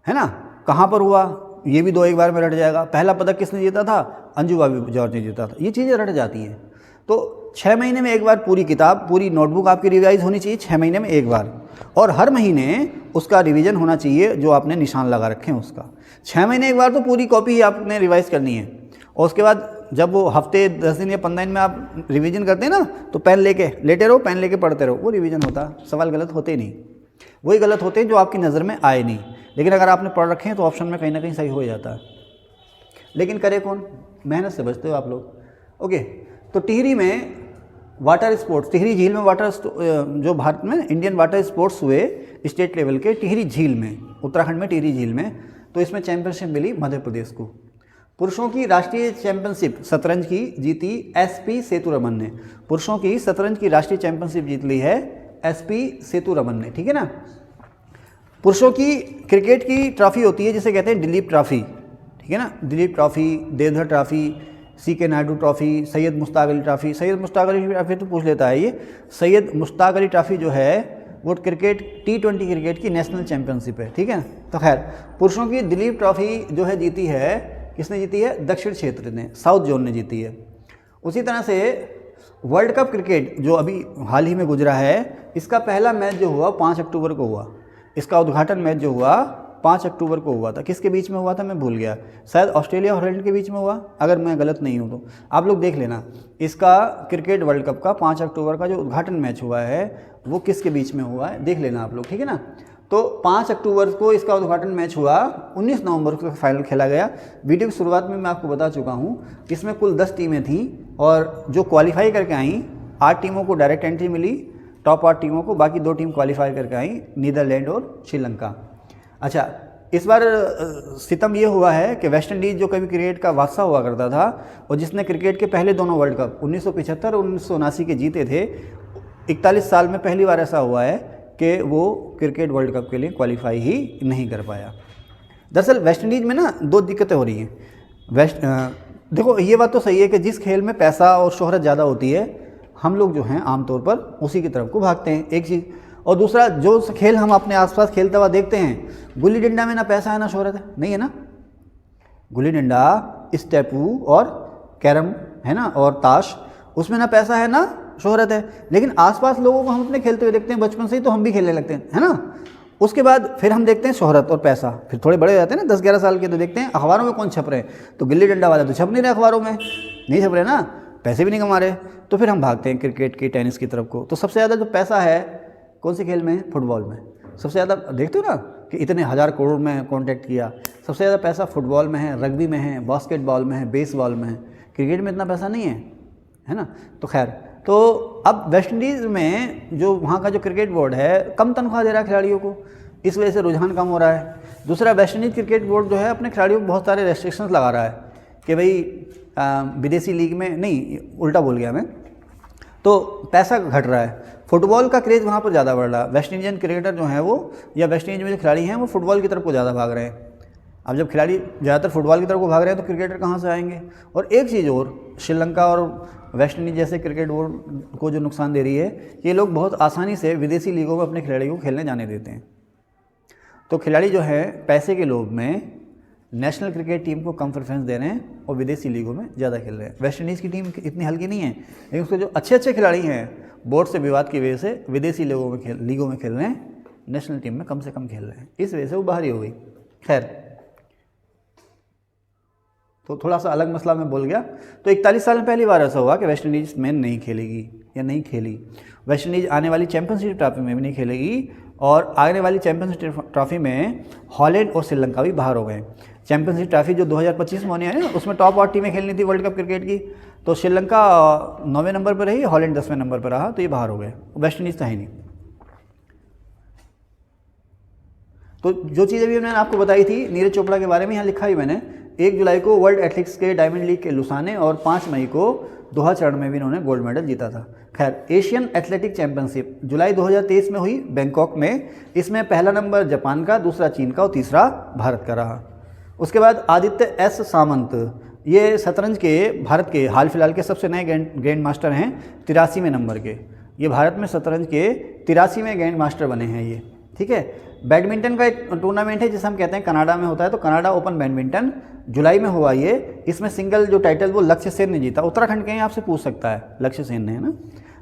है ना? कहाँ पर हुआ? ये भी 2 एक बार में रट जाएगा। पहला पदक किसने जीता था? अंजू बाबी जॉर्ज ने जीता था। ये चीज़ें रट जाती हैं। तो 6 महीने में एक बार पूरी किताब, पूरी नोटबुक आपकी रिवाइज होनी चाहिए 6 महीने में एक बार, और हर महीने उसका रिवीजन होना चाहिए जो आपने निशान लगा रखे हैं उसका। 6 महीने एक बार तो पूरी कॉपी ही आपने रिवाइज करनी है, और उसके बाद जब वो हफ्ते 10 दिन या 15 दिन में आप रिवीजन करते हैं ना, तो पेन लेके लेटे रहो, पेन लेके पढ़ते रहो, वो रिवीजन होता। सवाल गलत होते नहीं, वही गलत होते हैं जो आपकी नज़र में आए नहीं, लेकिन अगर आपने पढ़ रखे हैं तो ऑप्शन में कहीं ना कहीं सही हो जाता है। लेकिन करे कौन? मेहनत से बचते हो आप लोग। ओके, तो टिहरी में वाटर स्पोर्ट्स, टिहरी झील में वाटर, जो भारत में इंडियन वाटर स्पोर्ट्स हुए स्टेट लेवल के टिहरी झील में, उत्तराखंड में टिहरी झील में, तो इसमें चैंपियनशिप मिली मध्य प्रदेश को। पुरुषों की राष्ट्रीय चैंपियनशिप शतरंज की जीती SP सेतुरमन ने। पुरुषों की शतरंज की राष्ट्रीय चैंपियनशिप जीत ली है SP सेतुरमन ने। ठीक है ना? पुरुषों की क्रिकेट की ट्रॉफी होती है जिसे कहते हैं दिलीप ट्रॉफी। ठीक है ना? Duleep trophy, Deodhar trophy, CK Naidu trophy, Syed Mushtaq Ali trophy. Syed Mushtaq Ali trophy तो पूछ लेता है ये। सैयद मुश्ताक अली ट्रॉफी जो है वो क्रिकेट T20 क्रिकेट की नेशनल चैंपियनशिप है। ठीक है? तो खैर, पुरुषों की दिलीप ट्रॉफी जो है जीती है, किसने जीती है? दक्षिण क्षेत्र ने, साउथ जोन ने जीती है। उसी तरह से वर्ल्ड कप क्रिकेट जो अभी हाल ही में गुजरा है, इसका पहला मैच जो हुआ 5 अक्टूबर को हुआ। इसका उद्घाटन मैच जो हुआ 5 अक्टूबर को हुआ था। किसके बीच में हुआ था मैं भूल गया, शायद ऑस्ट्रेलिया और इंग्लैंड के बीच में हुआ, अगर मैं गलत नहीं हूँ तो आप लोग देख लेना। इसका क्रिकेट वर्ल्ड कप का 5 अक्टूबर का जो उद्घाटन मैच हुआ है वो किसके बीच में हुआ है, देख लेना आप लोग। ठीक है ना? तो 5 अक्टूबर को इसका उद्घाटन मैच हुआ, 19 नवंबर को फाइनल खेला गया। वीडियो की शुरुआत में मैं आपको बता चुका हूँ, इसमें कुल 10 टीमें थीं, और जो क्वालिफाई करके आईं 8 टीमों को डायरेक्ट एंट्री मिली, टॉप 8 टीमों को, बाकी 2 टीम क्वालिफाई करके आईं, नीदरलैंड और श्रीलंका। अच्छा, इस बार सितम ये हुआ है कि वेस्ट इंडीज़ जो कभी क्रिकेट का बादशाह हुआ करता था, और जिसने क्रिकेट के पहले दोनों वर्ल्ड कप 1975 और 1979 के जीते थे, 41 साल में पहली बार ऐसा हुआ है कि वो क्रिकेट वर्ल्ड कप के लिए क्वालिफाई ही नहीं कर पाया। दरअसल वेस्ट इंडीज़ में ना 2 दिक्कतें हो रही हैं। देखो, ये बात तो सही है कि जिस खेल में पैसा और शोहरत ज़्यादा होती है, हम लोग जो हैं आमतौर पर उसी की तरफ को भागते हैं, एक चीज़। और दूसरा, जो खेल हम अपने आसपास खेलता हुआ देखते हैं, गुल्ली डंडा में ना पैसा है ना शोहरत है, नहीं है ना? गुल्ली डंडा, स्टेपू और कैरम है ना, और ताश, उसमें ना पैसा है ना शोहरत है, लेकिन आसपास लोगों को हम अपने खेलते हुए देखते हैं बचपन से ही, तो हम भी खेलने लगते हैं, है ना? उसके बाद फिर हम देखते हैं शोहरत और पैसा, फिर थोड़े बड़े हो जाते हैं ना 10-11 साल के, तो देखते हैं अखबारों में कौन छप रहे हैं, तो गिल्ली डंडा वाले तो छप नहीं रहे अखबारों में, नहीं छप रहे ना, पैसे भी नहीं कमा रहे, तो फिर हम भागते हैं क्रिकेट की, टेनिस की तरफ को। तो सबसे ज़्यादा जो पैसा है कौन से खेल में है? फुटबॉल में। सबसे ज़्यादा देखते हो ना कि इतने 1000 करोड़ में कॉन्टैक्ट किया, सबसे ज़्यादा पैसा फुटबॉल में है, रग्बी में है, बास्केटबॉल में है, बेसबॉल में है। क्रिकेट में इतना पैसा नहीं है ना? तो खैर, तो अब वेस्ट इंडीज़ में जो वहाँ का जो क्रिकेट बोर्ड है कम तनख्वाह दे रहा है खिलाड़ियों को, इस वजह से रुझान कम हो रहा है। दूसरा, वेस्ट इंडीज़ क्रिकेट बोर्ड जो है अपने खिलाड़ियों को बहुत सारे रेस्ट्रिक्शंस लगा रहा है कि भाई विदेशी लीग में नहीं, उल्टा बोल गया मैं, तो पैसा घट रहा है। फुटबॉल का क्रेज़ वहाँ पर ज़्यादा बढ़ रहा है। वेस्ट इंडियन क्रिकेटर जो हैं वो, या वेस्ट इंडीज़ में जो खिलाड़ी हैं वो फुटबॉल की तरफ को ज़्यादा भाग रहे हैं। अब जब खिलाड़ी ज़्यादातर फुटबॉल की तरफ को भाग रहे हैं तो क्रिकेटर कहाँ से आएंगे? और एक चीज़ और, श्रीलंका और वेस्ट इंडीज़ जैसे क्रिकेट बोर्ड को जो नुकसान दे रही है, ये लोग बहुत आसानी से विदेशी लीगों में अपने खिलाड़ियों को खेलने जाने देते हैं। तो खिलाड़ी जो है पैसे के लोभ में नेशनल क्रिकेट टीम को कम प्रेफरेंस दे रहे हैं और विदेशी लीगों में ज़्यादा खेल रहे हैं। वेस्ट इंडीज़ की टीम इतनी हल्की नहीं है, लेकिन उसके जो अच्छे अच्छे खिलाड़ी हैं बोर्ड से विवाद की वजह से विदेशी लीगों में खेल रहे हैं, नेशनल टीम में कम से कम खेल रहे हैं, इस वजह से वो बाहरी हो गई। खैर, तो थोड़ा सा अलग मसला मैं बोल गया। तो 41 साल में पहली बार ऐसा हुआ कि वेस्ट इंडीज़ में नहीं खेलेगी या नहीं खेली। वेस्ट इंडीज़ आने वाली चैंपियनशिप ट्रॉफी में भी नहीं खेलेगी और आने वाली चैंपियनशिप ट्रॉफी में हॉलैंड और श्रीलंका भी बाहर हो गए। चैंपियनशिप ट्रॉफी जो 2025 में होने आई ना, उसमें टॉप 8 टीमें खेलनी थी वर्ल्ड कप क्रिकेट की, तो श्रीलंका 9वें नंबर पर रही, हॉलैंड 10वें नंबर पर रहा, तो ये बाहर हो गए, वेस्ट इंडीज़ था ही नहीं। तो जो चीज़ अभी मैंने आपको बताई थी नीरज चोपड़ा के बारे में, यहाँ लिखा ही मैंने, 1 जुलाई को वर्ल्ड एथलेटिक्स के डायमंड लीग के लुसाने और 5 मई को दोहा चरण में भी इन्होंने गोल्ड मेडल जीता था। खैर, एशियन एथलेटिक चैंपियनशिप जुलाई 2023 में हुई बैंकॉक में। इसमें पहला नंबर जापान का, दूसरा चीन का और तीसरा भारत का रहा। उसके बाद आदित्य एस सामंत, ये शतरंज के भारत के हाल फिलहाल के सबसे नए ग्रैंड मास्टर हैं, 83वें नंबर के। ये भारत में शतरंज के 83वें ग्रैंड मास्टर बने हैं ये, ठीक है। बैडमिंटन का एक टूर्नामेंट है जिसे हम कहते हैं कनाडा में होता है, तो कनाडा ओपन बैडमिंटन जुलाई में हुआ ये। इसमें सिंगल जो टाइटल वो लक्ष्य सेन ने जीता, उत्तराखंड के हैं, आपसे पूछ सकता है, लक्ष्य सेन ने, है ना।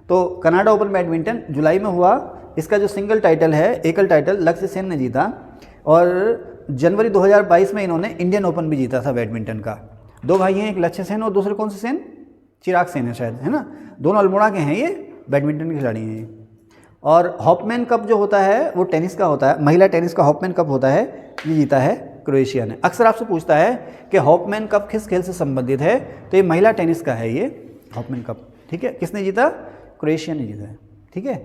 तो कनाडा ओपन बैडमिंटन जुलाई में हुआ, इसका जो सिंगल टाइटल है, एकल टाइटल, लक्ष्य सेन ने जीता। और जनवरी 2022 में इन्होंने इंडियन ओपन भी जीता था बैडमिंटन का। 2 भाई हैं, एक लक्ष्य सेन और दूसरे कौन से सेन, चिराग सेन है शायद, है ना। दोनों अल्मोड़ा के हैं, ये बैडमिंटन के खिलाड़ी हैं ये। और हॉपमैन कप जो होता है वो टेनिस का होता है, महिला टेनिस का हॉपमैन कप होता है, ये जीता है क्रोएशिया ने। अक्सर आपसे पूछता है कि हॉपमैन कप किस खेल से संबंधित है, तो ये महिला टेनिस का है ये हॉपमैन कप, ठीक है। किसने जीता, क्रोएशिया ने जीता है, ठीक है।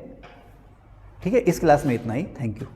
ठीक है, इस क्लास में इतना ही, थैंक यू।